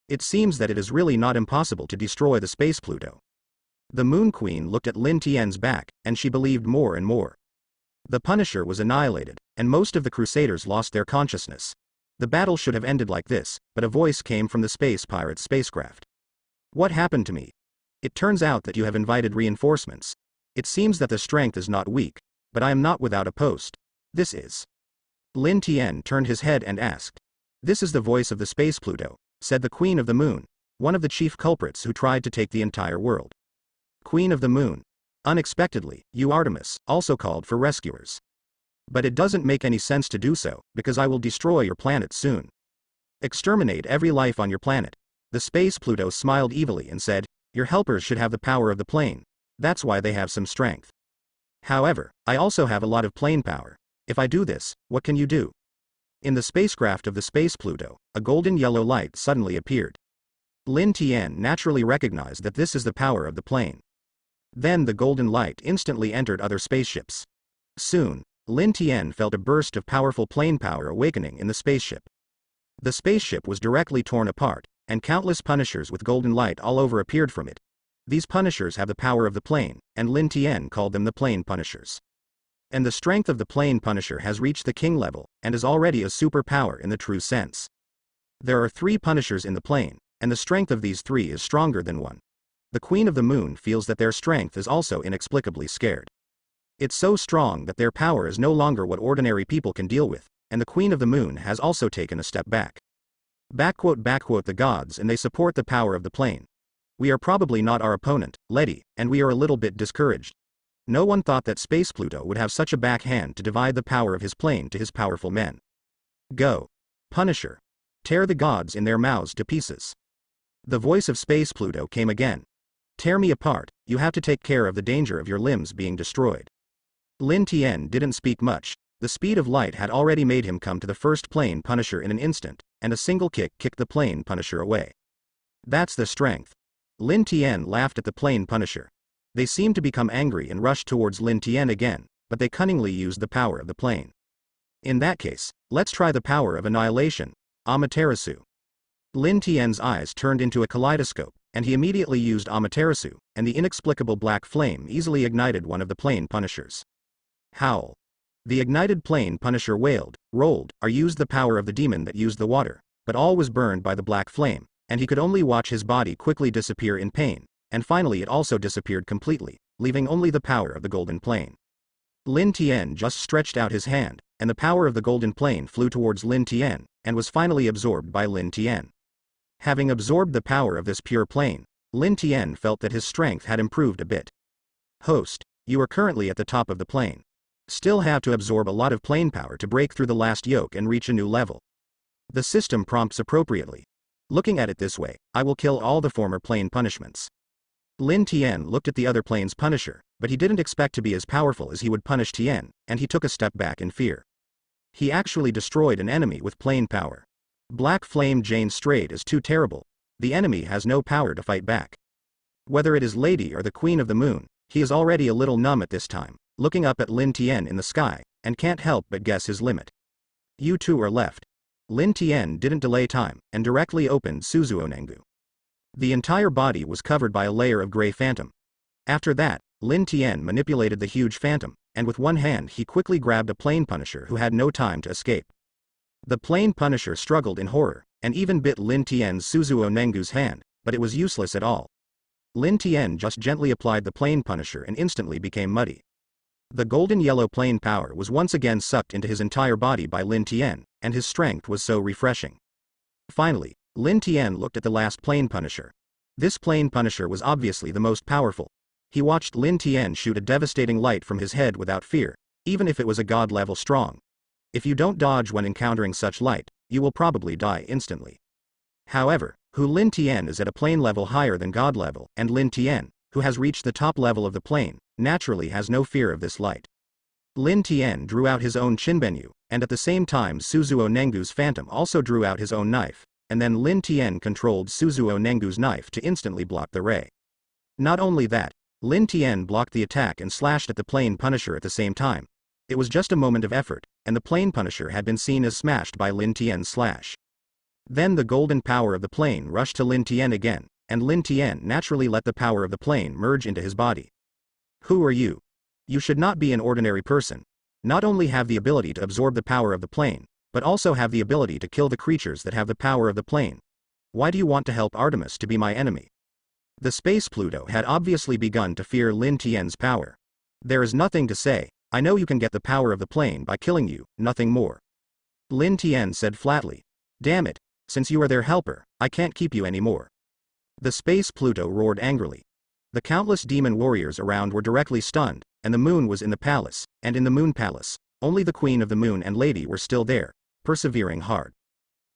It seems that it is really not impossible to destroy the Space Pluto. The Moon Queen looked at Lin Tian's back, and she believed more and more. The Punisher was annihilated, and most of the Crusaders lost their consciousness. The battle should have ended like this, but a voice came from the space pirate's spacecraft. What happened to me? It turns out that you have invited reinforcements. It seems that the strength is not weak, but I am not without a post. This is. Lin Tian turned his head and asked. This is the voice of the Space Pluto, said the Queen of the Moon, one of the chief culprits who tried to take the entire world. Queen of the Moon. Unexpectedly, you Artemis, also called for rescuers. But it doesn't make any sense to do so, because I will destroy your planet soon. Exterminate every life on your planet. The Space Pluto smiled evilly and said, your helpers should have the power of the plane. That's why they have some strength. However, I also have a lot of plane power. If I do this, what can you do? In the spacecraft of the Space Pluto, a golden yellow light suddenly appeared. Lin Tian naturally recognized that this is the power of the plane. Then the golden light instantly entered other spaceships. Soon, Lin Tian felt a burst of powerful plane power awakening in the spaceship. The spaceship was directly torn apart, and countless Punishers with golden light all over appeared from it. These Punishers have the power of the plane, and Lin Tian called them the Plane Punishers. And the strength of the Plane Punisher has reached the king level, and is already a superpower in the true sense. There are 3 Punishers in the plane, and the strength of these 3 is stronger than one. The Queen of the Moon feels that their strength is also inexplicably scared. It's so strong that their power is no longer what ordinary people can deal with, and the Queen of the Moon has also taken a step back. The gods and they support the power of the plane. We are probably not our opponent, Letty, and we are a little bit discouraged. No one thought that Space Pluto would have such a backhand to divide the power of his plane to his powerful men. Go. Punisher. Tear the gods in their mouths to pieces. The voice of Space Pluto came again. Tear me apart, you have to take care of the danger of your limbs being destroyed. Lin Tian didn't speak much. The speed of light had already made him come to the first plane Punisher in an instant, and a single kick kicked the plane Punisher away. That's the strength. Lin Tian laughed at the plane Punisher. They seemed to become angry and rushed towards Lin Tian again, but they cunningly used the power of the plane. In that case, let's try the power of annihilation, Amaterasu. Lin Tian's eyes turned into a kaleidoscope, and he immediately used Amaterasu, and the inexplicable black flame easily ignited one of the plane Punishers. Howl. The ignited plane Punisher wailed, rolled, or used the power of the demon that used the water, but all was burned by the black flame, and he could only watch his body quickly disappear in pain, and finally it also disappeared completely, leaving only the power of the golden plane. Lin Tian just stretched out his hand, and the power of the golden plane flew towards Lin Tian, and was finally absorbed by Lin Tian. Having absorbed the power of this pure plane, Lin Tian felt that his strength had improved a bit. Host, you are currently at the top of the plane. Still have to absorb a lot of plane power to break through the last yoke and reach a new level. The system prompts appropriately. Looking at it this way, I will kill all the former plane punishments. Lin Tian looked at the other plane's Punisher, but he didn't expect to be as powerful as he would punish Tian, and he took a step back in fear. He actually destroyed an enemy with plane power. Black Flame Jane Strayed is too terrible. The enemy has no power to fight back. Whether it is Lady or the Queen of the Moon, he is already a little numb at this time, looking up at Lin Tian in the sky, and can't help but guess his limit. You two are left. Lin Tian didn't delay time, and directly opened Suzuo Nengu. The entire body was covered by a layer of gray phantom. After that, Lin Tian manipulated the huge phantom, and with one hand he quickly grabbed a plane Punisher who had no time to escape. The plane Punisher struggled in horror, and even bit Lin Tian's Suzuo Nengu's hand, but it was useless at all. Lin Tian just gently applied the plane Punisher and instantly became muddy. The golden yellow plane power was once again sucked into his entire body by Lin Tian, and his strength was so refreshing. Finally, Lin Tian looked at the last plane Punisher. This plane Punisher was obviously the most powerful. He watched Lin Tian shoot a devastating light from his head without fear, even if it was a god level strong. If you don't dodge when encountering such light, you will probably die instantly. However, Lin Tian is at a plane level higher than god level, and Lin Tian, who has reached the top level of the plane, naturally has no fear of this light. Lin Tian drew out his own Chinbenyu, and at the same time Suzuo Nengu's phantom also drew out his own knife, and then Lin Tian controlled Suzuo Nengu's knife to instantly block the ray. Not only that, Lin Tian blocked the attack and slashed at the plane Punisher at the same time. It was just a moment of effort, and the plane Punisher had been seen as smashed by Lin Tian's slash. Then the golden power of the plane rushed to Lin Tian again, and Lin Tian naturally let the power of the plane merge into his body. Who are you? You should not be an ordinary person. Not only have the ability to absorb the power of the plane, but also have the ability to kill the creatures that have the power of the plane. Why do you want to help Artemis to be my enemy? The Space Pluto had obviously begun to fear Lin Tian's power. There is nothing to say, I know you can get the power of the plane by killing you, nothing more. Lin Tian said flatly. Damn it, since you are their helper, I can't keep you anymore. The Space Pluto roared angrily. The countless demon warriors around were directly stunned, and the moon was in the palace, and in the moon palace, only the Queen of the Moon and Lady were still there, persevering hard.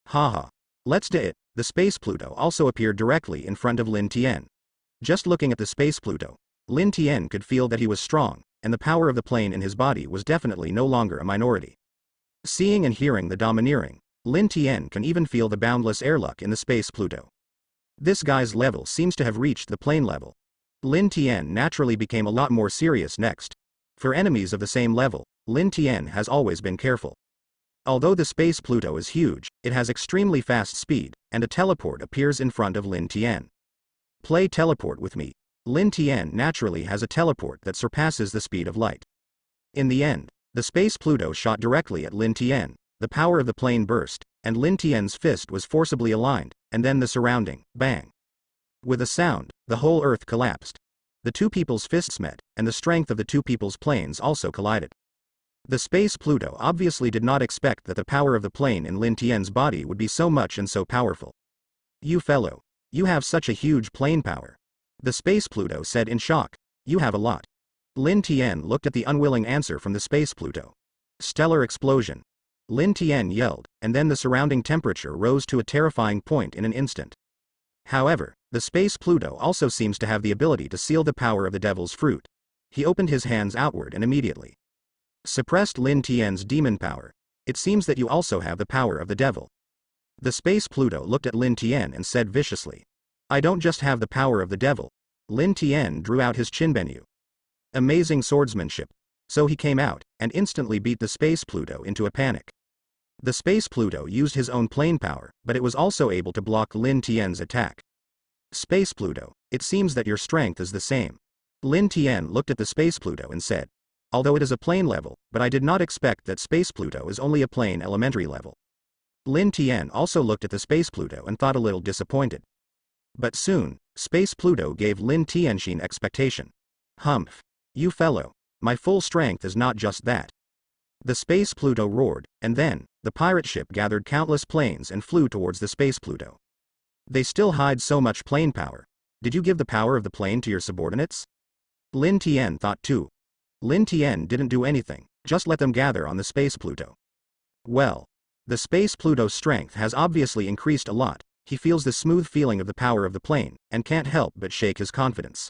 Haha. Let's do it. The Space Pluto also appeared directly in front of Lin Tian. Just looking at the Space Pluto, Lin Tian could feel that he was strong, and the power of the plane in his body was definitely no longer a minority. Seeing and hearing the domineering, Lin Tian can even feel the boundless airluck in the Space Pluto. This guy's level seems to have reached the plane level. Lin Tian naturally became a lot more serious next. For enemies of the same level, Lin Tian has always been careful. Although the Space Pluto is huge, it has extremely fast speed, and a teleport appears in front of Lin Tian. Play teleport with me. Lin Tian naturally has a teleport that surpasses the speed of light. In the end, the Space Pluto shot directly at Lin Tian, the power of the plane burst, and Lin Tian's fist was forcibly aligned, and then the surrounding, bang. With a sound, the whole earth collapsed. The two people's fists met, and the strength of the two people's planes also collided. The Space Pluto obviously did not expect that the power of the plane in Lin Tian's body would be so much and so powerful. You fellow. You have such a huge plane power. The Space Pluto said in shock. You have a lot. Lin Tian looked at the unwilling answer from the Space Pluto. Stellar explosion. Lin Tian yelled, and then the surrounding temperature rose to a terrifying point in an instant. However, the space Pluto also seems to have the ability to seal the power of the devil's fruit. He opened his hands outward and immediately suppressed Lin Tian's demon power. It seems that you also have the power of the devil. The space Pluto looked at Lin Tian and said viciously. I don't just have the power of the devil. Lin Tian drew out his chinbenyu. Amazing swordsmanship. So he came out, and instantly beat the space Pluto into a panic. The space Pluto used his own plane power, but it was also able to block Lin Tian's attack. Space Pluto, it seems that your strength is the same. Lin Tian looked at the space Pluto and said. Although it is a plane level, but I did not expect that space Pluto is only a plane elementary level. Lin Tian also looked at the space Pluto and thought a little disappointed. But soon, space Pluto gave Lin Tianxin expectation. Humph. You fellow. My full strength is not just that. The space Pluto roared, and then, the pirate ship gathered countless planes and flew towards the space Pluto. They still hide so much plane power. Did you give the power of the plane to your subordinates? Lin Tian thought too. Lin Tian didn't do anything, just let them gather on the space Pluto. Well, the space Pluto's strength has obviously increased a lot. He feels the smooth feeling of the power of the plane, and can't help but shake his confidence.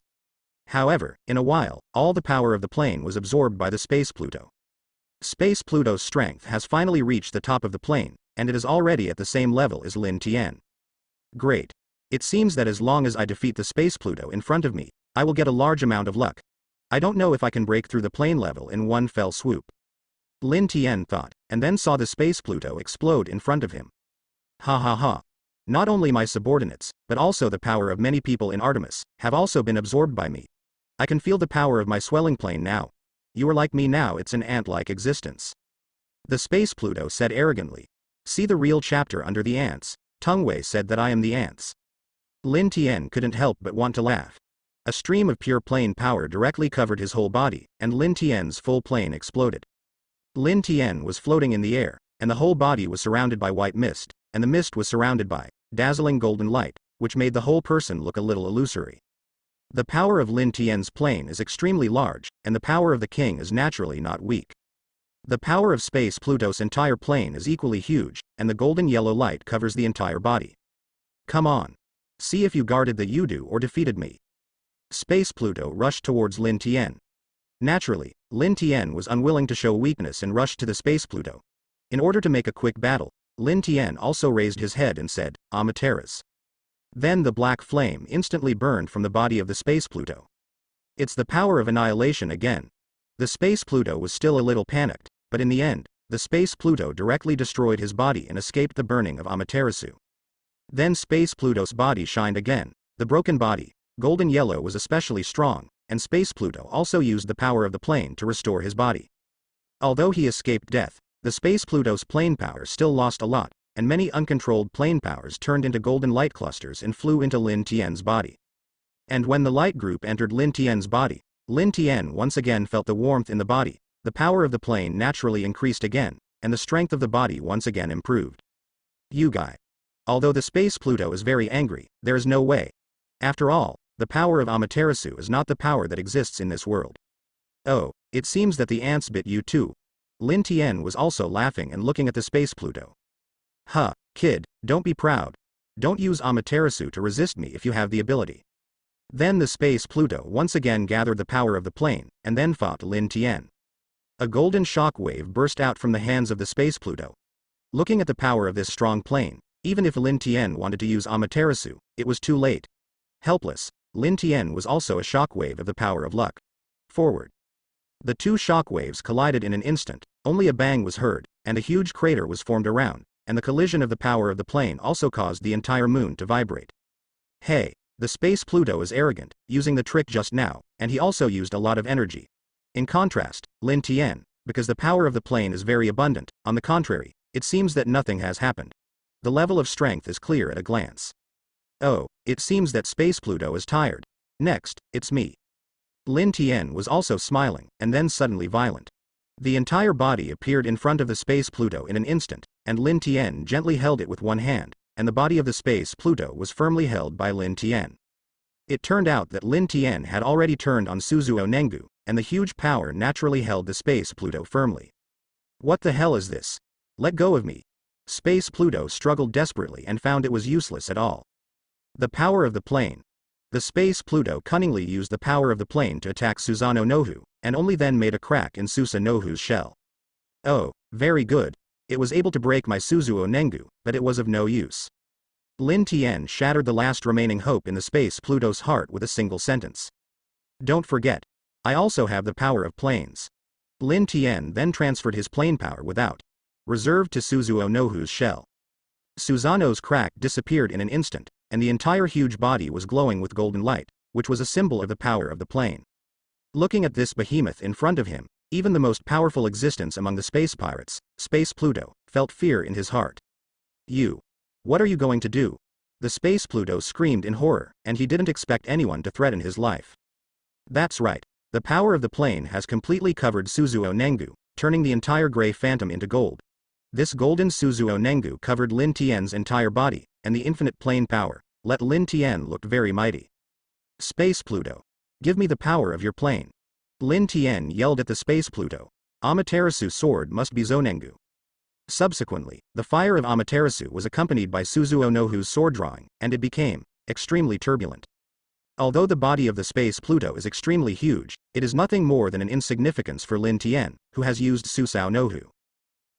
However, in a while, all the power of the plane was absorbed by the space Pluto. Space Pluto's strength has finally reached the top of the plane, and it is already at the same level as Lin Tian. Great. It seems that as long as I defeat the space Pluto in front of me, I will get a large amount of luck. I don't know if I can break through the plane level in one fell swoop. Lin Tian thought, and then saw the space Pluto explode in front of him. Ha ha ha. Not only my subordinates, but also the power of many people in Artemis, have also been absorbed by me. I can feel the power of my swelling plane now. You are like me now, it's an ant-like existence. The space Pluto said arrogantly. See the real chapter under the ants. Tungwei said that I am the ants. Lin Tian couldn't help but want to laugh. A stream of pure plane power directly covered his whole body, and Lin Tian's full plane exploded. Lin Tian was floating in the air, and the whole body was surrounded by white mist, and the mist was surrounded by dazzling golden light, which made the whole person look a little illusory. The power of Lin Tian's plane is extremely large, and the power of the king is naturally not weak. The power of space Pluto's entire plane is equally huge, and the golden yellow light covers the entire body. Come on. See if you guarded the Yudu or defeated me. Space Pluto rushed towards Lin Tian. Naturally, Lin Tian was unwilling to show weakness and rushed to the space Pluto. In order to make a quick battle, Lin Tian also raised his head and said, Amaterasu. Then the black flame instantly burned from the body of the space Pluto. It's the power of annihilation again. The space Pluto was still a little panicked, but in the end, the space Pluto directly destroyed his body and escaped the burning of Amaterasu. Then space Pluto's body shined again. The broken body, golden yellow, was especially strong, and space Pluto also used the power of the plane to restore his body. Although he escaped death, the space Pluto's plane power still lost a lot, and many uncontrolled plane powers turned into golden light clusters and flew into Lin Tian's body. And when the light group entered Lin Tian's body, Lin Tian once again felt the warmth in the body, the power of the plane naturally increased again, and the strength of the body once again improved. You guy. Although the space Pluto is very angry, there is no way. After all, the power of Amaterasu is not the power that exists in this world. Oh, it seems that the ants bit you too. Lin Tian was also laughing and looking at the space Pluto. Huh, kid, don't be proud. Don't use Amaterasu to resist me if you have the ability. Then the space Pluto once again gathered the power of the plane, and then fought Lin Tian. A golden shock wave burst out from the hands of the space Pluto. Looking at the power of this strong plane, even if Lin Tian wanted to use Amaterasu, it was too late. Helpless, Lin Tian was also a shock wave of the power of luck. Forward. The two shock waves collided in an instant, only a bang was heard, and a huge crater was formed around, and the collision of the power of the plane also caused the entire moon to vibrate. Hey, the space Pluto is arrogant, using the trick just now, and he also used a lot of energy. In contrast, Lin Tian, because the power of the plane is very abundant, on the contrary, it seems that nothing has happened. The level of strength is clear at a glance. Oh, it seems that space Pluto is tired. Next, it's me. Lin Tian was also smiling, and then suddenly violent. The entire body appeared in front of the space Pluto in an instant, and Lin Tian gently held it with one hand, and the body of the space Pluto was firmly held by Lin Tian. It turned out that Lin Tian had already turned on Suzuo Nengu, and the huge power naturally held the space Pluto firmly. What the hell is this? Let go of me. Space Pluto struggled desperately and found it was useless at all. The power of the plane. The space Pluto cunningly used the power of the plane to attack Susanoo Nohu, and only then made a crack in Susanoo's shell. Oh, very good. It was able to break my Suzuo Nengu, but it was of no use. Lin Tian shattered the last remaining hope in the space Pluto's heart with a single sentence. Don't forget. I also have the power of planes. Lin Tian then transferred his plane power without reserved to Suzuo Nohu's shell. Susanoo's crack disappeared in an instant, and the entire huge body was glowing with golden light, which was a symbol of the power of the plane. Looking at this behemoth in front of him, even the most powerful existence among the space pirates, Space Pluto, felt fear in his heart. What are you going to do? The Space Pluto screamed in horror, and he didn't expect anyone to threaten his life. That's right. The power of the plane has completely covered Suzuo Nengu, turning the entire gray phantom into gold. This golden Suzuo Nengu covered Lin Tian's entire body, and the infinite plane power let Lin Tian look very mighty. Space Pluto. Give me the power of your plane. Lin Tian yelled at the Space Pluto. Amaterasu's sword must be Zonengu. Subsequently, the fire of Amaterasu was accompanied by Suzuo Nohu's sword drawing, and it became extremely turbulent. Although the body of the Space Pluto is extremely huge, it is nothing more than an insignificance for Lin Tian, who has used Suzuo Nohu.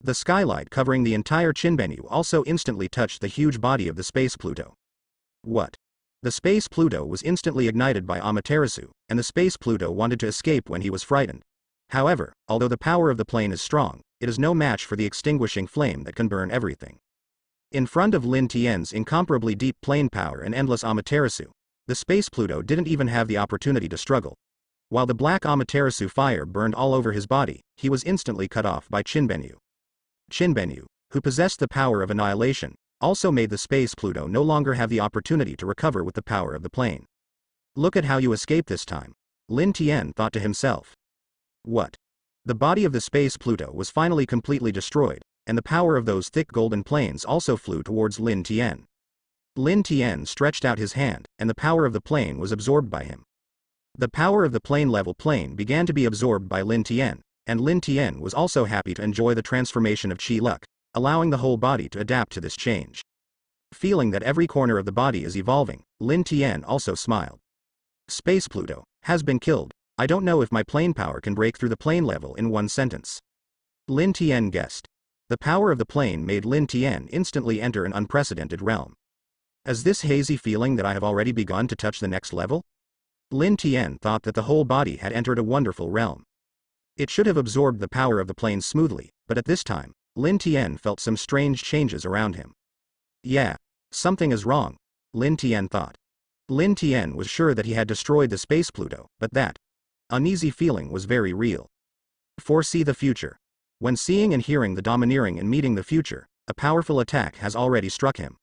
The skylight covering the entire Chinbenyu also instantly touched the huge body of the Space Pluto. What? The Space Pluto was instantly ignited by Amaterasu, and the Space Pluto wanted to escape when he was frightened. However, although the power of the plane is strong, it is no match for the extinguishing flame that can burn everything. In front of Lin Tian's incomparably deep plane power and endless Amaterasu, the Space Pluto didn't even have the opportunity to struggle. While the black Amaterasu fire burned all over his body, he was instantly cut off by Chinbenyu. Chinbenyu, who possessed the power of annihilation, also made the Space Pluto no longer have the opportunity to recover with the power of the plane. Look at how you escaped this time. Lin Tian thought to himself. What? The body of the Space Pluto was finally completely destroyed, and the power of those thick golden planes also flew towards Lin Tian. Lin Tian stretched out his hand, and the power of the plane was absorbed by him. The power of the plane-level plane began to be absorbed by Lin Tian, and Lin Tian was also happy to enjoy the transformation of Qi Luck, allowing the whole body to adapt to this change. Feeling that every corner of the body is evolving, Lin Tian also smiled. Space Pluto has been killed. I don't know if my plane power can break through the plane level in one sentence. Lin Tian guessed. The power of the plane made Lin Tian instantly enter an unprecedented realm. Is this hazy feeling that I have already begun to touch the next level? Lin Tian thought that the whole body had entered a wonderful realm. It should have absorbed the power of the plane smoothly, but at this time, Lin Tian felt some strange changes around him. Yeah, something is wrong, Lin Tian thought. Lin Tian was sure that he had destroyed the Space Pluto, but that uneasy feeling was very real. Foresee the future. When seeing and hearing the domineering and meeting the future, a powerful attack has already struck him.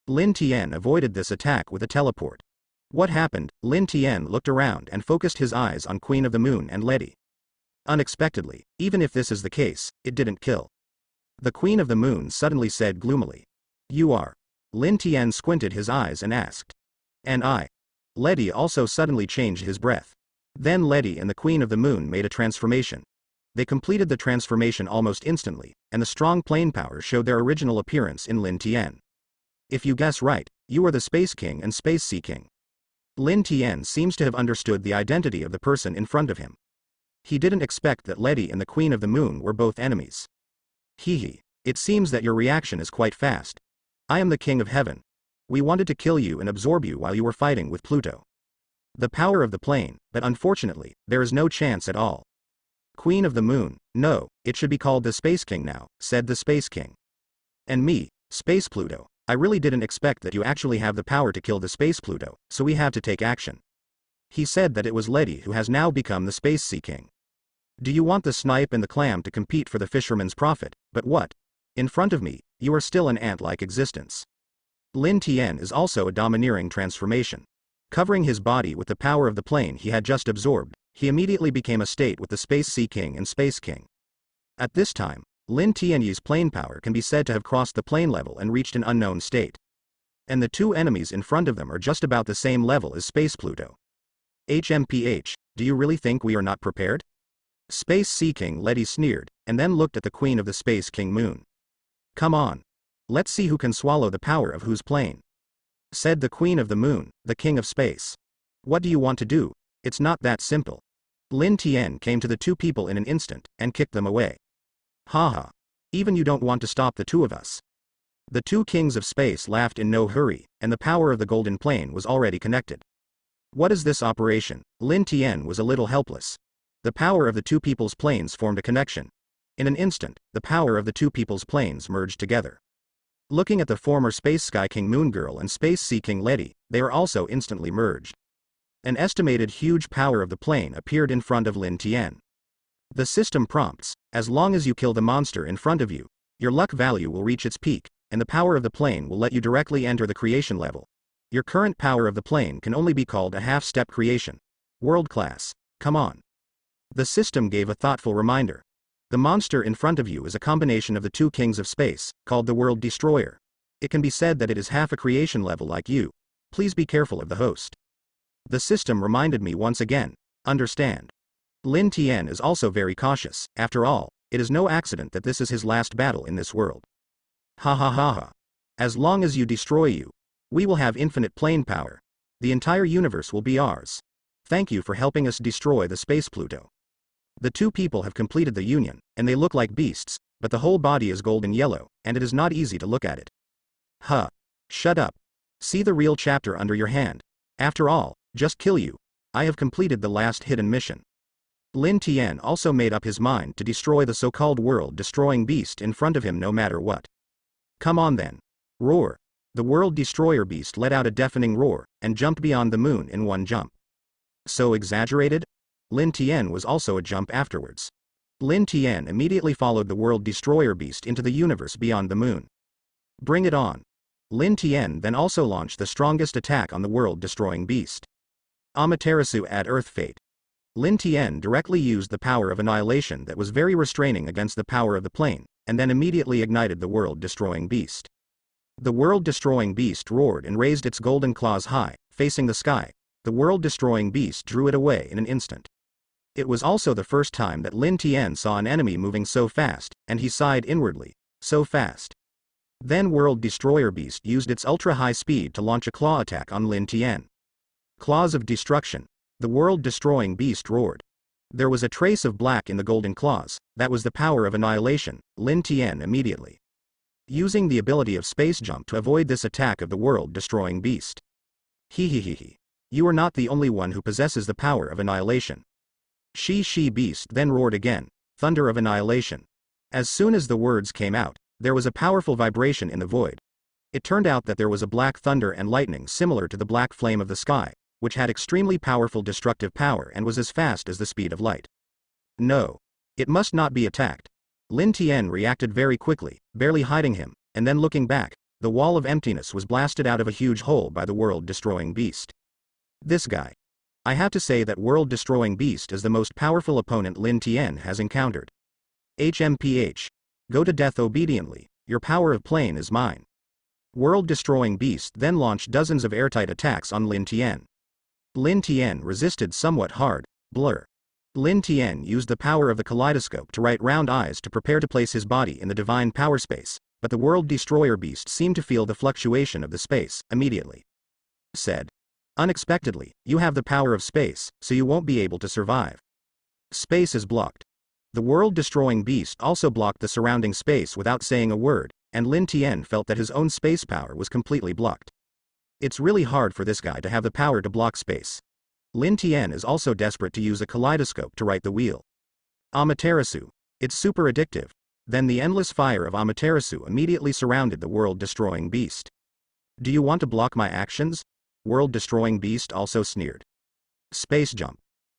Lin Tian avoided this attack with a teleport. What happened? Lin Tian looked around and focused his eyes on Queen of the Moon and Letty. Unexpectedly, even if this is the case, it didn't kill. The Queen of the Moon suddenly said gloomily. You are. Lin Tian squinted his eyes and asked. And I. Letty also suddenly changed his breath. Then Letty and the Queen of the Moon made a transformation. They completed the transformation almost instantly, and the strong plane power showed their original appearance in Lin Tian. If you guess right, you are the Space King and Space Sea King. Lin Tian seems to have understood the identity of the person in front of him. He didn't expect that Letty and the Queen of the Moon were both enemies. Hee. It seems that your reaction is quite fast. I am the King of Heaven. We wanted to kill you and absorb you while you were fighting with Pluto. The power of the plane, but unfortunately, there is no chance at all. Queen of the Moon, no, it should be called the Space King now, said the Space King. And me, Space Pluto, I really didn't expect that you actually have the power to kill the Space Pluto, so we have to take action. He said that it was Letty who has now become the Space Sea King. Do you want the snipe and the clam to compete for the fisherman's profit, but what? In front of me, you are still an ant-like existence. Lin Tian is also a domineering transformation. Covering his body with the power of the plane he had just absorbed, he immediately became a state with the Space Sea King and Space King. At this time, Lin Tiany's plane power can be said to have crossed the plane level and reached an unknown state. And the two enemies in front of them are just about the same level as Space Pluto. HMPH, do you really think we are not prepared? Space Sea King Letty sneered, and then looked at the Queen of the Space King Moon. Come on. Let's see who can swallow the power of whose plane. said the Queen of the Moon, the King of Space. What do you want to do? It's not that simple. Lin Tian came to the two people in an instant, and kicked them away. Haha. Even you don't want to stop the two of us. The two kings of space laughed in no hurry, and the power of the golden plane was already connected. What is this operation? Lin Tian was a little helpless. The power of the two people's planes formed a connection. In an instant, the power of the two people's planes merged together. Looking at the former Space Sky King Moon Girl and Space Sea King Letty, they are also instantly merged. An estimated huge power of the plane appeared in front of Lin Tian. The system prompts, as long as you kill the monster in front of you, your luck value will reach its peak, and the power of the plane will let you directly enter the creation level. Your current power of the plane can only be called a half-step creation. World class. Come on. The system gave a thoughtful reminder. The monster in front of you is a combination of the two kings of space, called the World Destroyer. It can be said that it is half a creation level like you. Please be careful of the host. The system reminded me once again. Understand. Lin Tian is also very cautious. After all, it is no accident that this is his last battle in this world. Ha ha ha ha. As long as you destroy you, we will have infinite plane power. The entire universe will be ours. Thank you for helping us destroy the space Pluto. The two people have completed the union, and they look like beasts, but the whole body is golden yellow, and it is not easy to look at it. Huh. Shut up. See the real chapter under your hand. After all, just kill you. I have completed the last hidden mission. Lin Tian also made up his mind to destroy the so-called world-destroying beast in front of him no matter what. Come on then. Roar. The world destroyer beast let out a deafening roar, and jumped beyond the moon in one jump. So exaggerated? Lin Tian was also a jump afterwards. Lin Tian immediately followed the world destroyer beast into the universe beyond the moon. Bring it on. Lin Tian then also launched the strongest attack on the world-destroying beast. Amaterasu ad Earth Fate. Lin Tian directly used the power of annihilation that was very restraining against the power of the plane, and then immediately ignited the world-destroying beast. The world-destroying beast roared and raised its golden claws high, facing the sky. The world-destroying beast drew it away in an instant. It was also the first time that Lin Tian saw an enemy moving so fast, and he sighed inwardly. So fast. Then World Destroyer Beast used its ultra-high speed to launch a claw attack on Lin Tian. Claws of destruction. The world-destroying beast roared. There was a trace of black in the golden claws. That was the power of annihilation. Lin Tian immediately using the ability of space jump to avoid this attack of the world-destroying beast. He. You are not the only one who possesses the power of annihilation. She beast then roared again. Thunder of annihilation. As soon as the words came out, there was a powerful vibration in the void. It turned out that there was a black thunder and lightning similar to the black flame of the sky, which had extremely powerful destructive power and was as fast as the speed of light. No. It must not be attacked. Lin Tian reacted very quickly, barely hiding him, and then looking back, the wall of emptiness was blasted out of a huge hole by the world-destroying beast. This guy. I have to say that world-destroying beast is the most powerful opponent Lin Tian has encountered. HMPH. Go to death obediently, your power of plane is mine. World-destroying beast then launched dozens of airtight attacks on Lin Tian. Lin Tian resisted somewhat hard. Blur. Lin Tian used the power of the kaleidoscope to write round eyes to prepare to place his body in the divine power space, but the world destroyer beast seemed to feel the fluctuation of the space, immediately. Said. Unexpectedly, you have the power of space, so you won't be able to survive. Space is blocked. The world-destroying beast also blocked the surrounding space without saying a word, and Lin Tian felt that his own space power was completely blocked. It's really hard for this guy to have the power to block space. Lin Tian is also desperate to use a kaleidoscope to right the wheel. Amaterasu. It's super addictive. Then the endless fire of Amaterasu immediately surrounded the world-destroying beast. Do you want to block my actions? World-destroying beast also sneered. Space jump.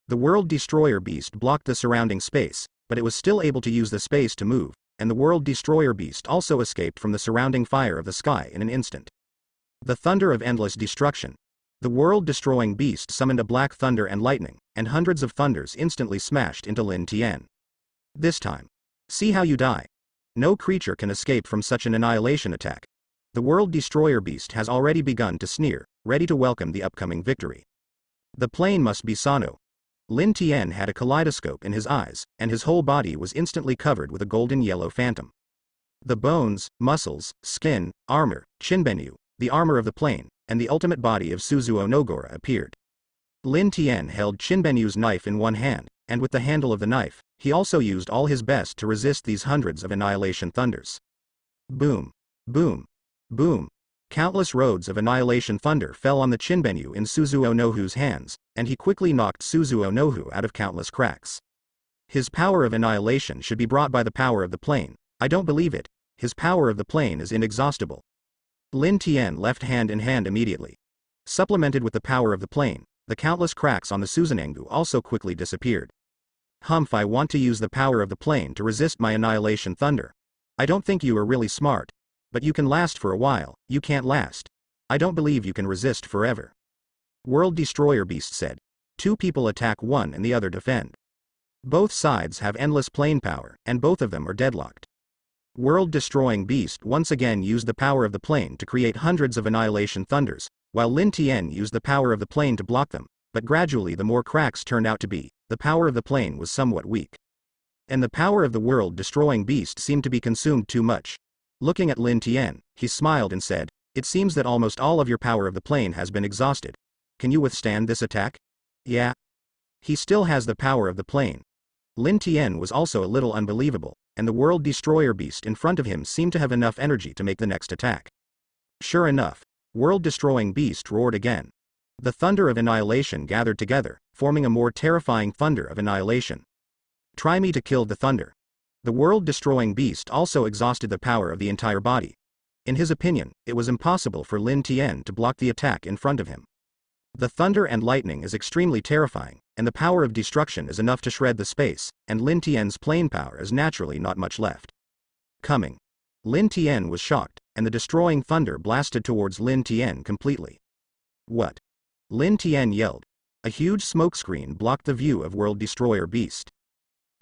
The world-destroyer beast blocked the surrounding space, but it was still able to use the space to move, and the world-destroyer beast also escaped from the surrounding fire of the sky in an instant. The thunder of endless destruction. The world-destroying beast summoned a black thunder and lightning, and hundreds of thunders instantly smashed into Lin Tian. This time. See how you die. No creature can escape from such an annihilation attack. The world destroyer beast has already begun to sneer, ready to welcome the upcoming victory. The plane must be Sano. Lin Tian had a kaleidoscope in his eyes, and his whole body was instantly covered with a golden yellow phantom. The bones, muscles, skin, armor, chinbenu, the armor of the plane, and the ultimate body of Suzuo Nogura appeared. Lin Tian held Chinbenyu's knife in one hand, and with the handle of the knife, he also used all his best to resist these hundreds of annihilation thunders. Boom. Boom. Boom. Countless rods of annihilation thunder fell on the Chinbenyu in Suzuo Nohu's hands, and he quickly knocked Suzuo Nohu out of countless cracks. His power of annihilation should be brought by the power of the plane. I don't believe it. His power of the plane is inexhaustible. Lin Tian left hand in hand immediately. Supplemented with the power of the plane, the countless cracks on the Suzanengu also quickly disappeared. Humph, I want to use the power of the plane to resist my annihilation thunder. I don't think you are really smart. But you can last for a while, you can't last. I don't believe you can resist forever. World Destroyer Beast said. Two people attack one and the other defend. Both sides have endless plane power, and both of them are deadlocked. World Destroying Beast once again used the power of the plane to create hundreds of annihilation thunders, while Lin Tian used the power of the plane to block them, but gradually the more cracks turned out to be, the power of the plane was somewhat weak. And the power of the World Destroying Beast seemed to be consumed too much. Looking at Lin Tian, he smiled and said, "It seems that almost all of your power of the plane has been exhausted. Can you withstand this attack?" "Yeah." He still has the power of the plane. Lin Tian was also a little unbelievable, and the World Destroyer Beast in front of him seemed to have enough energy to make the next attack. Sure enough, World Destroying Beast roared again. The thunder of annihilation gathered together, forming a more terrifying thunder of annihilation. "Try me to kill the thunder." The world-destroying beast also exhausted the power of the entire body. In his opinion, it was impossible for Lin Tian to block the attack in front of him. The thunder and lightning is extremely terrifying, and the power of destruction is enough to shred the space, and Lin Tian's plane power is naturally not much left. Coming. Lin Tian was shocked, and the destroying thunder blasted towards Lin Tian completely. "What?" Lin Tian yelled. A huge smokescreen blocked the view of World Destroyer Beast.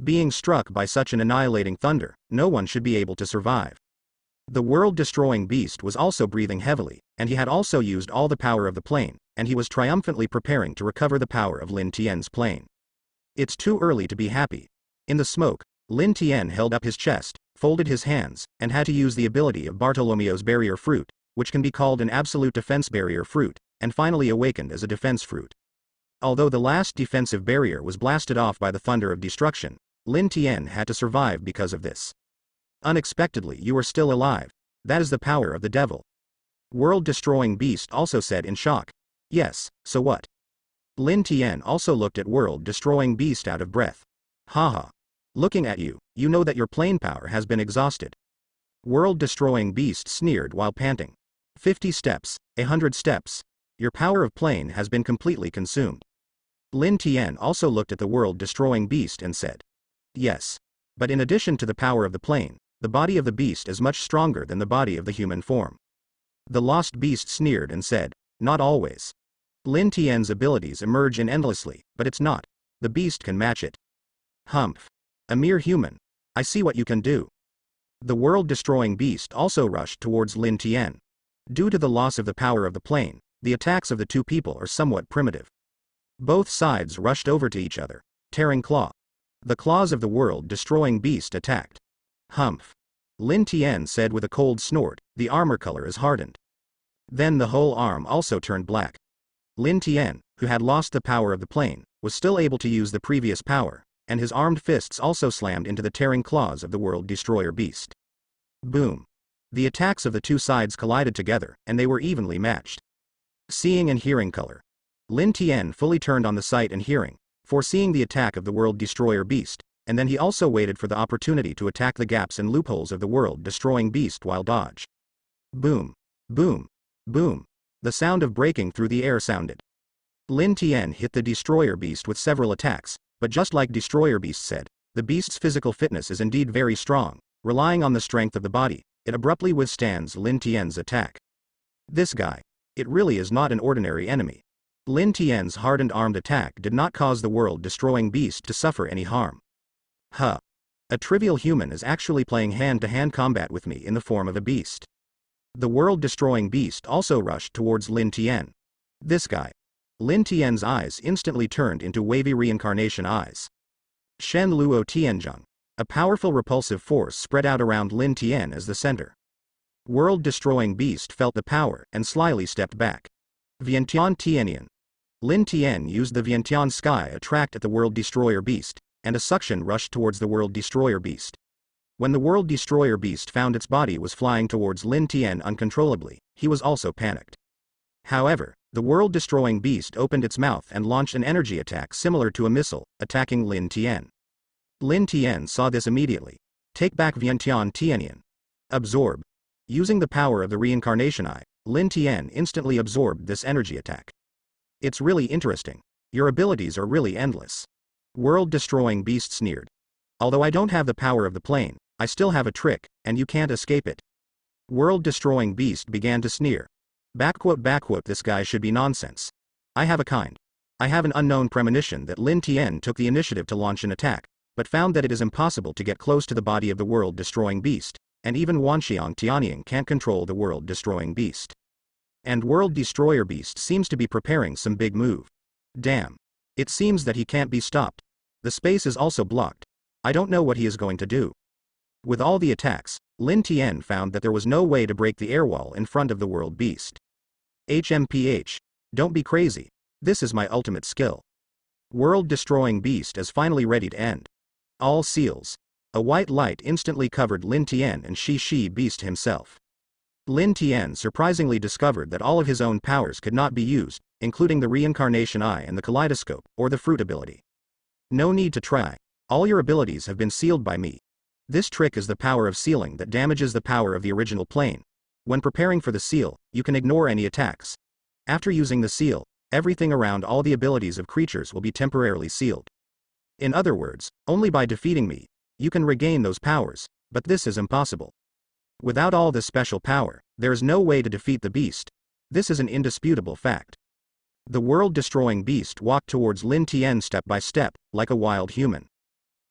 Being struck by such an annihilating thunder, no one should be able to survive. The world-destroying beast was also breathing heavily, and he had also used all the power of the plane, and he was triumphantly preparing to recover the power of Lin Tian's plane. It's too early to be happy. In the smoke, Lin Tian held up his chest, folded his hands, and had to use the ability of Bartolomeo's barrier fruit, which can be called an absolute defense barrier fruit, and finally awakened as a defense fruit. Although the last defensive barrier was blasted off by the thunder of destruction, Lin Tian had to survive because of this. Unexpectedly, you are still alive. That is the power of the devil. World-destroying beast also said in shock. Yes, so what? Lin Tian also looked at world-destroying beast out of breath. Haha. Looking at you, you know that your plane power has been exhausted. World-destroying beast sneered while panting. 50 steps, 100 steps. Your power of plane has been completely consumed. Lin Tian also looked at the world-destroying beast and said. Yes. But in addition to the power of the plane, the body of the beast is much stronger than the body of the human form. The lost beast sneered and said, not always. Lin Tian's abilities emerge endlessly, but it's not. The beast can match it. Humph. A mere human. I see what you can do. The world-destroying beast also rushed towards Lin Tian. Due to the loss of the power of the plane, the attacks of the two people are somewhat primitive. Both sides rushed over to each other, tearing claw. The claws of the world-destroying beast attacked. Humph. Lin Tian said with a cold snort, the armor color is hardened. Then the whole arm also turned black. Lin Tian, who had lost the power of the plane, was still able to use the previous power, and his armed fists also slammed into the tearing claws of the world-destroyer beast. Boom. The attacks of the two sides collided together, and they were evenly matched. Seeing and hearing color. Lin Tian fully turned on the sight and hearing, foreseeing the attack of the world-destroyer beast, and then he also waited for the opportunity to attack the gaps and loopholes of the world-destroying beast while dodge. Boom. Boom. Boom. The sound of breaking through the air sounded. Lin Tian hit the destroyer beast with several attacks, but just like destroyer beast said, the beast's physical fitness is indeed very strong. Relying on the strength of the body, it abruptly withstands Lin Tian's attack. This guy. It really is not an ordinary enemy. Lin Tian's hardened armed attack did not cause the world-destroying beast to suffer any harm. Huh. A trivial human is actually playing hand-to-hand combat with me in the form of a beast. The world-destroying beast also rushed towards Lin Tian. This guy. Lin Tian's eyes instantly turned into wavy reincarnation eyes. Shen Luo Tianzheng. A powerful repulsive force spread out around Lin Tian as the center. World-destroying beast felt the power and slyly stepped back. Vientiane Tianian. Lin Tian used the Vientiane sky attract at the World Destroyer Beast, and a suction rushed towards the World Destroyer Beast. When the World Destroyer Beast found its body was flying towards Lin Tian uncontrollably, he was also panicked. However, the world-destroying beast opened its mouth and launched an energy attack similar to a missile, attacking Lin Tian. Lin Tian saw this immediately. Take back Vientiane Tianian. Absorb. Using the power of the reincarnation eye, Lin Tian instantly absorbed this energy attack. It's really interesting. Your abilities are really endless. World-destroying beast sneered. Although I don't have the power of the plane, I still have a trick, and you can't escape it. World-destroying beast began to sneer. This guy should be nonsense. I have an unknown premonition that Lin Tian took the initiative to launch an attack, but found that it is impossible to get close to the body of the world-destroying beast, and even Wanxiang Tianying can't control the world-destroying beast. And World Destroyer Beast seems to be preparing some big move. Damn. It seems that he can't be stopped. The space is also blocked. I don't know what he is going to do. With all the attacks, Lin Tian found that there was no way to break the air wall in front of the world beast. HMPH. Don't be crazy. This is my ultimate skill. World-destroying beast is finally ready to end. All seals. A white light instantly covered Lin Tian and Shi beast himself. Lin Tian surprisingly discovered that all of his own powers could not be used, including the reincarnation eye and the kaleidoscope, or the fruit ability. No need to try. All your abilities have been sealed by me. This trick is the power of sealing that damages the power of the original plane. When preparing for the seal, you can ignore any attacks. After using the seal, everything around all the abilities of creatures will be temporarily sealed. In other words, only by defeating me, you can regain those powers, but this is impossible. Without all this special power, there is no way to defeat the beast. This is an indisputable fact. The world-destroying beast walked towards Lin Tian step by step, like a wild human.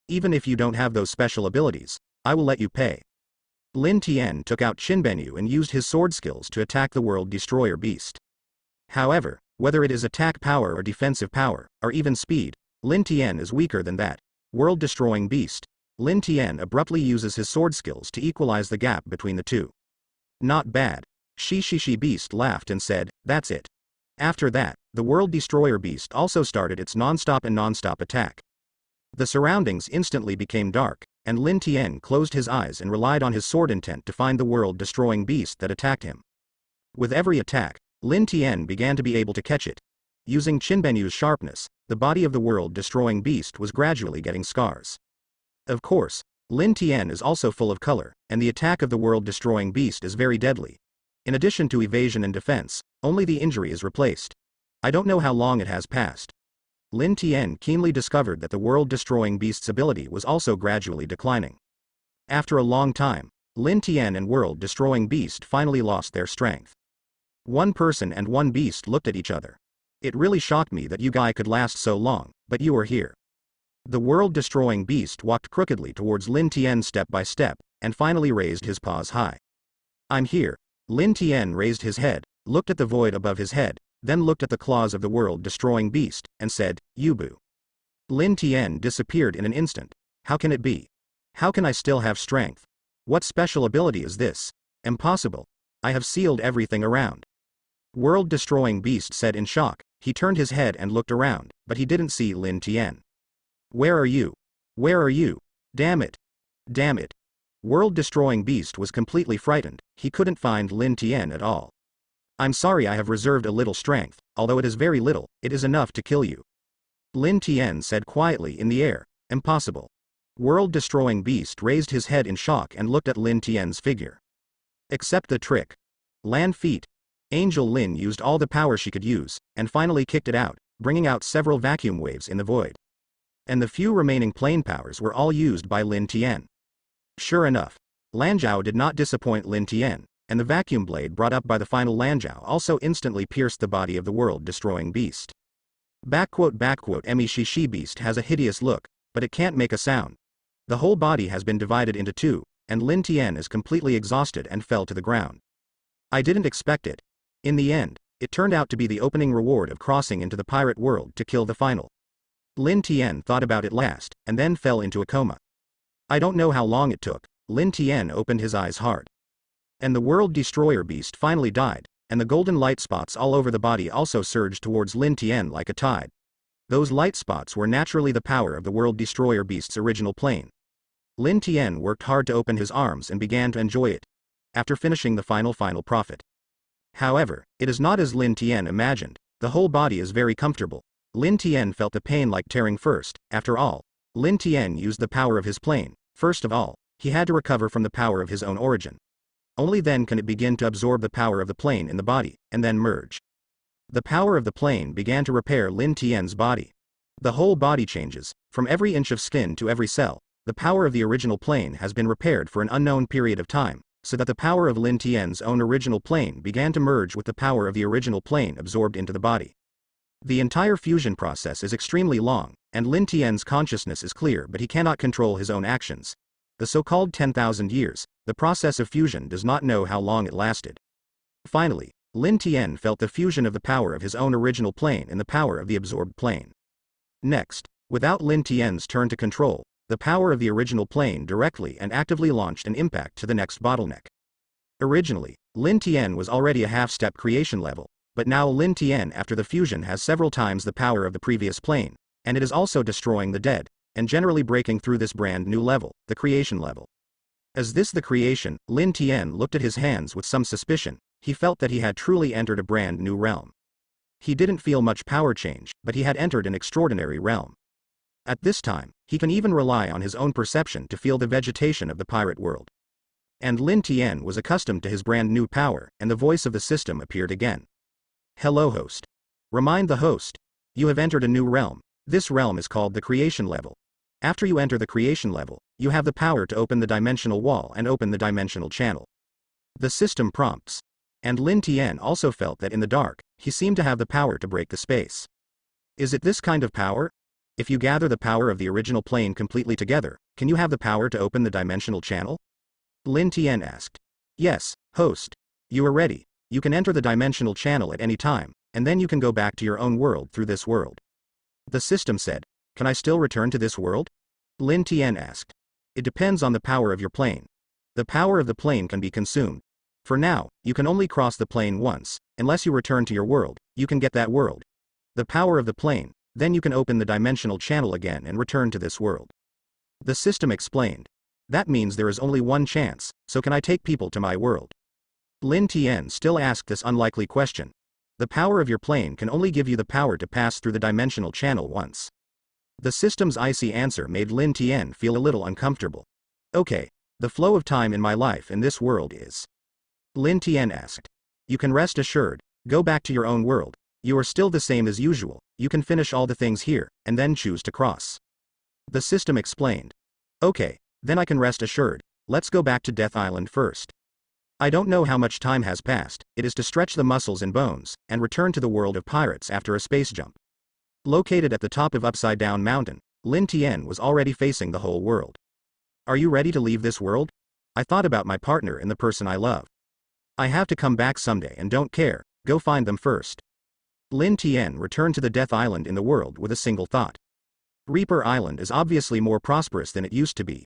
Even if you don't have those special abilities, I will let you pay. Lin Tian took out Qinbenyu and used his sword skills to attack the World Destroyer Beast. However, whether it is attack power or defensive power, or even speed, Lin Tian is weaker than that. World-destroying beast. Lin Tian abruptly uses his sword skills to equalize the gap between the two. Not bad. Shi beast laughed and said, that's it. After that, the World Destroyer Beast also started its non-stop attack. The surroundings instantly became dark, and Lin Tian closed his eyes and relied on his sword intent to find the world-destroying beast that attacked him. With every attack, Lin Tian began to be able to catch it. Using Qinbenyu's sharpness, the body of the world-destroying beast was gradually getting scars. Of course, Lin Tian is also full of color, and the attack of the world-destroying beast is very deadly. In addition to evasion and defense, only the injury is replaced. I don't know how long it has passed. Lin Tian keenly discovered that the world-destroying beast's ability was also gradually declining. After a long time, Lin Tian and world-destroying beast finally lost their strength. One person and one beast looked at each other. It really shocked me that you guy could last so long, but you are here. The world-destroying beast walked crookedly towards Lin Tian step by step, and finally raised his paws high. I'm here. Lin Tian raised his head, looked at the void above his head, then looked at the claws of the world-destroying beast, and said, Yubu. Lin Tian disappeared in an instant. How can it be? How can I still have strength? What special ability is this? Impossible. I have sealed everything around. World-destroying beast said in shock. He turned his head and looked around, but he didn't see Lin Tian. Where are you? Where are you? Damn it. Damn it. World-destroying beast was completely frightened. He couldn't find Lin Tian at all. I'm sorry, I have reserved a little strength, although it is very little, it is enough to kill you. Lin Tian said quietly in the air. Impossible. World-destroying beast raised his head in shock and looked at Lin Tian's figure. Accept the trick. Land feet. Angel Lin used all the power she could use, and finally kicked it out, bringing out several vacuum waves in the void. And the few remaining plane powers were all used by Lin Tian. Sure enough, Lanzhao did not disappoint Lin Tian, and the vacuum blade brought up by the final Lanzhao also instantly pierced the body of the world-destroying beast. Shi beast has a hideous look, but it can't make a sound. The whole body has been divided into two, and Lin Tian is completely exhausted and fell to the ground. I didn't expect it. In the end, it turned out to be the opening reward of crossing into the pirate world to kill the final. Lin Tian thought about it last, and then fell into a coma. I don't know how long it took. Lin Tian opened his eyes hard. And the World Destroyer Beast finally died, and the golden light spots all over the body also surged towards Lin Tian like a tide. Those light spots were naturally the power of the World Destroyer Beast's original plane. Lin Tian worked hard to open his arms and began to enjoy it, after finishing the final profit. However, it is not as Lin Tian imagined. The whole body is very comfortable. Lin Tian felt the pain like tearing first. After all, Lin Tian used the power of his plane. First of all, he had to recover from the power of his own origin. Only then can it begin to absorb the power of the plane in the body, and then merge. The power of the plane began to repair Lin Tian's body. The whole body changes, from every inch of skin to every cell. The power of the original plane has been repaired for an unknown period of time, so that the power of Lin Tian's own original plane began to merge with the power of the original plane absorbed into the body. The entire fusion process is extremely long, and Lin Tian's consciousness is clear, but he cannot control his own actions. The so-called 10,000 years, the process of fusion does not know how long it lasted. Finally, Lin Tian felt the fusion of the power of his own original plane and the power of the absorbed plane. Next, without Lin Tian's turn to control, the power of the original plane directly and actively launched an impact to the next bottleneck. Originally, Lin Tian was already a half-step creation level, but now Lin Tian after the fusion has several times the power of the previous plane, and it is also destroying the dead, and generally breaking through this brand new level, the creation level. As this the creation, Lin Tian looked at his hands with some suspicion. He felt that he had truly entered a brand new realm. He didn't feel much power change, but he had entered an extraordinary realm. At this time, he can even rely on his own perception to feel the vegetation of the pirate world. And Lin Tian was accustomed to his brand new power, and the voice of the system appeared again. Hello host. Remind the host. You have entered a new realm. This realm is called the creation level. After you enter the creation level, you have the power to open the dimensional wall and open the dimensional channel. The system prompts. And Lin Tian also felt that in the dark, he seemed to have the power to break the space. Is it this kind of power? If you gather the power of the original plane completely together, can you have the power to open the dimensional channel? Lin Tian asked. Yes, host. You are ready. You can enter the dimensional channel at any time, and then you can go back to your own world through this world. The system said. Can I still return to this world? Lin Tian asked. It depends on the power of your plane. The power of the plane can be consumed. For now, you can only cross the plane once. Unless you return to your world, you can get that world. The power of the plane, then you can open the dimensional channel again and return to this world. The system explained. That means there is only one chance, so can I take people to my world? Lin Tian still asked this unlikely question. The power of your plane can only give you the power to pass through the dimensional channel once. The system's icy answer made Lin Tian feel a little uncomfortable. Okay, the flow of time in my life in this world is. Lin Tian asked. You can rest assured, go back to your own world. You are still the same as usual, you can finish all the things here, and then choose to cross. The system explained. Okay, then I can rest assured, let's go back to Death Island first. I don't know how much time has passed, it is to stretch the muscles and bones, and return to the world of pirates after a space jump. Located at the top of Upside Down Mountain, Lin Tian was already facing the whole world. Are you ready to leave this world? I thought about my partner and the person I love. I have to come back someday and don't care, go find them first. Lin Tian returned to the Death Island in the world with a single thought. Reaper Island is obviously more prosperous than it used to be.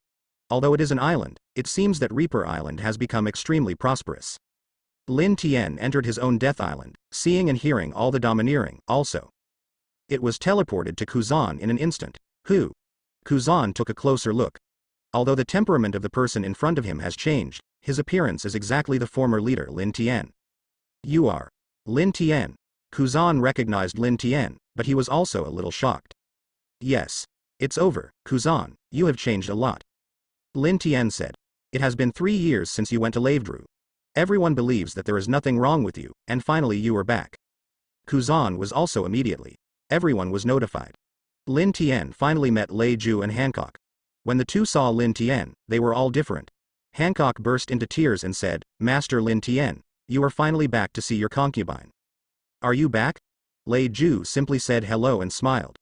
Although it is an island, it seems that Reaper Island has become extremely prosperous. Lin Tian entered his own Death Island, seeing and hearing all the domineering, also. It was teleported to Kuzan in an instant. Who? Kuzan took a closer look. Although the temperament of the person in front of him has changed, his appearance is exactly the former leader Lin Tian. You are Lin Tian. Kuzan recognized Lin Tian, but he was also a little shocked. Yes. It's over, Kuzan, you have changed a lot. Lin Tian said. It has been 3 years since you went to Lavedru. Everyone believes that there is nothing wrong with you, and finally you are back. Kuzan was also immediately. Everyone was notified. Lin Tian finally met Lei Ju and Hancock. When the two saw Lin Tian, they were all different. Hancock burst into tears and said, Master Lin Tian, you are finally back to see your concubine. Are you back? Lei Ju simply said hello and smiled.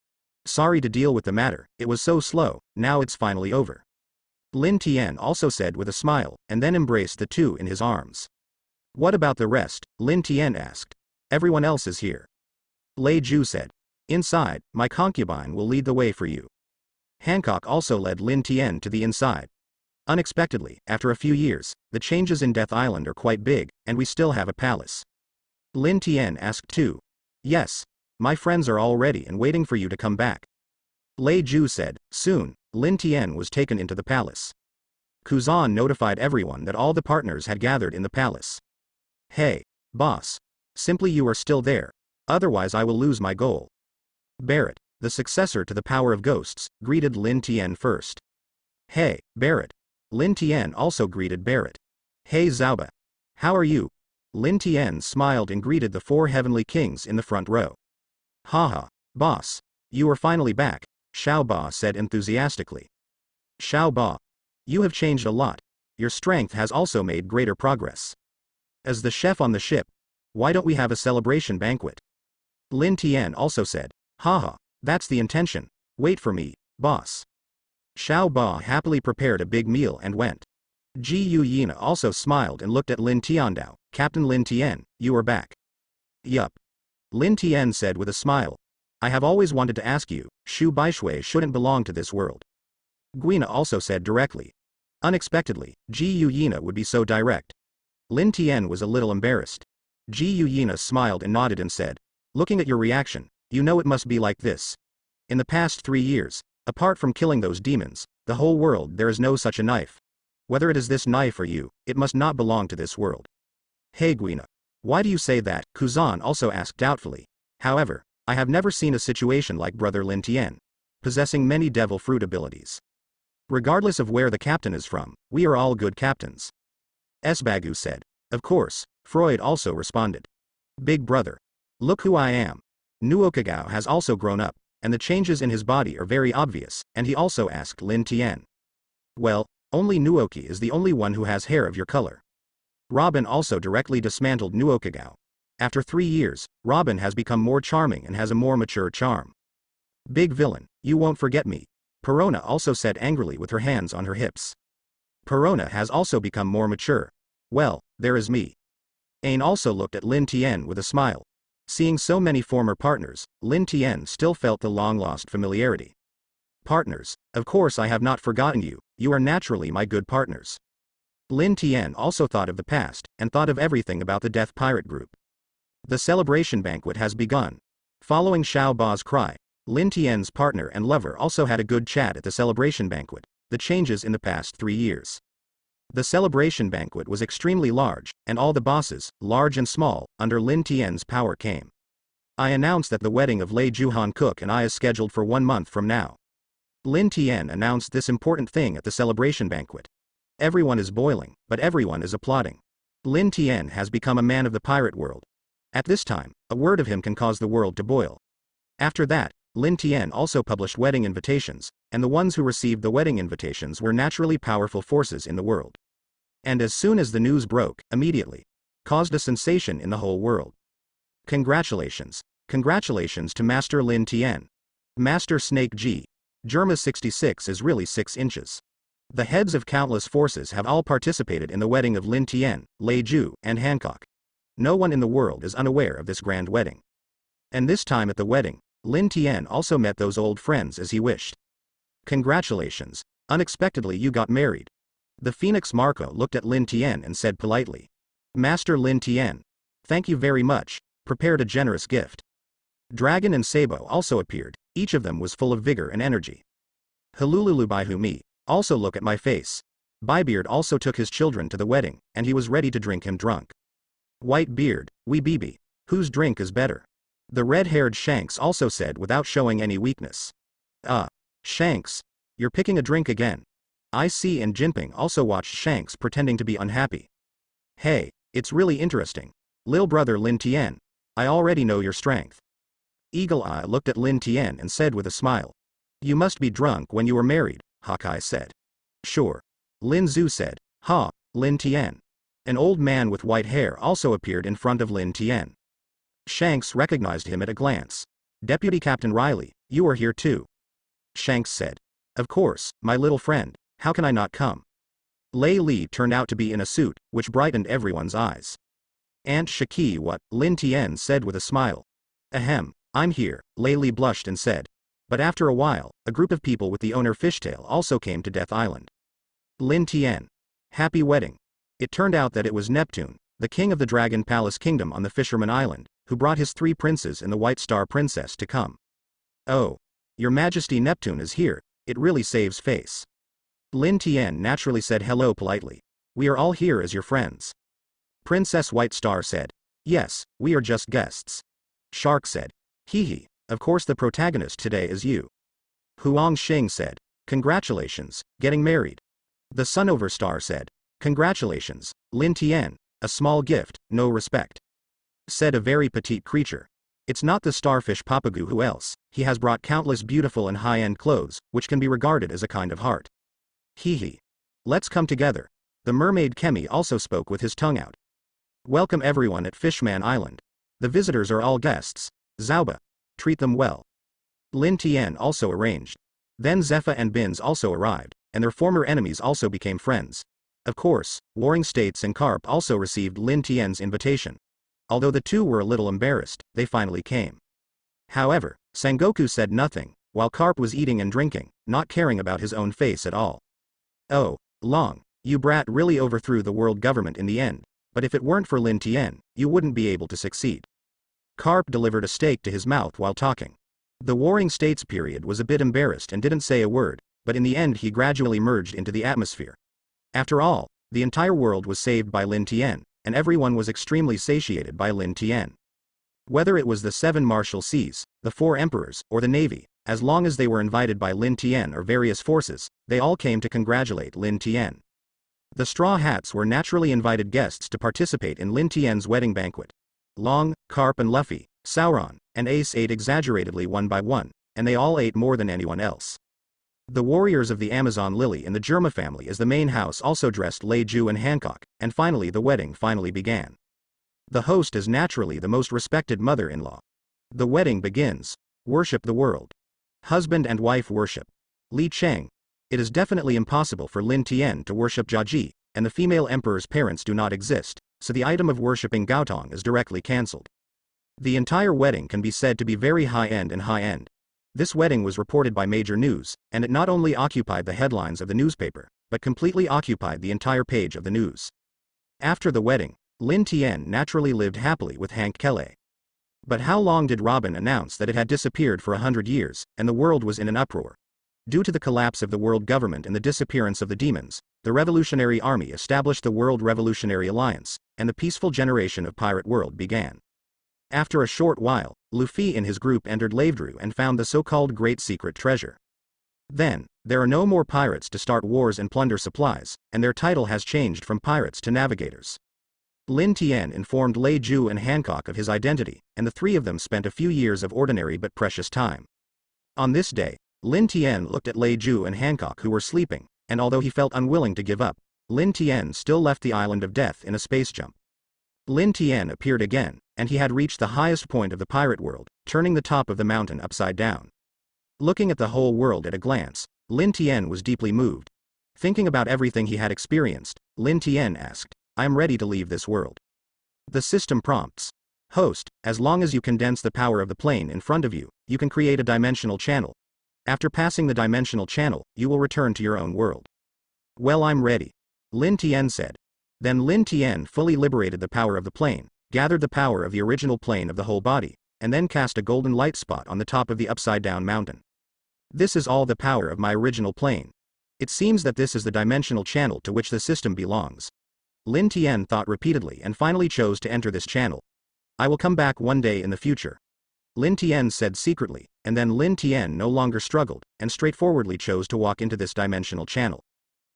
Sorry to deal with the matter, it was so slow, now it's finally over. Lin Tian also said with a smile, and then embraced the two in his arms. What about the rest? Lin Tian asked. Everyone else is here. Lei Ju said. Inside, my concubine will lead the way for you. Hancock also led Lin Tian to the inside. Unexpectedly, after a few years, the changes in Death Island are quite big, and we still have a palace. Lin Tian asked too. Yes. My friends are all ready and waiting for you to come back. Lei Ju said. Soon, Lin Tian was taken into the palace. Kuzan notified everyone that all the partners had gathered in the palace. Hey, boss. Simply you are still there. Otherwise I will lose my goal. Barrett, the successor to the power of ghosts, greeted Lin Tian first. Hey, Barrett. Lin Tian also greeted Barrett. Hey Zhaoba. How are you? Lin Tian smiled and greeted the 4 heavenly kings in the front row. Haha, boss. You are finally back, Xiao Ba said enthusiastically. Xiao Ba. You have changed a lot. Your strength has also made greater progress. As the chef on the ship, why don't we have a celebration banquet? Lin Tian also said. Haha, that's the intention. Wait for me, boss. Xiao Ba happily prepared a big meal and went. Ji Yu Yina also smiled and looked at Lin Tiandao. Captain Lin Tian, you are back. Yup. Lin Tian said with a smile. I have always wanted to ask you, Shu Baishui shouldn't belong to this world. Guina also said directly. Unexpectedly, Ji Yu Yina would be so direct. Lin Tian was a little embarrassed. Ji Yu Yina smiled and nodded and said. Looking at your reaction, you know it must be like this. In the past 3 years, apart from killing those demons, the whole world there is no such a knife. Whether it is this knife or you, it must not belong to this world. Hey Guina. Why do you say that? Kuzan also asked doubtfully. However, I have never seen a situation like Brother Lin Tian, possessing many devil fruit abilities. Regardless of where the captain is from, we are all good captains. Sbagu said. Of course, Freud also responded. Big brother. Look who I am. Nuokagao has also grown up, and the changes in his body are very obvious, and he also asked Lin Tian. Well, only Nuoki is the only one who has hair of your color. Robin also directly dismantled Nuokagao. After 3 years, Robin has become more charming and has a more mature charm. Big villain, you won't forget me. Perona also said angrily with her hands on her hips. Perona has also become more mature. Well, there is me. Ain also looked at Lin Tian with a smile. Seeing so many former partners, Lin Tian still felt the long-lost familiarity. Partners, of course I have not forgotten you, you are naturally my good partners. Lin Tian also thought of the past, and thought of everything about the Death Pirate Group. The celebration banquet has begun. Following Xiao Ba's cry, Lin Tian's partner and lover also had a good chat at the celebration banquet, the changes in the past 3 years. The celebration banquet was extremely large, and all the bosses, large and small, under Lin Tian's power came. I announce that the wedding of Lei Juhan Cook and I is scheduled for 1 month from now. Lin Tian announced this important thing at the celebration banquet. Everyone is boiling, but everyone is applauding. Lin Tian has become a man of the pirate world. At this time, a word of him can cause the world to boil. After that, Lin Tian also published wedding invitations, and the ones who received the wedding invitations were naturally powerful forces in the world. And as soon as the news broke, immediately, caused a sensation in the whole world. Congratulations. Congratulations to Master Lin Tian. Master Snake G. Germa 66 is really 6 inches. The heads of countless forces have all participated in the wedding of Lin Tian, Lei Ju, and Hancock. No one in the world is unaware of this grand wedding. And this time at the wedding, Lin Tian also met those old friends as he wished. Congratulations. Unexpectedly you got married. The Phoenix Marco looked at Lin Tian and said politely. Master Lin Tian. Thank you very much, prepared a generous gift. Dragon and Sabo also appeared, each of them was full of vigor and energy. Hulululu Baihumi, also look at my face. Baibeard also took his children to the wedding, and he was ready to drink him drunk. White Beard, Wee Bibi, whose drink is better? The red-haired Shanks also said without showing any weakness. Shanks. You're picking a drink again. I see, and Jinping also watched Shanks pretending to be unhappy. Hey, it's really interesting. Lil brother Lin Tian. I already know your strength. Eagle Eye looked at Lin Tian and said with a smile. You must be drunk when you were married, Hawkeye said. Sure. Lin Zhu said. Ha, Lin Tian. An old man with white hair also appeared in front of Lin Tian. Shanks recognized him at a glance. Deputy Captain Riley, you are here too. Shanks said. Of course, my little friend, how can I not come? Lei Li turned out to be in a suit, which brightened everyone's eyes. Aunt Shaki, what? Lin Tian said with a smile. Ahem, I'm here, Lei Li blushed and said. But after a while, a group of people with the owner Fishtail also came to Death Island. Lin Tian. Happy wedding. It turned out that it was Neptune, the king of the Dragon Palace Kingdom on the Fisherman Island, who brought his 3 princes and the White Star Princess to come. Oh. Your Majesty Neptune is here, it really saves face. Lin Tian naturally said hello politely. We are all here as your friends. Princess White Star said. Yes, we are just guests. Shark said. Hee hee, of course the protagonist today is you. Huang Xing said. Congratulations, getting married. The Sunover Star said. Congratulations, Lin Tian, a small gift, no respect. Said a very petite creature. It's not the starfish Papagu, who else? He has brought countless beautiful and high-end clothes, which can be regarded as a kind of heart. Hee hee. Let's come together. The mermaid Kemi also spoke with his tongue out. Welcome everyone at Fishman Island. The visitors are all guests. Zauba. Treat them well. Lin Tian also arranged. Then Zepha and Bins also arrived, and their former enemies also became friends. Of course, Warring States and Carp also received Lin Tian's invitation. Although the two were a little embarrassed, they finally came. However, Sengoku said nothing, while Carp was eating and drinking, not caring about his own face at all. Oh, Long, you brat really overthrew the world government in the end, but if it weren't for Lin Tian, you wouldn't be able to succeed. Carp delivered a steak to his mouth while talking. The Warring States period was a bit embarrassed and didn't say a word, but in the end he gradually merged into the atmosphere. After all, the entire world was saved by Lin Tian, and everyone was extremely satiated by Lin Tian. Whether it was the 7 martial seas, the 4 emperors, or the navy, as long as they were invited by Lin Tian or various forces, they all came to congratulate Lin Tian. The Straw Hats were naturally invited guests to participate in Lin Tian's wedding banquet. Long, Carp and Luffy, Sauron, and Ace ate exaggeratedly one by one, and they all ate more than anyone else. The warriors of the Amazon Lily and the Germa family as the main house also dressed Lei Ju and Hancock, and finally the wedding finally began. The host is naturally the most respected mother-in-law. The wedding begins. Worship the world. Husband and wife worship. Li Cheng. It is definitely impossible for Lin Tian to worship Jiaji, and the female emperor's parents do not exist, so the item of worshipping Gaotong is directly cancelled. The entire wedding can be said to be very high-end and high-end. This wedding was reported by major news, and it not only occupied the headlines of the newspaper, but completely occupied the entire page of the news. After the wedding, Lin Tian naturally lived happily with Hank Kelly. But how long did Robin announce that it had disappeared for 100 years, and the world was in an uproar? Due to the collapse of the world government and the disappearance of the demons, the Revolutionary Army established the World Revolutionary Alliance, and the peaceful generation of Pirate World began. After a short while, Luffy and his group entered Lavedru and found the so-called Great Secret Treasure. Then, there are no more pirates to start wars and plunder supplies, and their title has changed from pirates to navigators. Lin Tian informed Lei Ju and Hancock of his identity, and the 3 of them spent a few years of ordinary but precious time. On this day, Lin Tian looked at Lei Ju and Hancock who were sleeping, and although he felt unwilling to give up, Lin Tian still left the island of death in a space jump. Lin Tian appeared again, and he had reached the highest point of the pirate world, turning the top of the mountain upside down. Looking at the whole world at a glance, Lin Tian was deeply moved. Thinking about everything he had experienced, Lin Tian asked, I am ready to leave this world. The system prompts. Host, as long as you condense the power of the plane in front of you, you can create a dimensional channel. After passing the dimensional channel, you will return to your own world. Well, I'm ready. Lin Tian said. Then Lin Tian fully liberated the power of the plane, gathered the power of the original plane of the whole body, and then cast a golden light spot on the top of the upside-down mountain. This is all the power of my original plane. It seems that this is the dimensional channel to which the system belongs. Lin Tian thought repeatedly and finally chose to enter this channel. I will come back one day in the future. Lin Tian said secretly, and then Lin Tian no longer struggled, and straightforwardly chose to walk into this dimensional channel.